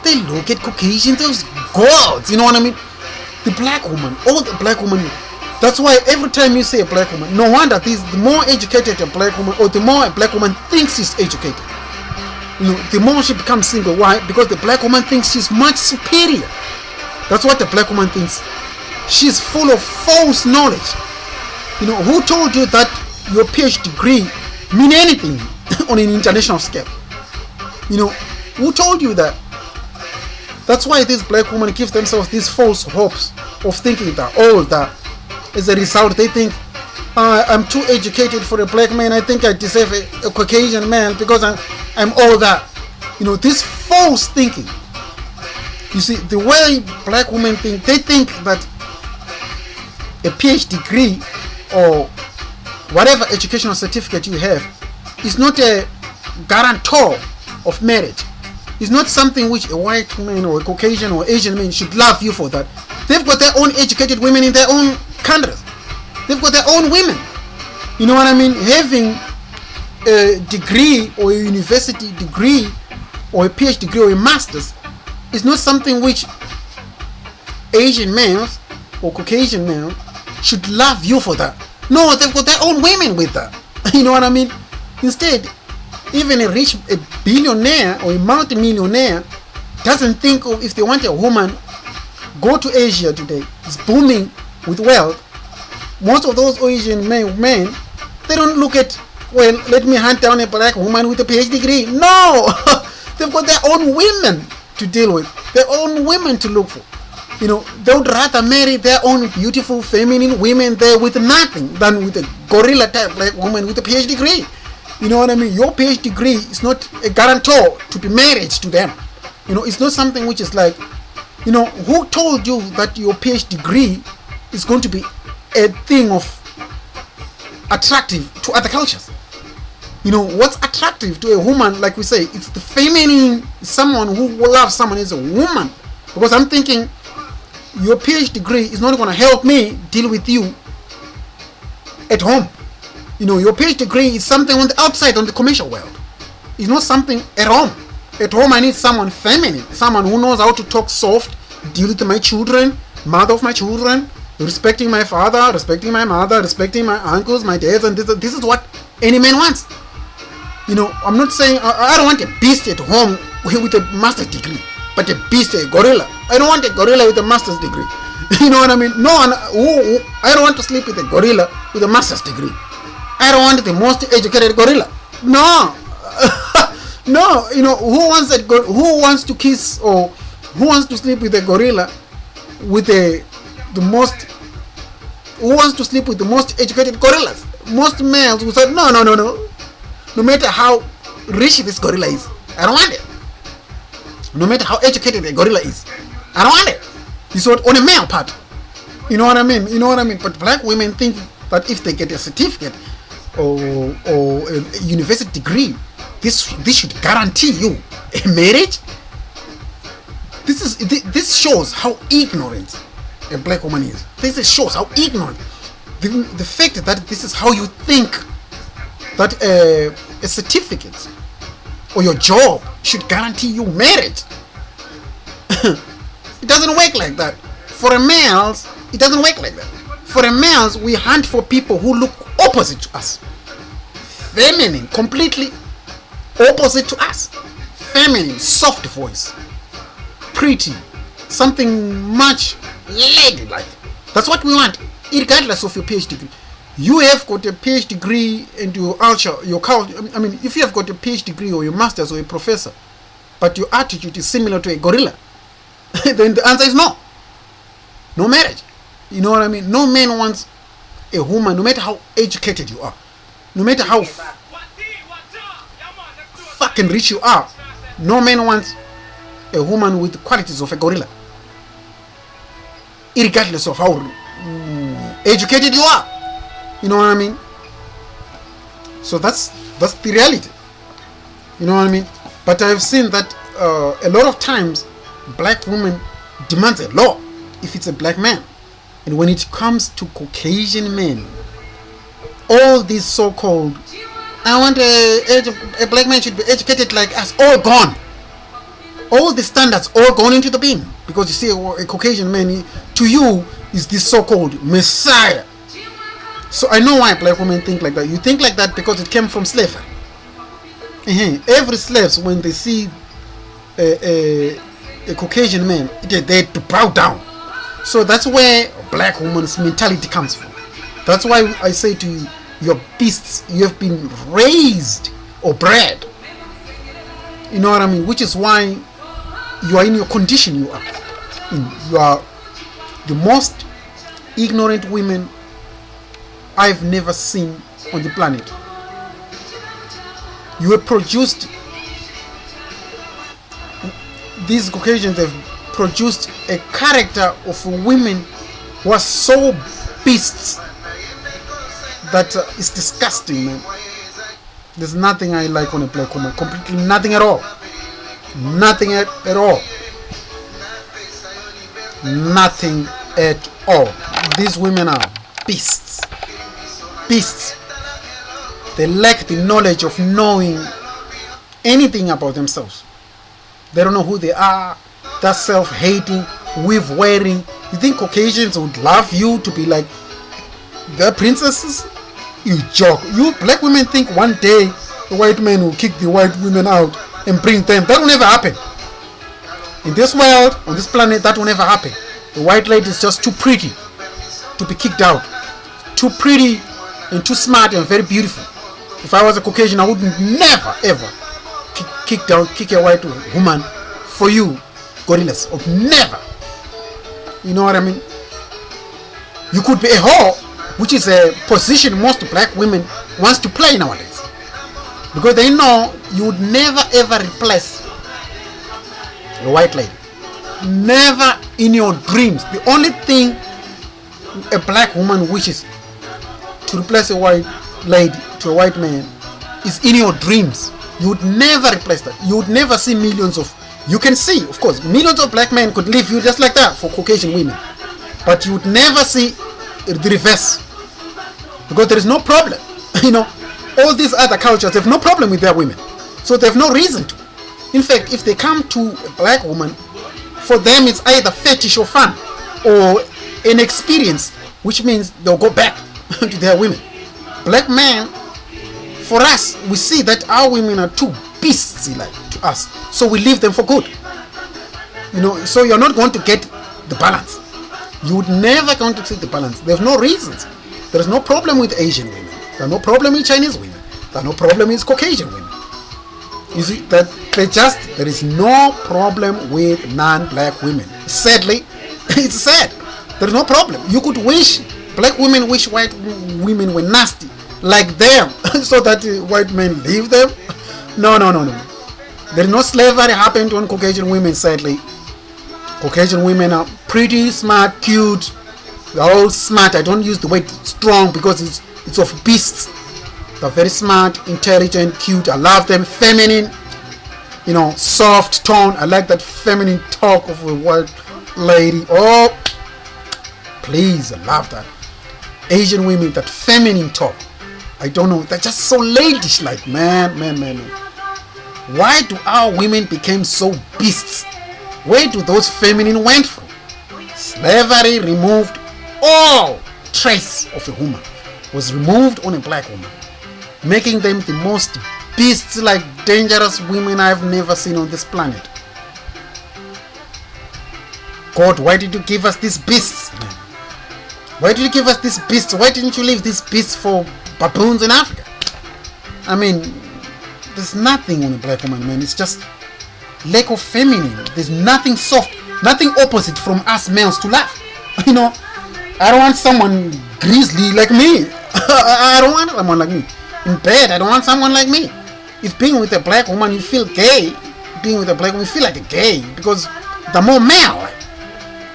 They look at Caucasians as gods. You know what I mean? The black woman, all the black women. That's why every time you say a black woman, no wonder the more educated a black woman, or the more a black woman thinks she's educated, the more she becomes single. Why? Because the black woman thinks she's much superior. That's what the black woman thinks. She's full of false knowledge. Who told you that your PhD degree mean anything on an international scale? Who told you that? That's why these black women give themselves these false hopes of thinking that, as a result, they think, I'm too educated for a black man, I think I deserve a Caucasian man because I'm all that. This false thinking. You see, the way black women think, they think that a PhD degree or whatever educational certificate you have is not a guarantor of marriage. It's not something which a white man or a Caucasian or Asian man should love you for that. They've got their own educated women in their own countries. They've got their own women. You know what I mean? Having a degree or a university degree or a PhD degree or a master's is not something which Asian males or Caucasian males should love you for that. No, they've got their own women with that. You know what I mean? Instead, even a billionaire or a multi-millionaire doesn't think of, if they want a woman, go to Asia today, it's booming with wealth. Most of those Asian men, they don't look at, well, let me hunt down a black woman with a PhD degree. No! They've got their own women to deal with, their own women to look for. They would rather marry their own beautiful feminine women there with nothing than with a gorilla type black woman with a PhD degree. You know what I mean? Your PhD degree is not a guarantor to be married to them. It's not something which is like, who told you that your PhD degree is going to be a thing of attractive to other cultures? What's attractive to a woman, like we say, it's the feminine, someone who loves someone as a woman. Because I'm thinking, your PhD degree is not going to help me deal with you at home. Your PhD degree is something on the outside, on the commercial world. It's not something at home. At home, I need someone feminine, someone who knows how to talk soft, deal with my children, mother of my children, respecting my father, respecting my mother, respecting my uncles, my dads, and this is what any man wants. I'm not saying I don't want a beast at home with a master's degree, but a beast, a gorilla. I don't want a gorilla with a master's degree. You know what I mean? No, I don't want to sleep with a gorilla with a master's degree. I don't want the most educated gorilla. No. No, who wants that? Who wants to kiss or who wants to sleep with a gorilla with the most? Who wants to sleep with the most educated gorillas? Most males will say, no. No matter how rich this gorilla is, I don't want it. No matter how educated the gorilla is, I don't want it. It's on a male part. You know what I mean? But black women think that if they get a certificate or a university degree, this should guarantee you a marriage. This shows how ignorant a black woman is. This shows how ignorant. The fact that this is how you think that a certificate or your job should guarantee you marriage. It doesn't work like that. For a males, it doesn't work like that. For a males, we hunt for people who look opposite to us. Feminine, completely opposite to us. Feminine, soft voice. Pretty. Something much ladylike. That's what we want, regardless of your PhD degree. You have got a PhD degree and your culture, if you have got a PhD degree or your master's or a professor, but your attitude is similar to a gorilla, then the answer is no. No marriage. You know what I mean? No man wants a woman, no matter how educated you are, no matter how fucking rich you are, no man wants a woman with the qualities of a gorilla, regardless of how educated you are. You know what I mean? So that's the reality. You know what I mean? But I've seen that a lot of times black women demands a law if it's a black man. And when it comes to Caucasian men, all these so-called, I want a black man should be educated like us, all gone. All the standards all gone into the bin. Because you see, a Caucasian man, to you, is this so-called messiah. So I know why black women think like that. You think like that because it came from slavery. Every slaves, when they see a Caucasian man, they have to bow down. So that's where black woman's mentality comes from. That's why I say to you, you're beasts. You have been raised or bred. You know what I mean? Which is why you are in your condition you are. You are the most ignorant women I've never seen on the planet. You have produced, these Caucasians have produced a character of women who are so beasts that it's disgusting, man. There's nothing I like on a black woman. Completely nothing at all. Nothing at all. Nothing at all. These women are beasts. Beasts. They lack the knowledge of knowing anything about themselves. They don't know who they are. They're self-hating, weave-wearing. You think Caucasians would love you to be like their princesses? You joke. You black women think one day the white men will kick the white women out and bring them. That will never happen. In this world, on this planet, that will never happen. The white lady is just too pretty to be kicked out. Too pretty and too smart and very beautiful. If I was a Caucasian, I would never ever kick a white woman for you, gorillas. Or never. You know what I mean? You could be a whore, which is a position most black women wants to play nowadays, because they know you would never ever replace a white lady. Never in your dreams. The only thing a black woman wishes to replace a white lady to a white man is in your dreams. You would never replace that. You would never see millions of, you can see, of course, millions of black men could leave you just like that for Caucasian women, but you would never see the reverse, because there is no problem. You know, all these other cultures have no problem with their women, so they have no reason to. In fact, if they come to a black woman, for them it's either fetish or fun or an experience, which means they'll go back to their women. Black men, for us, we see that our women are too beastie like to us, so we leave them for good. You know, so you're not going to get the balance. You would never going to see the balance. There's no reasons. There's no problem with Asian women. There's no problem with Chinese women. There's no problem with Caucasian women. You see, that there is no problem with non-black women. Sadly, it's sad. There's no problem. You could wish, black women wish white women were nasty like them so that white men leave them. No. There is no slavery happened on Caucasian women, sadly. Caucasian women are pretty smart, cute. They're all smart. I don't use the word strong because it's of beasts. They're very smart, intelligent, cute. I love them. Feminine, you know, soft tone. I like that feminine talk of a white lady. Oh, please, I love that. Asian women, that feminine talk. I don't know. They're just so ladish like, man. Why do our women become so beasts? Where do those feminine went from? Slavery removed all trace of a woman. Was removed on a black woman, making them the most beasts like dangerous women I've never seen on this planet. God, why did you give us these beasts, man? Why did you give us these beasts? Why didn't you leave these beasts for baboons in Africa? I mean, there's nothing on a black woman, man. It's just lack of feminine. There's nothing soft, nothing opposite from us males to love. You know, I don't want someone grizzly like me. I don't want someone like me. In bed, I don't want someone like me. If being with a black woman, you feel gay. Being with a black woman, you feel like a gay because they're more male.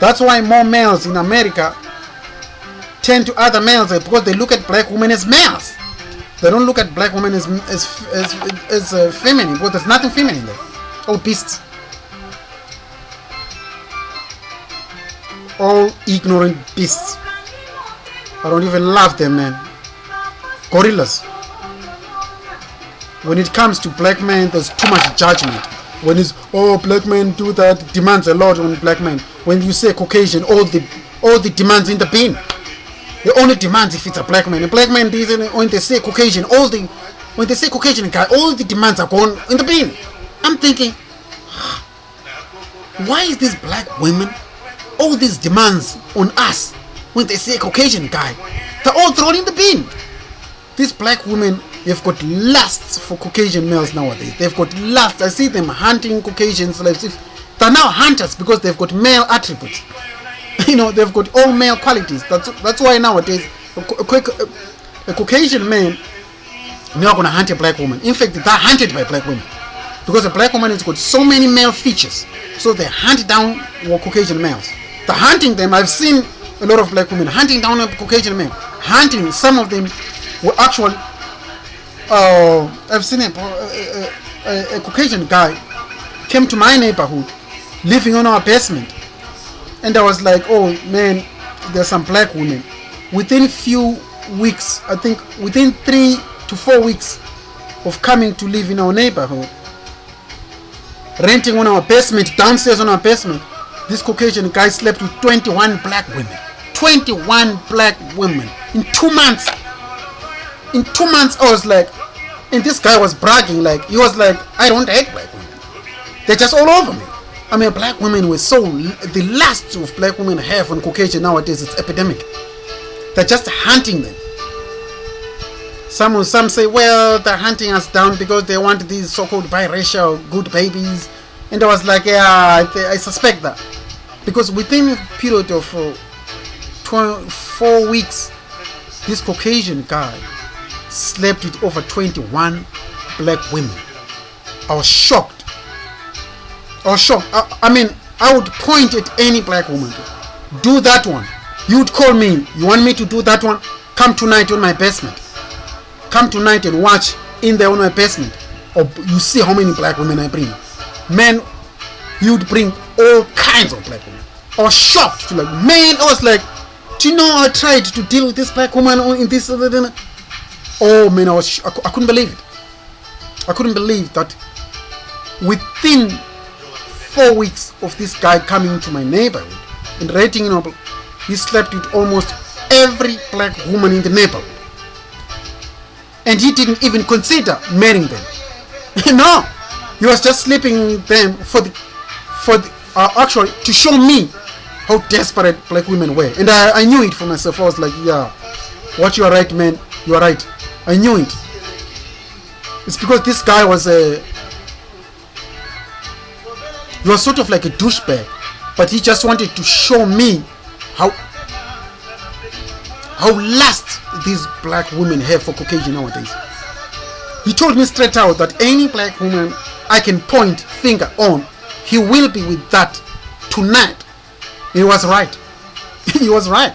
That's why more males in America turn to other males because they look at black women as males. They don't look at black women as feminine, because there's nothing feminine there. All beasts. All ignorant beasts. I don't even love them, man. Gorillas. When it comes to black men, there's too much judgment. When it's, oh, black men do that, demands a lot on black men. When you say Caucasian, all the demands in the bin. The only demands if it's a black man. A black man, when they say Caucasian, when they say Caucasian guy, all the demands are gone in the bin. I'm thinking, why is this black women, all these demands on us, when they say Caucasian guy, they're all thrown in the bin. These black women, they've got lusts for Caucasian males nowadays. They've got lust. I see them hunting Caucasians. Like they're now hunters because they've got male attributes. They've got all male qualities. That's why nowadays a Caucasian man not gonna hunt a black woman. In fact, they're hunted by black women because a black woman has got so many male features. So they hunt down Caucasian males. They're hunting them. I've seen a lot of black women hunting down a Caucasian male. Hunting. Some of them were actually. I've seen a Caucasian guy came to my neighborhood, living on our basement. And I was like, oh man, there's some black women. Within few weeks, I think within 3 to 4 weeks of coming to live in our neighborhood, renting on our basement, downstairs on our basement, this Caucasian guy slept with 21 black women. 21 black women in 2 months. In 2 months, I was like, and this guy was bragging, like, he was like, I don't hate black women. They're just all over me. I mean, black women were the lust of black women have on Caucasian nowadays, it's epidemic. They're just hunting them. Some say, well, they're hunting us down because they want these so-called biracial good babies. And I was like, yeah, I suspect that. Because within a period of 4 weeks, this Caucasian guy slept with over 21 black women. I was shocked. I mean, I would point at any black woman. Do that one. You would call me. You want me to do that one? Come tonight on my basement. Come tonight and watch in there on my basement. Or you see how many black women I bring. Man, you would bring all kinds of black women. I was shocked. Man, I was like, do you know I tried to deal with this black woman in this. Oh man, I couldn't believe it. I couldn't believe that within 4 weeks of this guy coming to my neighborhood and renting, he slept with almost every black woman in the neighborhood. And he didn't even consider marrying them. No, he was just sleeping with them actually to show me how desperate black women were. And I knew it for myself. I was like, yeah, what you are right, man. You are right. I knew it. It's because this guy was he was sort of like a douchebag, but he just wanted to show me how lust these black women have for Caucasian nowadays. He told me straight out that any black woman I can point finger on, he will be with that tonight. He was right. He was right.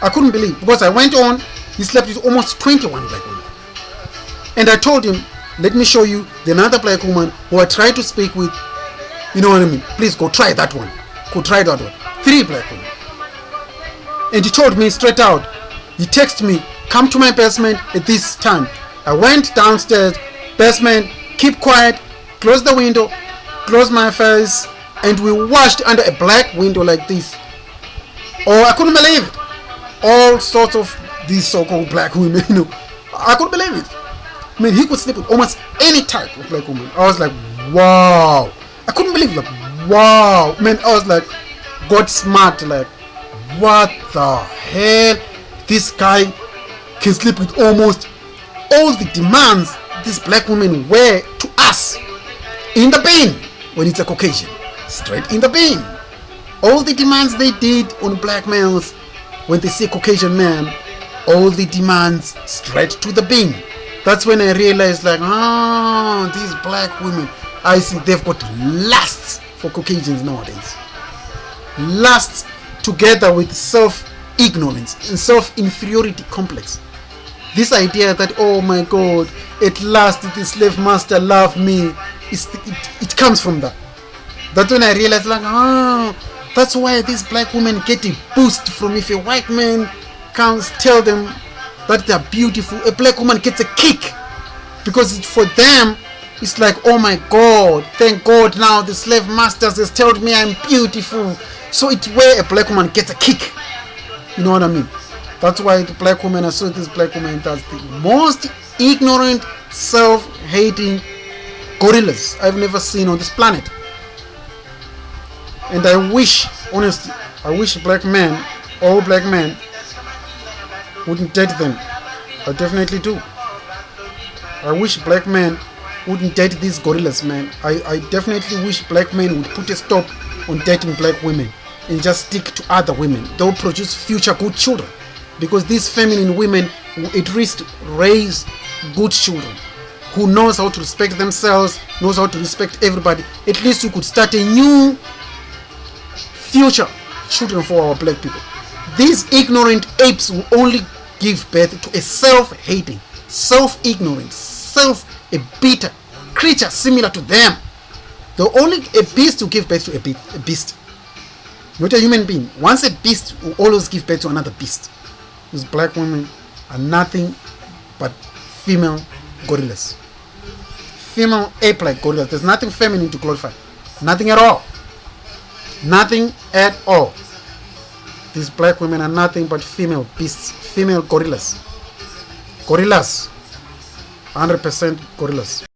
I couldn't believe, because I went on, he slept with almost 21 black women. And I told him, let me show you the another black woman who I tried to speak with. You know what I mean? Please go try that one. Go try that one. 3 black women. And he told me straight out. He texted me, come to my basement at this time. I went downstairs, basement, keep quiet, close the window, close my face, and we watched under a black window like this. Oh, I couldn't believe it. All sorts of these so-called black women, I couldn't believe it. I mean, he could sleep with almost any type of black woman. I was like, wow. I couldn't believe it. Like, wow. Man, I was like, got smart. Like, what the hell? This guy can sleep with almost all the demands these black women wear to us. In the bin. When it's a Caucasian. Straight in the bin. All the demands they did on black males when they say Caucasian man, all the demands straight to the bin. That's when I realized, like, these black women, I see they've got lusts for Caucasians nowadays. Lust together with ignorance and self-inferiority complex. This idea that, oh my God, at last the slave master loved me, it comes from that. That's when I realized, like, that's why these black women get a boost from if a white man comes tell them that they're beautiful. A black woman gets a kick because for them it's like, oh my God, thank God now the slave masters has told me I'm beautiful. So it's where a black woman gets a kick. You know what I mean? That's why the black woman, I saw this black woman, that's the most ignorant, self-hating gorillas I've never seen on this planet. And I wish, honestly, I wish black men, all black men, wouldn't date them. I definitely do. I wish black men wouldn't date these gorillas, man. I definitely wish black men would put a stop on dating black women and just stick to other women. They'll produce future good children. Because these feminine women at least raise good children who knows how to respect themselves, knows how to respect everybody. At least you could start a new future children for our black people. These ignorant apes will only give birth to a self-hating, self-ignorant, a bitter creature similar to them. A beast will give birth to a beast, not a human being. Once a beast will always give birth to another beast. These black women are nothing but female gorillas, female ape-like gorillas. There's nothing feminine to glorify, nothing at all, nothing at all. These black women are nothing but female beasts, female gorillas, 100% gorillas.